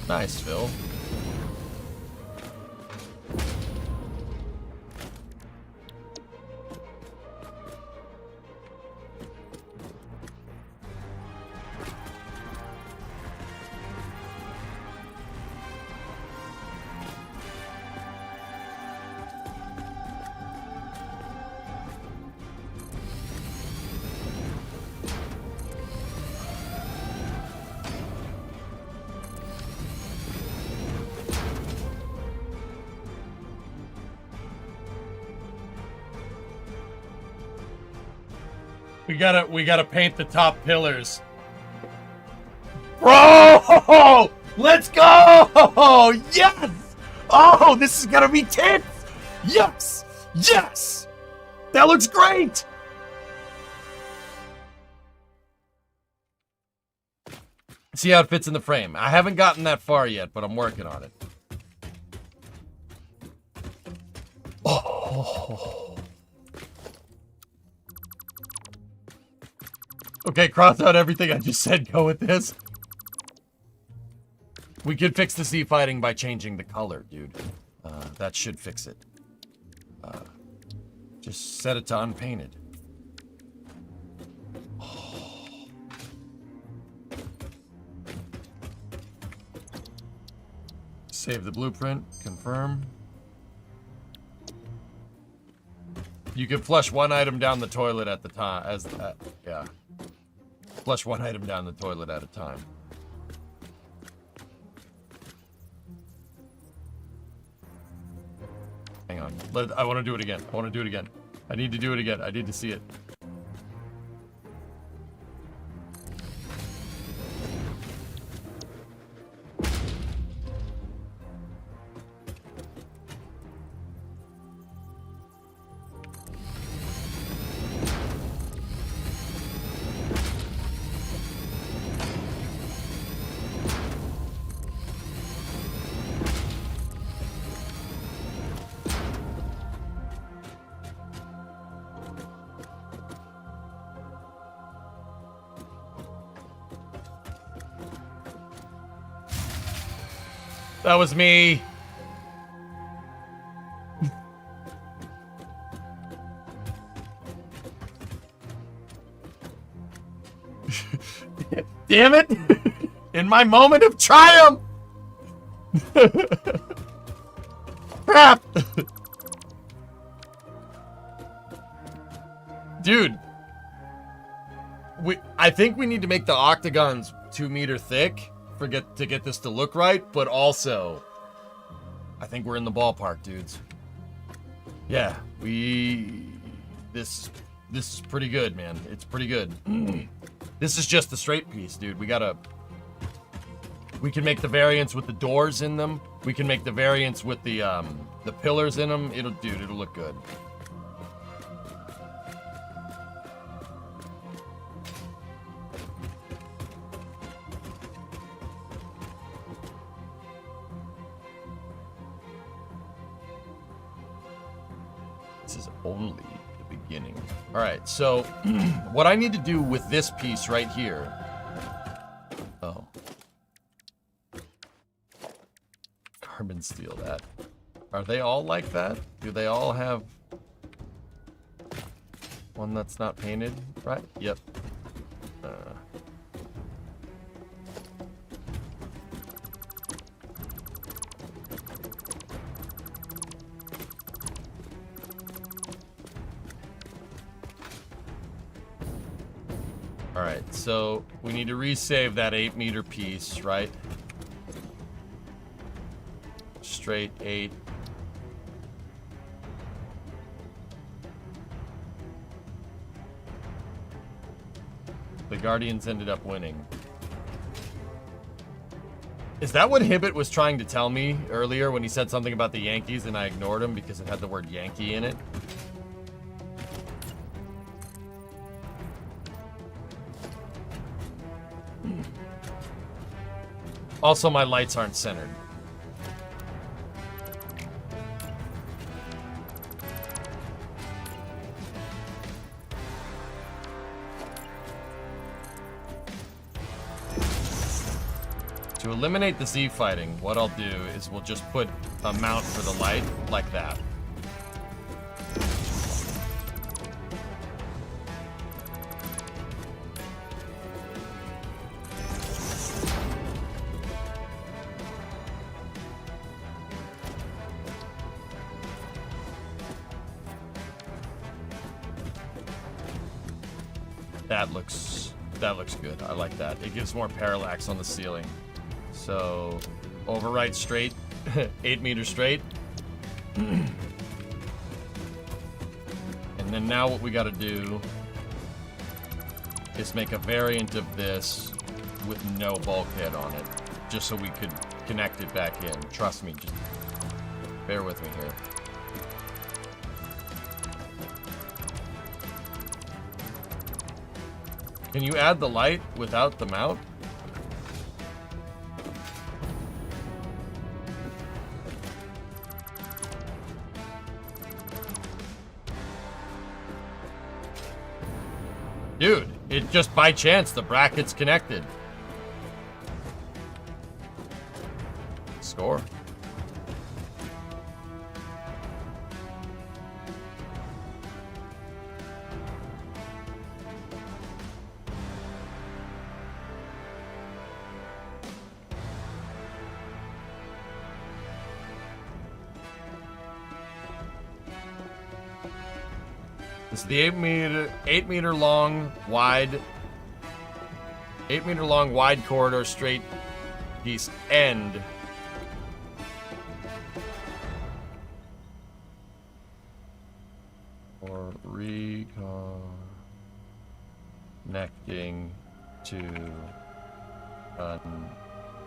Nice, Phil. We gotta paint the top pillars. Bro! Let's go! Yes! Oh, this is gonna be tits! Yes! Yes! That looks great! See how it fits in the frame. I haven't gotten that far yet, but I'm working on it. Oh. Okay, cross out everything I just said. Go with this. We could fix the sea fighting by changing the color, dude. That should fix it. Just set it to unpainted. Oh. Save the blueprint. Confirm. You can flush one item down the toilet at the time. Yeah. Flush one item down the toilet at a time. Hang on. I want to do it again. I want to do it again. I need to do it again. I need to see it. That was me. Damn it! In my moment of triumph! Crap! Dude. I think we need to make the octagons 2 meter thick to get this to look right, but also I think we're in the ballpark, dudes. Yeah, this is pretty good, man. It's pretty good. This is just the straight piece, dude. We can make the variants with the doors in them. We can make the variants with the pillars in them. It'll look good. This is only the beginning. All right, so what I need to do with this piece right here. Oh. Carbon steel that. Are they all like that? Do they all have one that's not painted? Right? Yep. Alright, so we need to resave that 8-meter piece, right? Straight 8. The Guardians ended up winning. Is that what Hibbett was trying to tell me earlier when he said something about the Yankees and I ignored him because it had the word Yankee in it? Also, my lights aren't centered. To eliminate the Z fighting, what I'll do is we'll just put a mount for the light like that. That looks good. I like that. It gives more parallax on the ceiling. So, overwrite straight, 8 meters straight. And then now what we got to do is make a variant of this with no bulkhead on it, just so we could connect it back in. Trust me, just bear with me here. Can you add the light without the mount? Dude, it just by chance the bracket's connected. Score. This is the 8 meter long wide corridor straight piece end. Or reconnecting to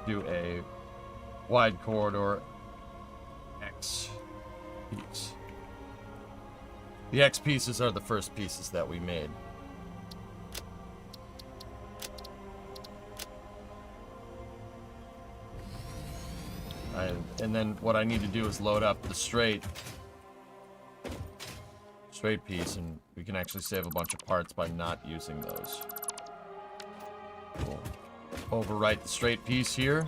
do a wide corridor X piece. The X pieces are the first pieces that we made. And then what I need to do is load up the straight piece, and we can actually save a bunch of parts by not using those. Cool. Overwrite the straight piece here.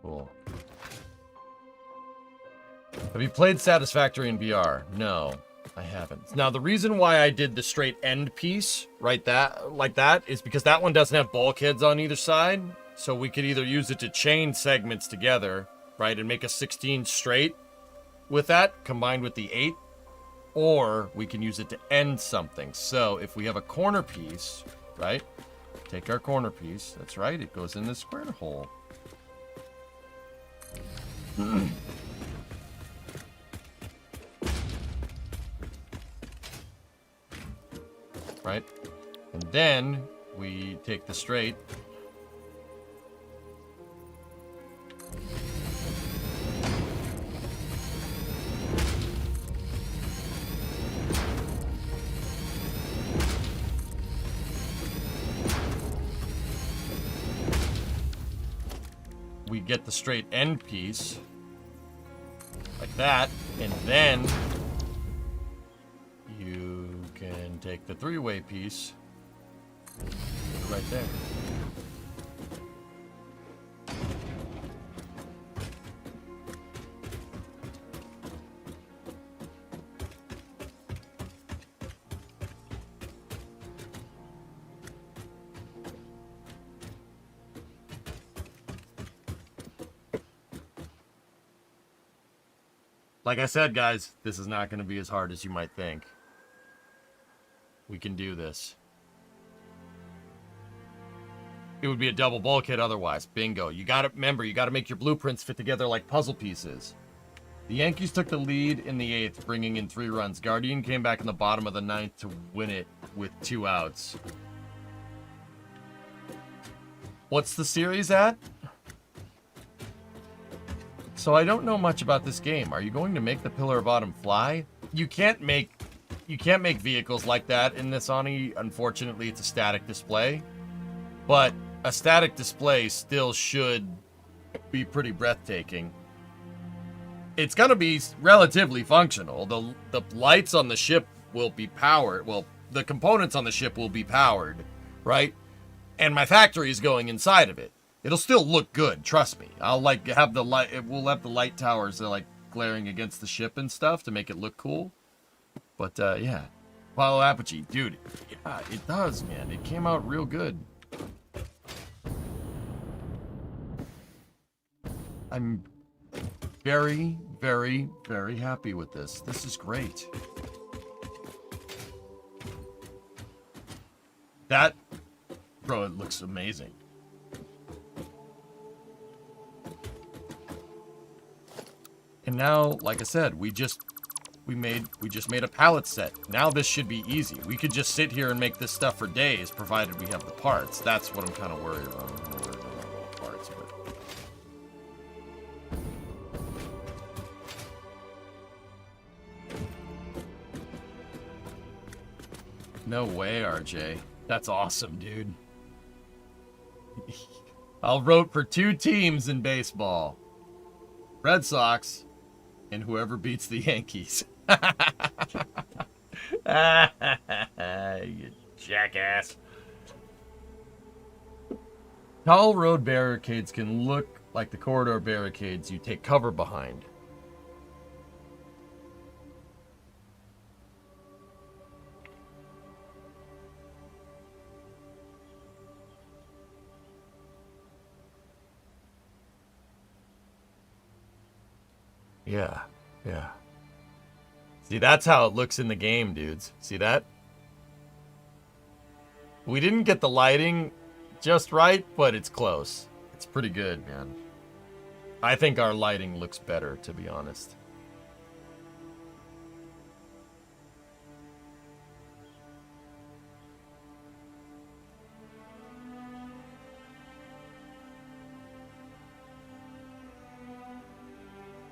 Cool. Have you played Satisfactory in VR? No, I haven't. Now, the reason why I did the straight end piece, like that, is because that one doesn't have bulkheads on either side. So we could either use it to chain segments together, right, and make a 16 straight with that, combined with the 8. Or we can use it to end something. So if we have a corner piece, right, take our corner piece. That's right, it goes in the square hole. Right? And then we take the straight we get the straight end piece like that, and then you can take the three-way piece right there. Like I said, guys, this is not going to be as hard as you might think. We can do this. It would be a double bulkhead otherwise. Bingo. You got to remember, you got to make your blueprints fit together like puzzle pieces. The Yankees took the lead in the 8th, bringing in 3 runs. Guardian came back in the bottom of the 9th to win it with 2 outs. What's the series at? So I don't know much about this game. Are you going to make the pillar bottom fly? You can't make vehicles like that in this Oni. Unfortunately, it's a static display. But a static display still should be pretty breathtaking. It's going to be relatively functional. The lights on the ship will be powered. Well, the components on the ship will be powered, right? And my factory is going inside of it. It'll still look good, trust me. I'll like have the light. We'll have the light towers that are like glaring against the ship and stuff to make it look cool. But yeah, Apollo Apogee, dude. Yeah, it does, man. It came out real good. I'm very, very, very happy with this. This is great. That, bro, it looks amazing. And now, like I said, we just made a pallet set. Now this should be easy. We could just sit here and make this stuff for days, provided we have the parts. That's what I'm kind of worried about. I'm worried about the parts, but... No way, RJ. That's awesome, dude. I'll vote for 2 teams in baseball. Red Sox and whoever beats the Yankees. You jackass. Tall road barricades can look like the corridor barricades you take cover behind. Yeah, yeah. See, that's how it looks in the game, dudes. See that? We didn't get the lighting just right, but it's close. It's pretty good, man. I think our lighting looks better, to be honest.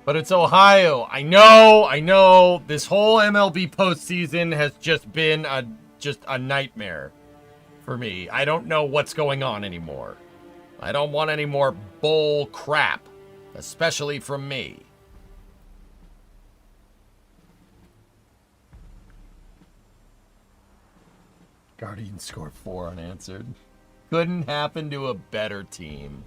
But it's Ohio. I know. This whole MLB postseason has just been a nightmare for me. I don't know what's going on anymore. I don't want any more bull crap, especially from me. Guardians scored 4 unanswered. Couldn't happen to a better team.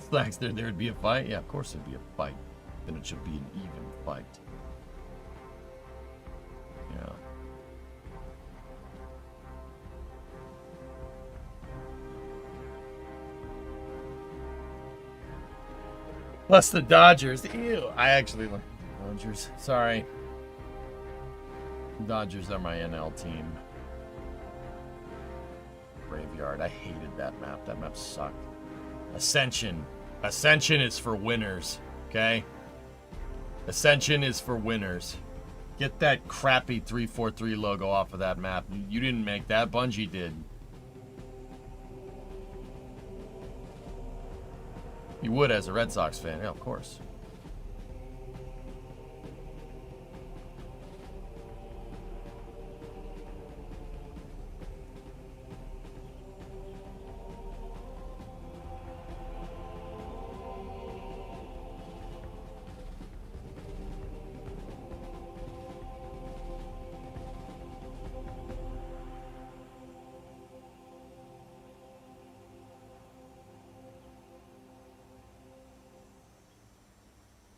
Slacks, there'd be a fight? Yeah, of course there'd be a fight. Then it should be an even fight. Yeah. Plus the Dodgers. Ew. I actually like the Dodgers. Sorry. Dodgers are my NL team. Graveyard. I hated that map. That map sucked. Ascension. Ascension is for winners, okay? Ascension is for winners. Get that crappy 343 logo off of that map. You didn't make that, Bungie did. You would as a Red Sox fan, yeah, of course.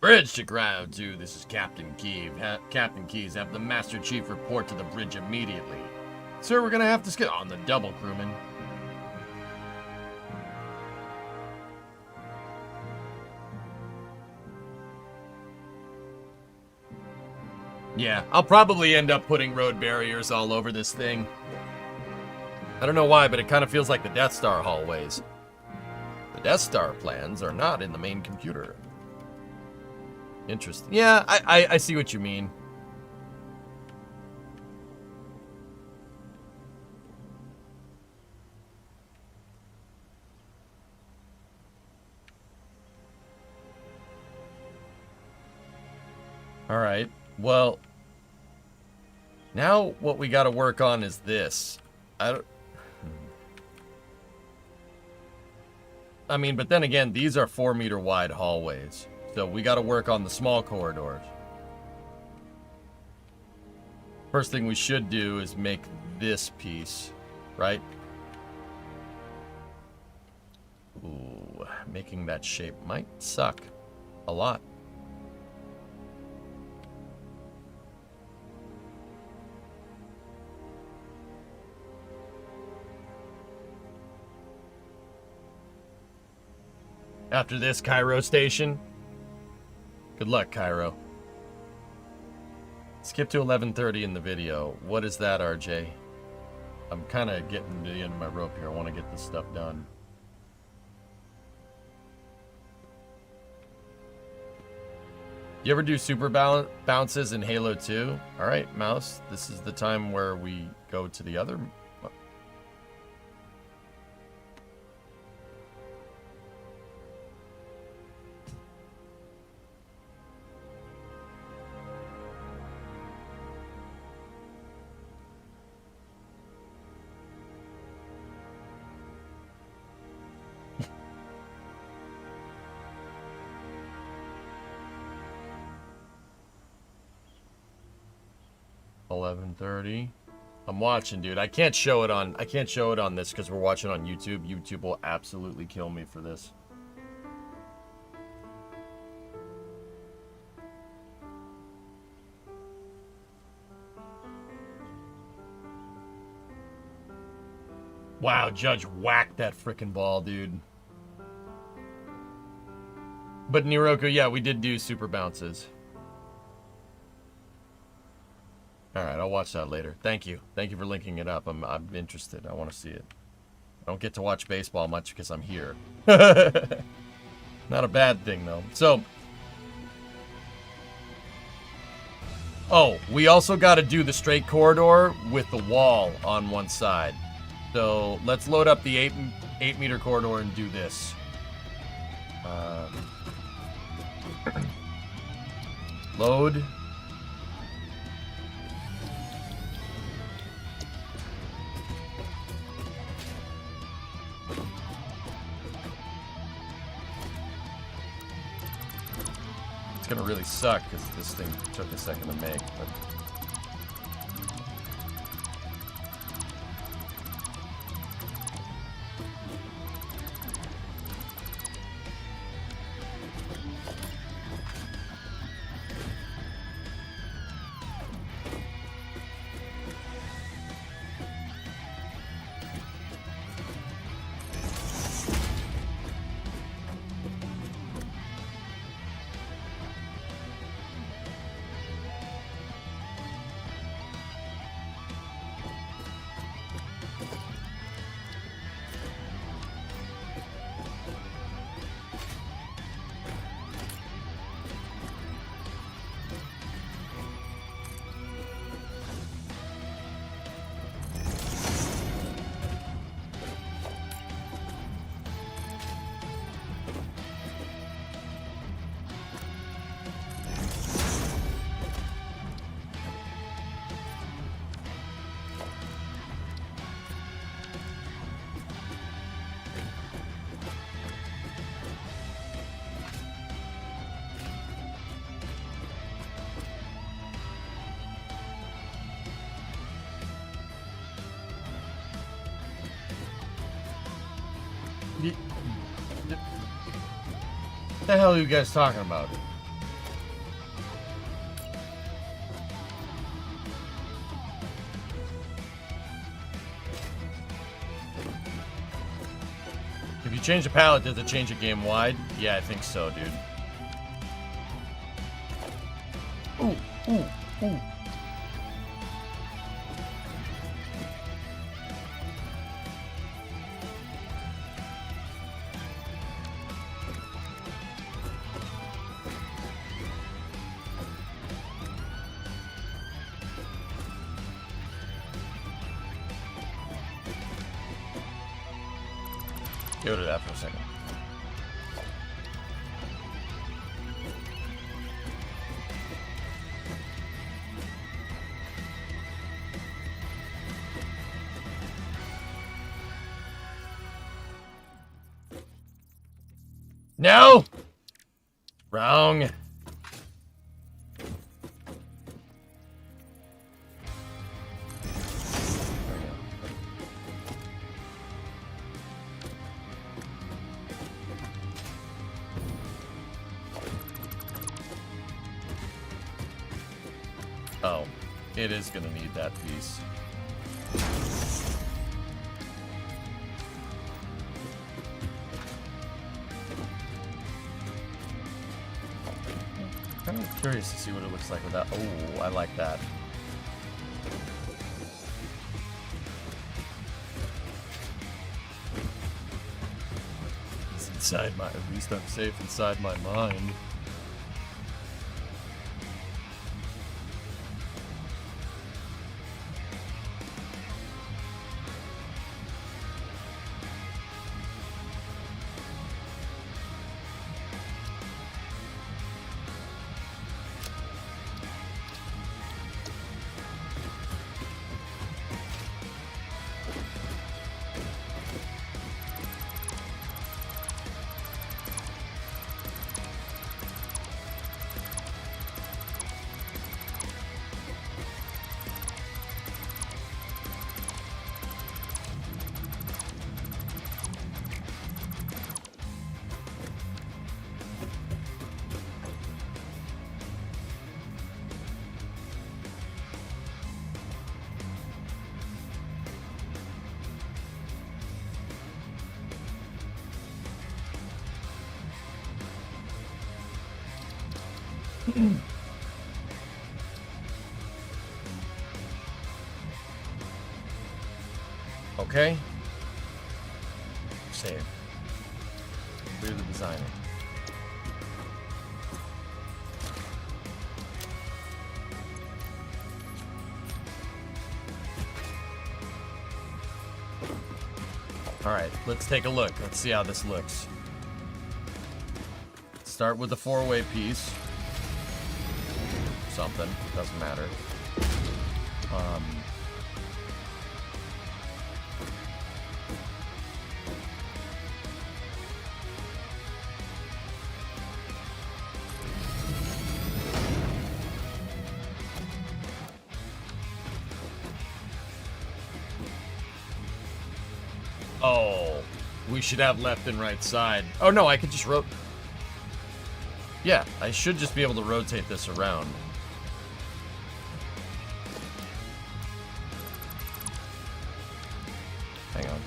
Bridge to ground 2. This is Captain Key. Captain Keys, have the Master Chief report to the bridge immediately. Sir, we're gonna have to skip on the double, crewman. Yeah, I'll probably end up putting road barriers all over this thing. I don't know why, but it kind of feels like the Death Star hallways. The Death Star plans are not in the main computer. Interesting. Yeah, I see what you mean. All right. Well, now what we got to work on is this. I mean, but then again, these are 4-meter wide hallways. So we got to work on the small corridors. First thing we should do is make this piece, right? Ooh, making that shape might suck a lot. After this, Cairo Station. Good luck, Cairo. Skip to 11:30 in the video. What is that, RJ? I'm kind of getting to the end of my rope here. I want to get this stuff done. You ever do super bounces in Halo 2? All right, Mouse. This is the time where we go to the other... 11:30. I'm watching, dude. I can't show it on this because we're watching on YouTube. YouTube will absolutely kill me for this. Wow, Judge whacked that frickin' ball, dude. But Niroku, yeah, we did do super bounces. Alright, I'll watch that later. Thank you. Thank you for linking it up. I'm interested. I want to see it. I don't get to watch baseball much because I'm here. Not a bad thing, though. So... Oh, we also got to do the straight corridor with the wall on one side. So, let's load up the 8-meter corridor and do this. Load... It's gonna really suck because this thing took a second to make, but... What the hell are you guys talking about? If you change the palette, does it change it game wide? Yeah, I think so, dude. Ooh, ooh, ooh. Get rid of that for a second. No! Wrong. Oh, it is gonna need that piece. I'm kind of curious to see what it looks like without. Oh, I like that. It's inside my. At least I'm safe inside my mind. Okay. Save. Clear the designer. Alright, let's take a look. Let's see how this looks. Start with the four-way piece. Something. Doesn't matter. Oh, we should have left and right side. Oh no, I could just Yeah, I should just be able to rotate this around. Hang on.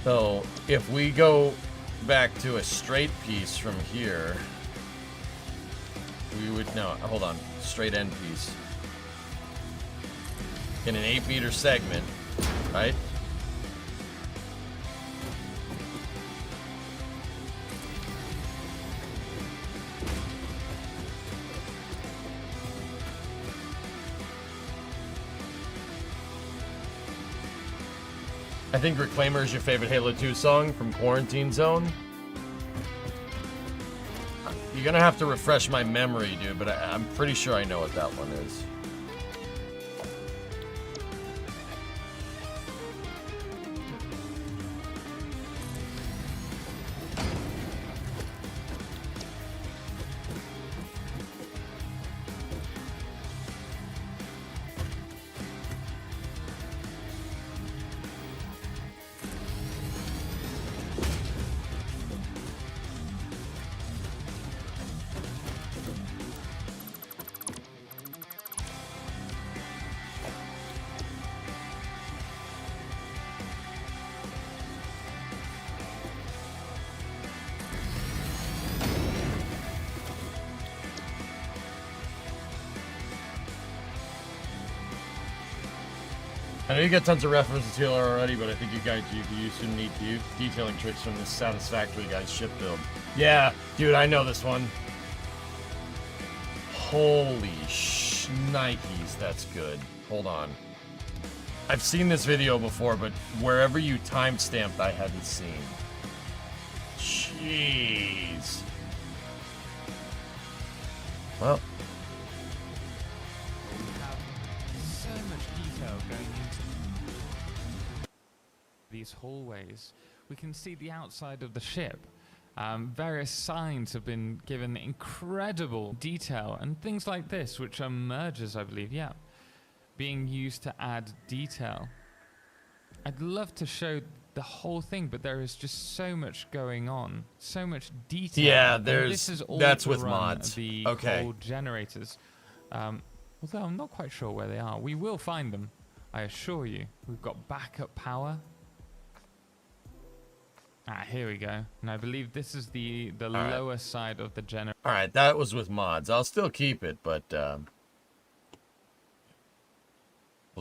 So, if we go back to a straight piece from here, we would, no, hold on, straight end piece. In an 8-meter segment, right? I I think Reclaimer is your favorite Halo 2 song from Quarantine Zone. You're gonna have to refresh my memory, dude, but I'm pretty sure I know what that one is. I know you got tons of references here already, but I think you guys you use some neat detailing tricks from this Satisfactory guy's ship build. Yeah, dude, I know this one. Holy shnikes, that's good. Hold on. I've seen this video before, but wherever you timestamped, I hadn't seen. Jeez. Well. So much detail going into these hallways. We can see the outside of the ship. Various signs have been given incredible detail, and things like this, which are mergers, I believe, yeah, being used to add detail. I'd love to show the whole thing, but there is just so much going on, so much detail. Yeah, And there's this is all that's to with run mods. the Okay. cold generators. Although I'm not quite sure where they are. We will find them, I assure you. We've got backup power. Ah, here we go. And I believe this is the right. lower side of the generator. All right, that was with mods. I'll still keep it, but we'll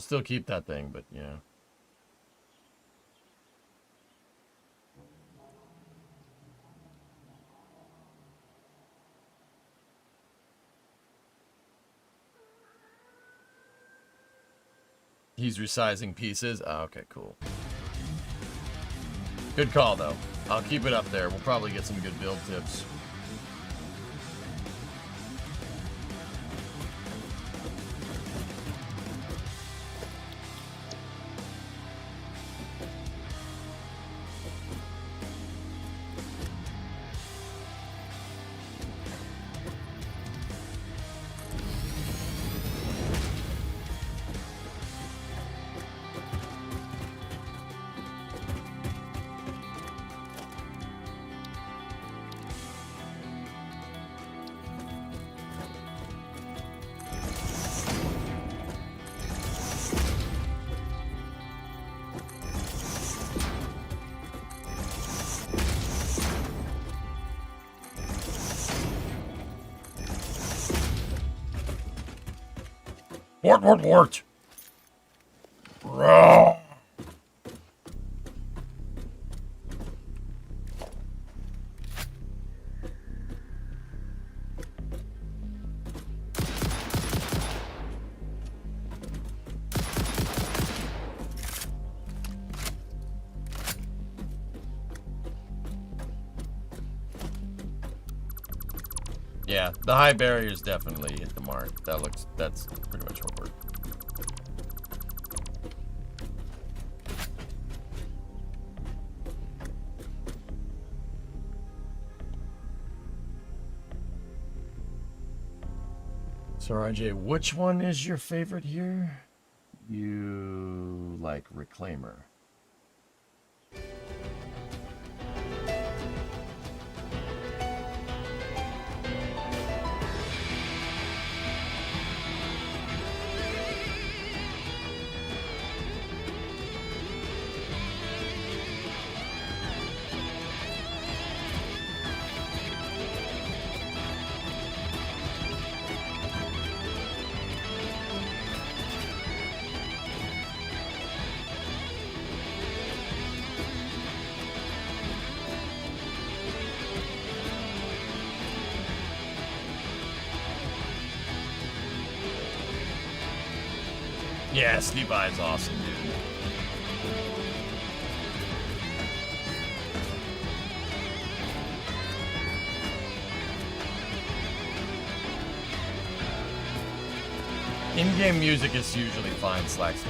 still keep that thing, but yeah. He's resizing pieces. Oh, okay, cool. Good call, though. I'll keep it up there. We'll probably get some good build tips. Wart. Raw. Yeah, the high barriers definitely hit the mark. That's pretty much what we're. So RJ, which one is your favorite here? You like Reclaimer. Yeah, Sleep Eye is awesome, dude. In-game music is usually fine, Slackster.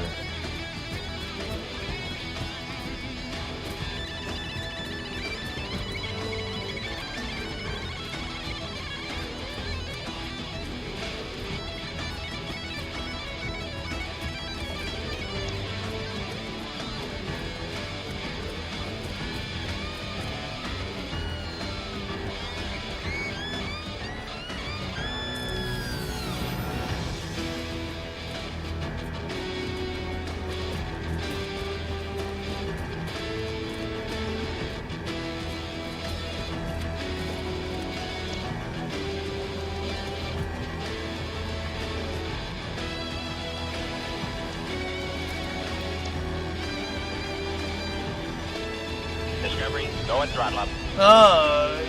Discovery, go and throttle up. Oh,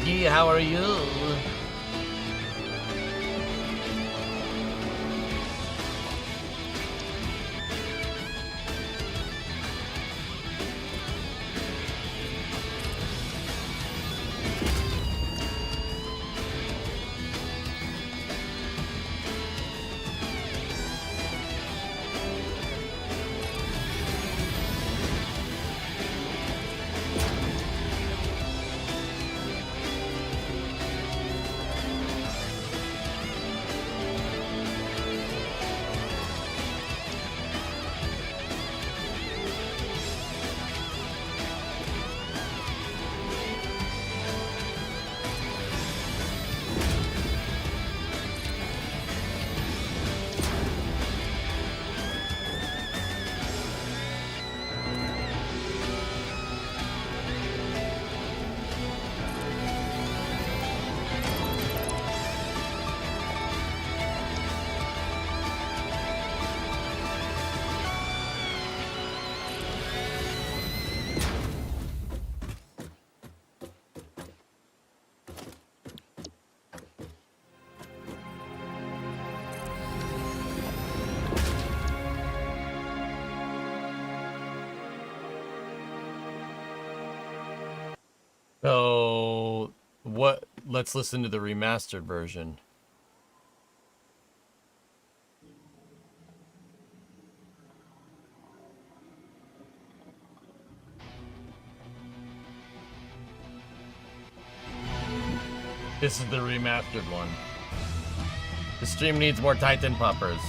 yeah, how are you? So, what? Let's listen to the remastered version. This is the remastered one. The stream needs more Titan poppers.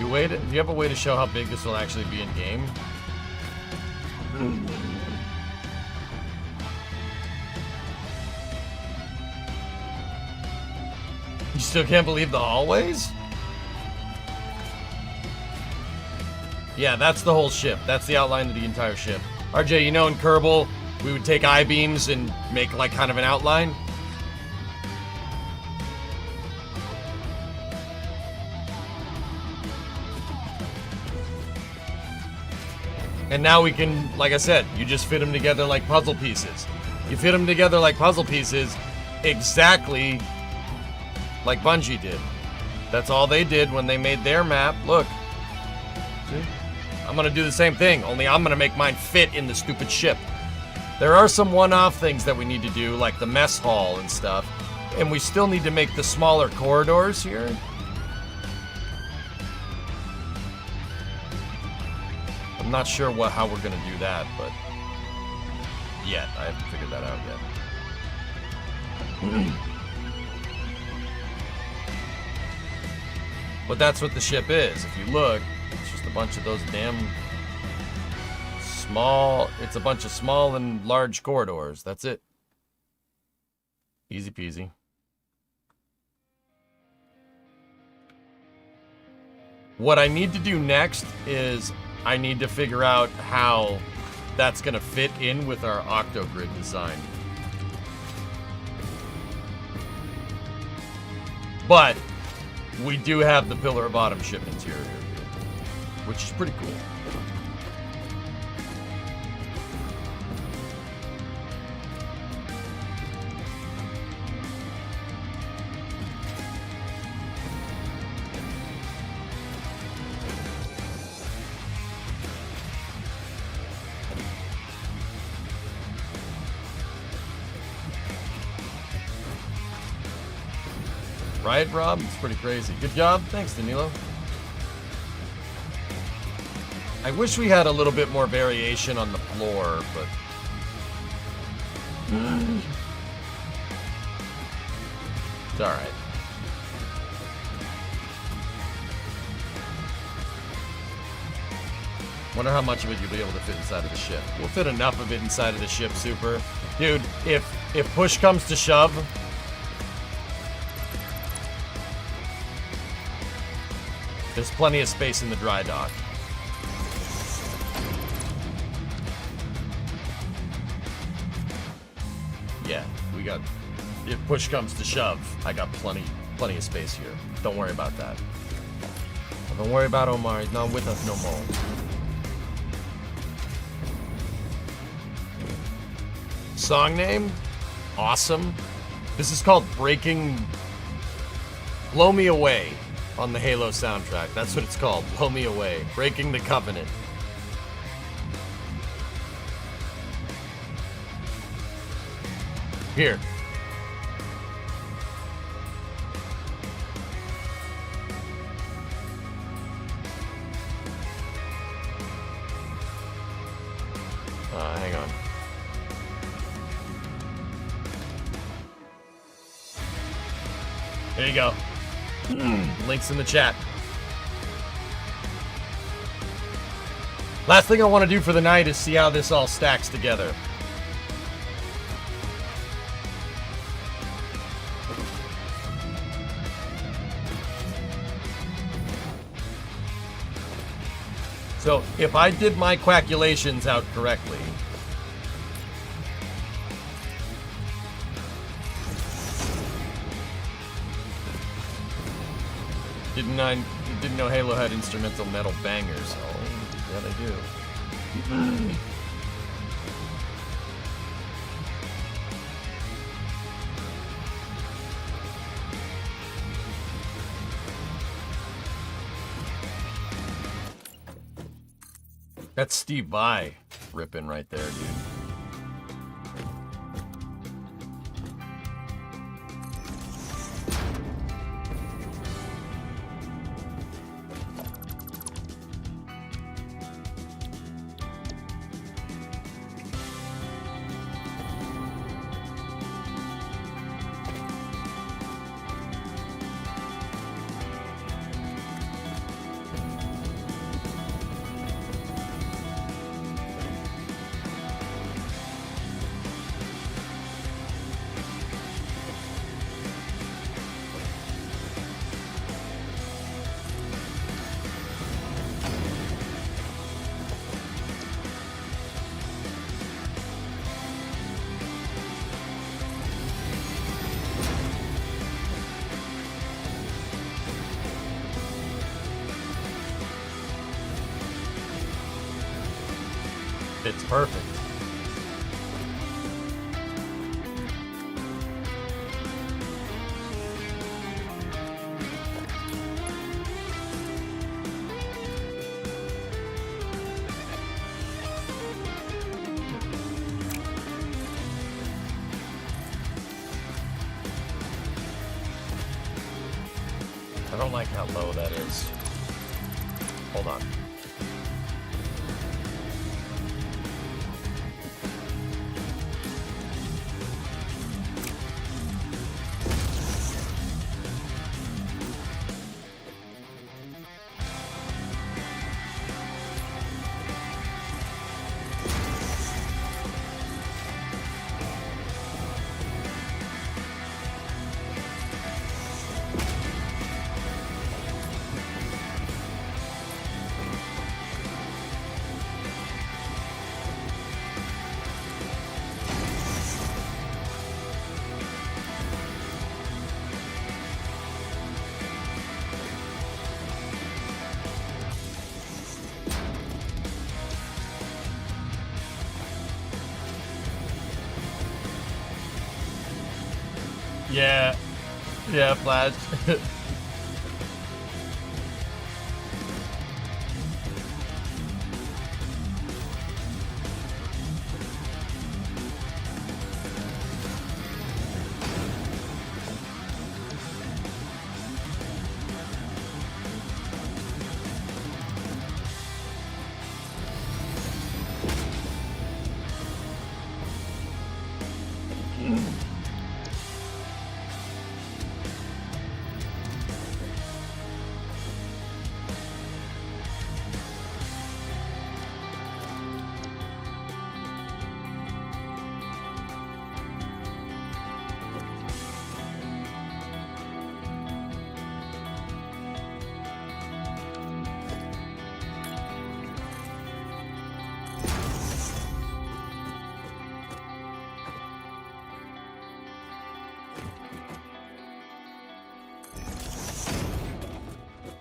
Do you have a way to show how big this will actually be in game? You still can't believe the hallways? Yeah, that's the whole ship. That's the outline of the entire ship. RJ, you know in Kerbal, we would take I-beams and make like kind of an outline? And now we can, like I said, you just fit them together like puzzle pieces. You fit them together like puzzle pieces exactly like Bungie did. That's all they did when they made their map. Look, I'm gonna do the same thing, only I'm gonna make mine fit in the stupid ship. There are some one-off things that we need to do, like the mess hall and stuff, and we still need to make the smaller corridors here. I'm not sure how we're gonna do that, but yet I haven't figured that out yet. But that's what the ship is. If you look, it's just a bunch of those damn small. It's a bunch of small and large corridors. That's it. Easy peasy. What I need to do next is I need to figure out how that's going to fit in with our octogrid design. But we do have the pillar bottom ship interior, which is pretty cool. Right, Rob? It's pretty crazy. Good job. Thanks, Danilo. I wish we had a little bit more variation on the floor, but... It's alright. Wonder how much of it you'll be able to fit inside of the ship. We'll fit enough of it inside of the ship, Super. Dude, if push comes to shove... There's plenty of space in the dry dock. Yeah, we got... If push comes to shove, I got plenty of space here. Don't worry about that. Don't worry about Omar. He's not with us no more. Song name? Awesome. This is called Breaking... Blow Me Away. On the Halo soundtrack. That's what it's called. Blow Me Away. Breaking the Covenant. Here. Hang on. There you go. Links in the chat. Last thing I want to do for the night is see how this all stacks together. So, if I did my calculations out correctly, didn't know Halo had instrumental metal bangers. Oh, yeah, they do. That's Steve Vai ripping right there, dude. It's perfect. I don't like how low that is. Hold on. Yeah. Yeah, Flash.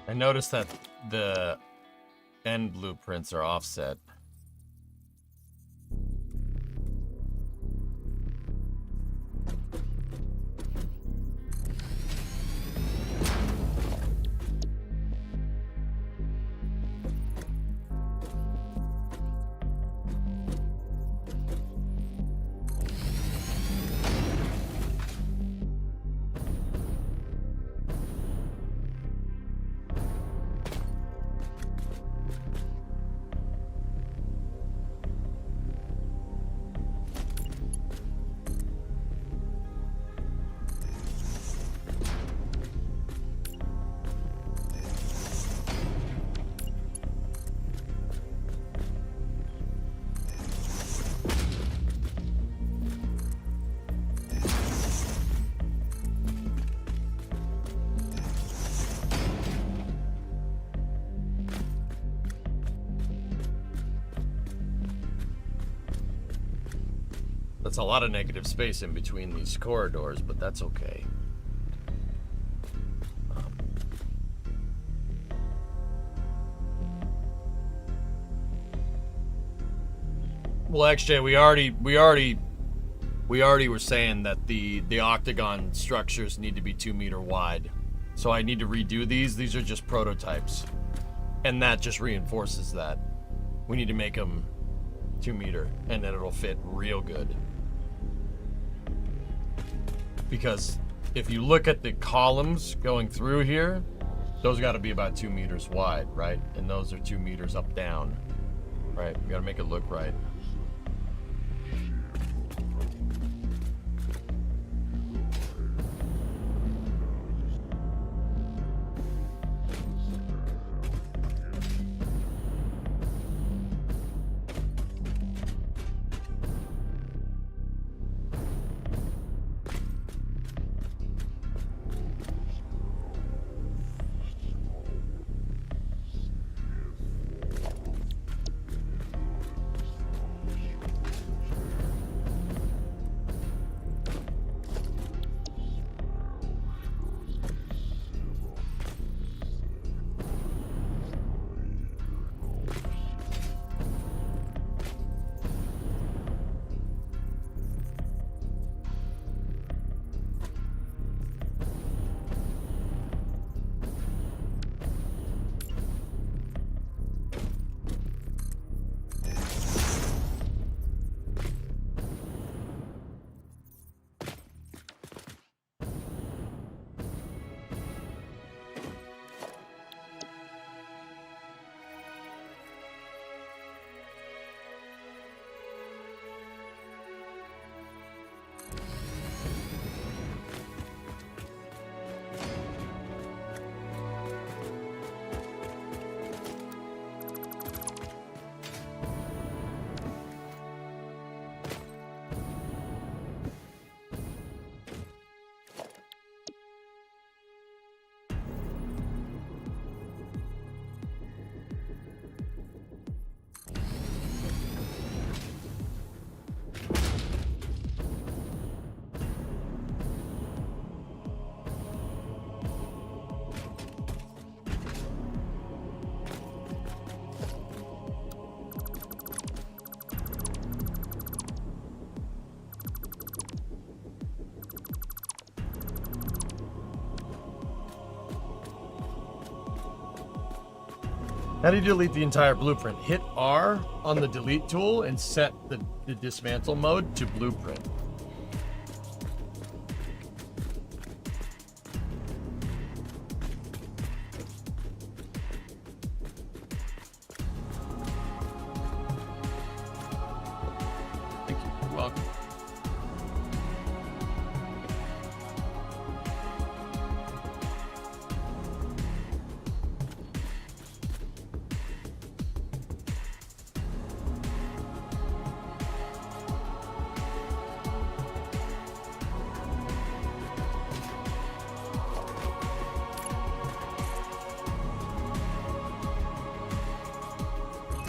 I noticed that the end blueprints are offset. That's a lot of negative space in between these corridors, but that's okay. Well, XJ, we already were saying that the octagon structures need to be 2 meter wide. So I need to redo these. These are just prototypes. And that just reinforces that. We need to make them 2 meter, and then it'll fit real good. Because if you look at the columns going through here, those got to be about 2 meters wide, right? And those are 2 meters up down, right? We got to make it look right. How do you delete the entire blueprint? Hit R on the delete tool and set the dismantle mode to blueprint. Thank you. You're welcome.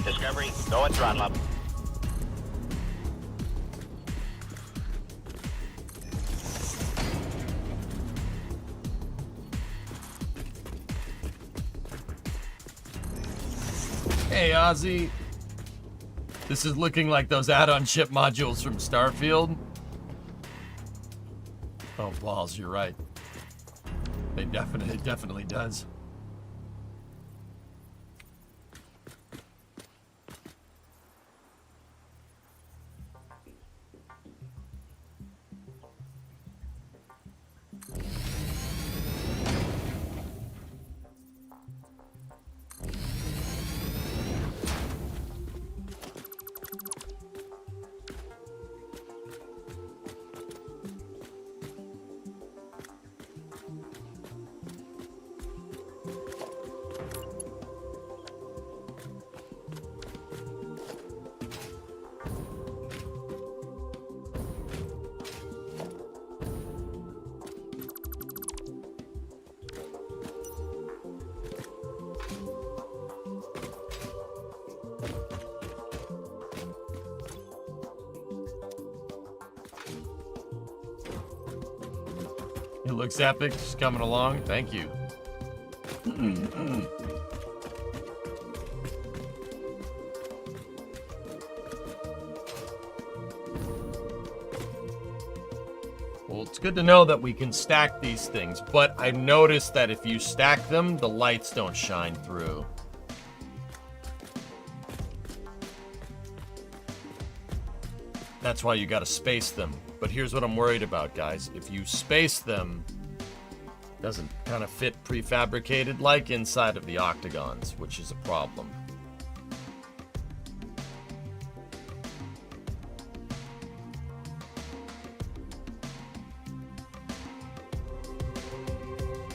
Discovery, go and throttle up. Hey, Ozzy. This is looking like those add-on ship modules from Starfield. Oh, balls, you're right. It definitely does. It looks epic, just coming along. Thank you. Well, it's good to know that we can stack these things, but I noticed that if you stack them, the lights don't shine through. That's why you gotta space them. But here's what I'm worried about, guys. If you space them, it doesn't kind of fit prefabricated like inside of the octagons, which is a problem.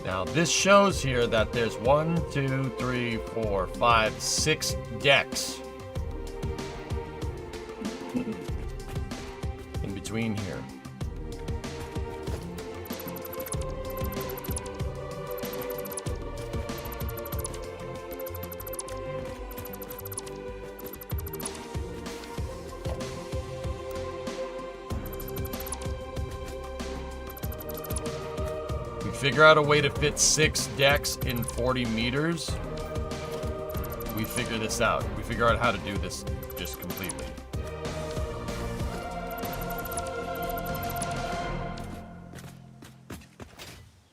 Now, this shows here that there's 1, 2, 3, 4, 5, 6 decks in between here. Figure out a way to fit 6 decks in 40 meters. We figure this out. We figure out how to do this just completely.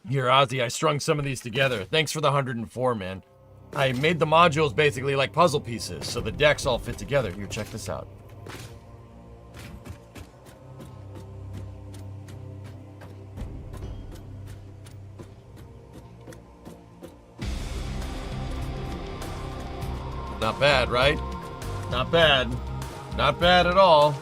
Here, Ozzy, I strung some of these together. Thanks for the 104, man. I made the modules basically like puzzle pieces, so the decks all fit together. Here, check this out. Not bad, right? Not bad. Not bad at all.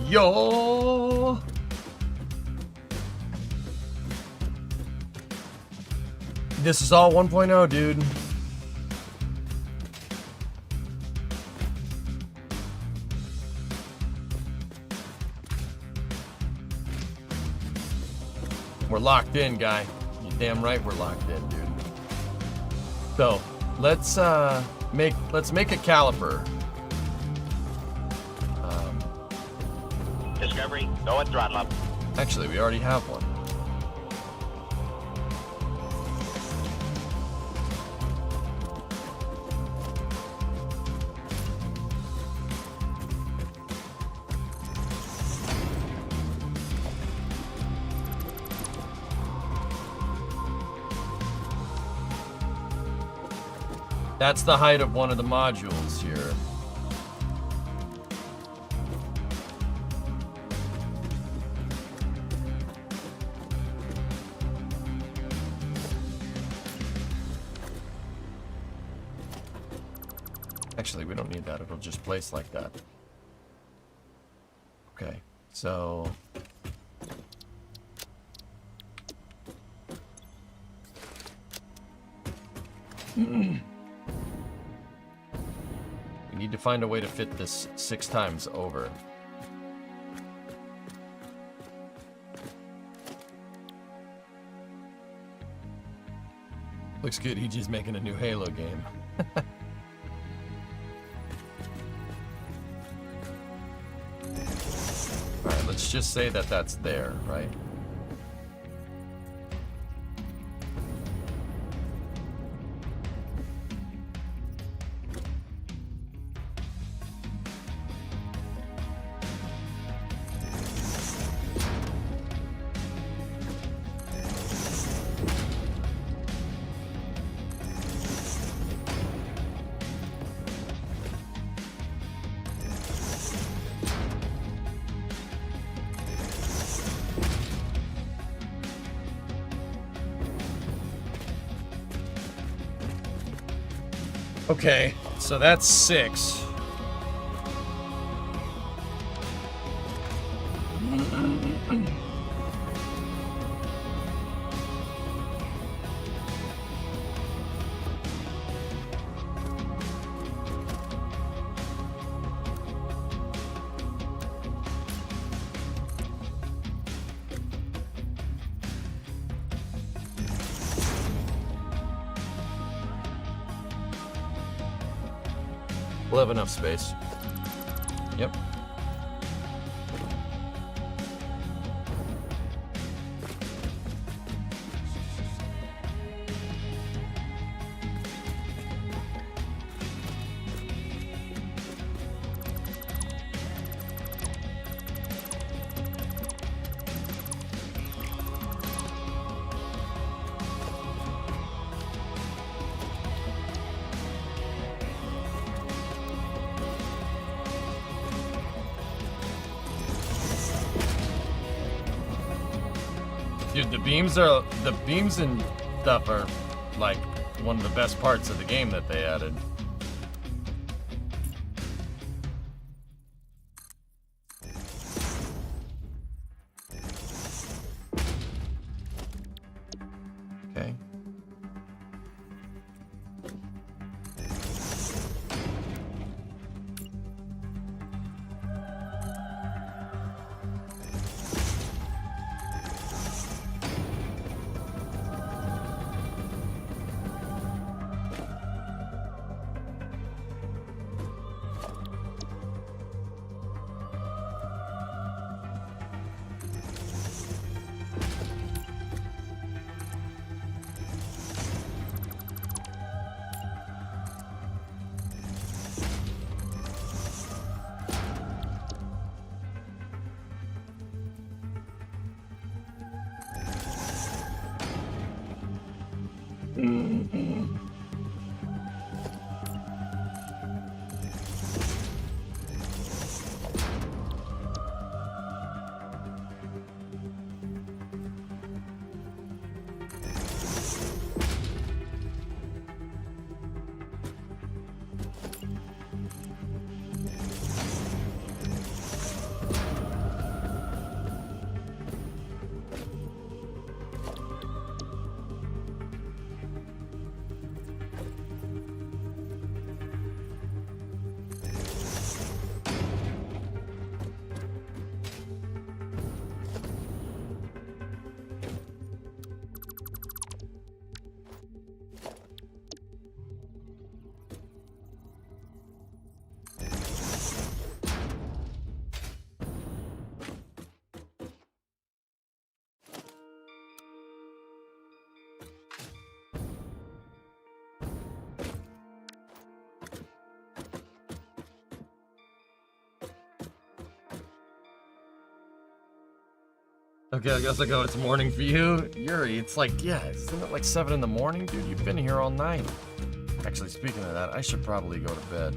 Yo! This is all 1.0, dude. We're locked in, guy. You're damn right we're locked in, dude. So, let's make a caliper. Discovery, go and throttle up. Actually, we already have one. That's the height of one of the modules here. Actually, we don't need that. It'll just place like that. Okay, so... We need to find a way to fit this 6 times over. Looks good, EG's making a new Halo game. Alright, let's just say that that's there, right? Okay, so that's 6. We'll have enough space. Yep. Dude, the beams and stuff are like one of the best parts of the game that they added. Okay. Okay, I guess I go, it's morning for you. Yuri, it's like, yeah, isn't it like 7 in the morning? Dude, you've been here all night. Actually, speaking of that, I should probably go to bed.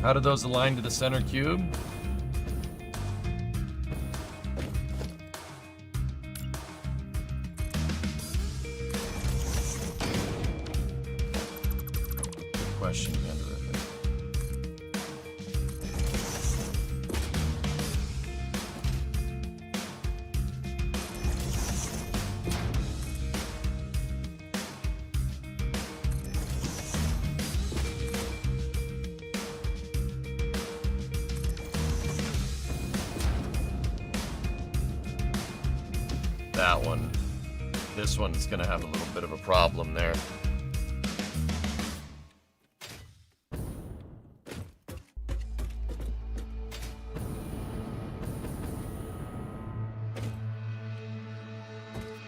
How do those align to the center cube? Good question, Mandarific. That one. This one's gonna have a little bit of a problem there.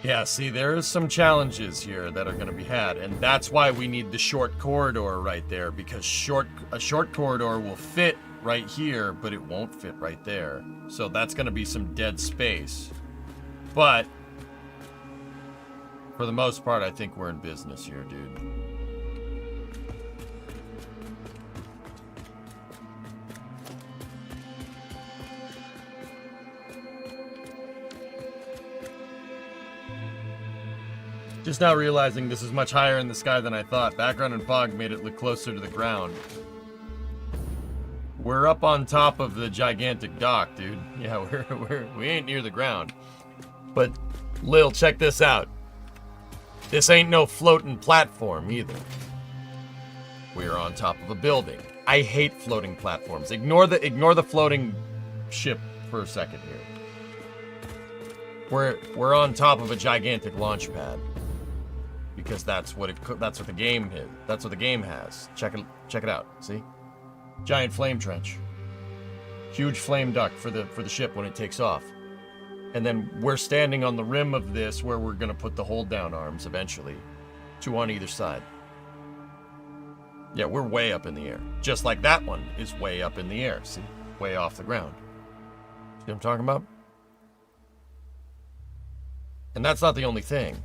Yeah, see, there's some challenges here that are going to be had, and that's why we need the short corridor right there, because a short corridor will fit right here, but it won't fit right there. So that's going to be some dead space. But for the most part, I think we're in business here, dude. Just now realizing this is much higher in the sky than I thought. Background and fog made it look closer to the ground. We're up on top of the gigantic dock, dude. Yeah, we ain't near the ground. But, Lil, check this out. This ain't no floating platform either. We're on top of a building. I hate floating platforms. Ignore the floating ship for a second here. We're on top of a gigantic launch pad. Because that's what the game is. That's what the game has. Check it out. See? Giant flame trench. Huge flame duct for the ship when it takes off. And then we're standing on the rim of this where we're going to put the hold down arms eventually. 2 on either side. Yeah, we're way up in the air. Just like that one is way up in the air. See? Way off the ground. See what I'm talking about? And that's not the only thing.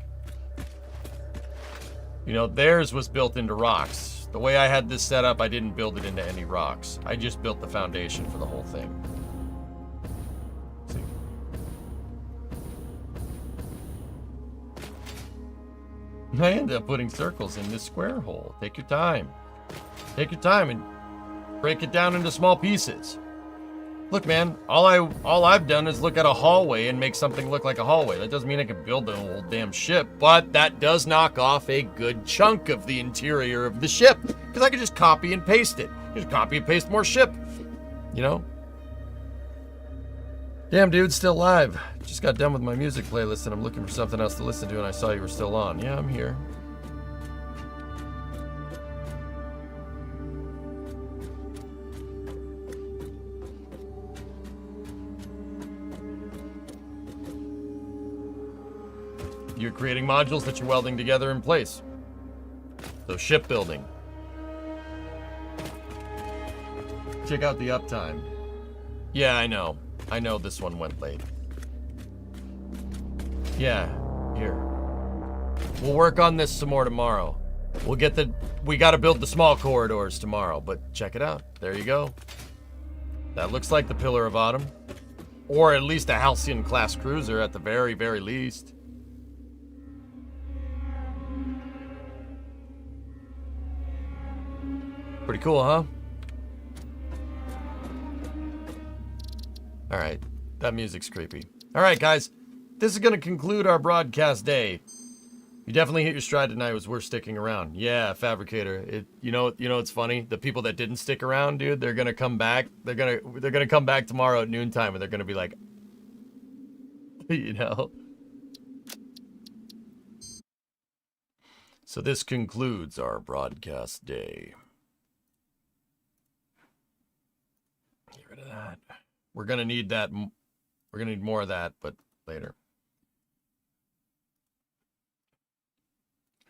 You know, theirs was built into rocks. The way I had this set up, I didn't build it into any rocks. I just built the foundation for the whole thing. See? I ended up putting circles in this square hole. Take your time. Take your time and break it down into small pieces. Look, man, all I've done is look at a hallway and make something look like a hallway. That doesn't mean I can build the whole damn ship, but that does knock off a good chunk of the interior of the ship, because I can just copy and paste it. Just copy and paste more ship, you know? Damn, dude, still live. Just got done with my music playlist and I'm looking for something else to listen to, and I saw you were still on. Yeah, I'm here. You're creating modules that you're welding together in place. So shipbuilding. Check out the uptime. Yeah, I know. I know this one went late. Yeah, here. We'll work on this some more tomorrow. We gotta build the small corridors tomorrow, but check it out. There you go. That looks like the Pillar of Autumn. Or at least a Halcyon class cruiser at the very, very least. Pretty cool, huh? Alright, that music's creepy. Alright, guys, this is going to conclude our broadcast day. You definitely hit your stride tonight. It was worth sticking around. Yeah, Fabricator. You know it's funny? The people that didn't stick around, dude, they're going to come back. They're going to come back tomorrow at noontime, and they're going to be like, you know. So this concludes our broadcast day. Get rid of that. We're gonna need that. We're gonna need more of that, but later.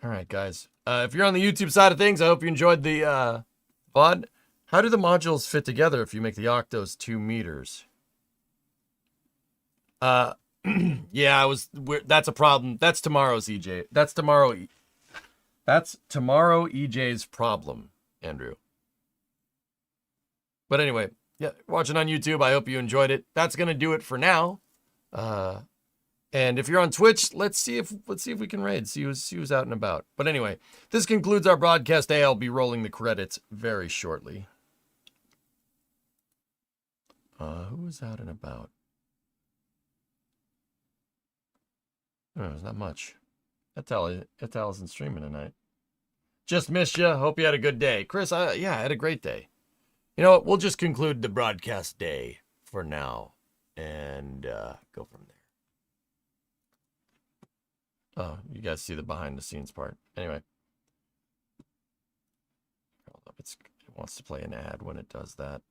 All right, guys. If you're on the YouTube side of things, I hope you enjoyed the VOD. How do the modules fit together if you make the octos 2 meters? Yeah, that's a problem. That's tomorrow's EJ. That's tomorrow. That's tomorrow EJ's problem, Andrew. But anyway, yeah, watching on YouTube, I hope you enjoyed it. That's gonna do it for now. And if you're on Twitch, let's see if we can raid, see who's out and about. But anyway, this concludes our broadcast day. I'll be rolling the credits very shortly. Who is out and about? Oh, there's not much. Etal isn't streaming tonight. Just missed you. Hope you had a good day. Chris, yeah, I had a great day. You know what? We'll just conclude the broadcast day for now and go from there. Oh, you guys see the behind the scenes part. Anyway. Hold up. It wants to play an ad when it does that.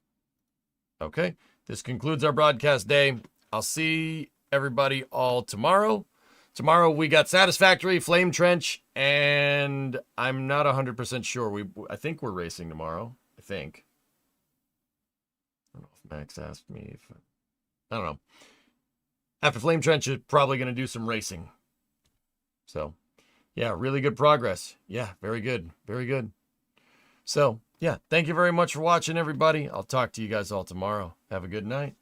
Okay. This concludes our broadcast day. I'll see everybody all tomorrow. Tomorrow we got Satisfactory, Flame Trench, and I'm not 100% sure. I think we're racing tomorrow. I think. I don't know if Max asked me if... I don't know. After Flame Trench, you're probably going to do some racing. So, yeah, really good progress. Yeah, very good. Very good. So, yeah, thank you very much for watching, everybody. I'll talk to you guys all tomorrow. Have a good night.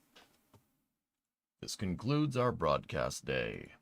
This concludes our broadcast day.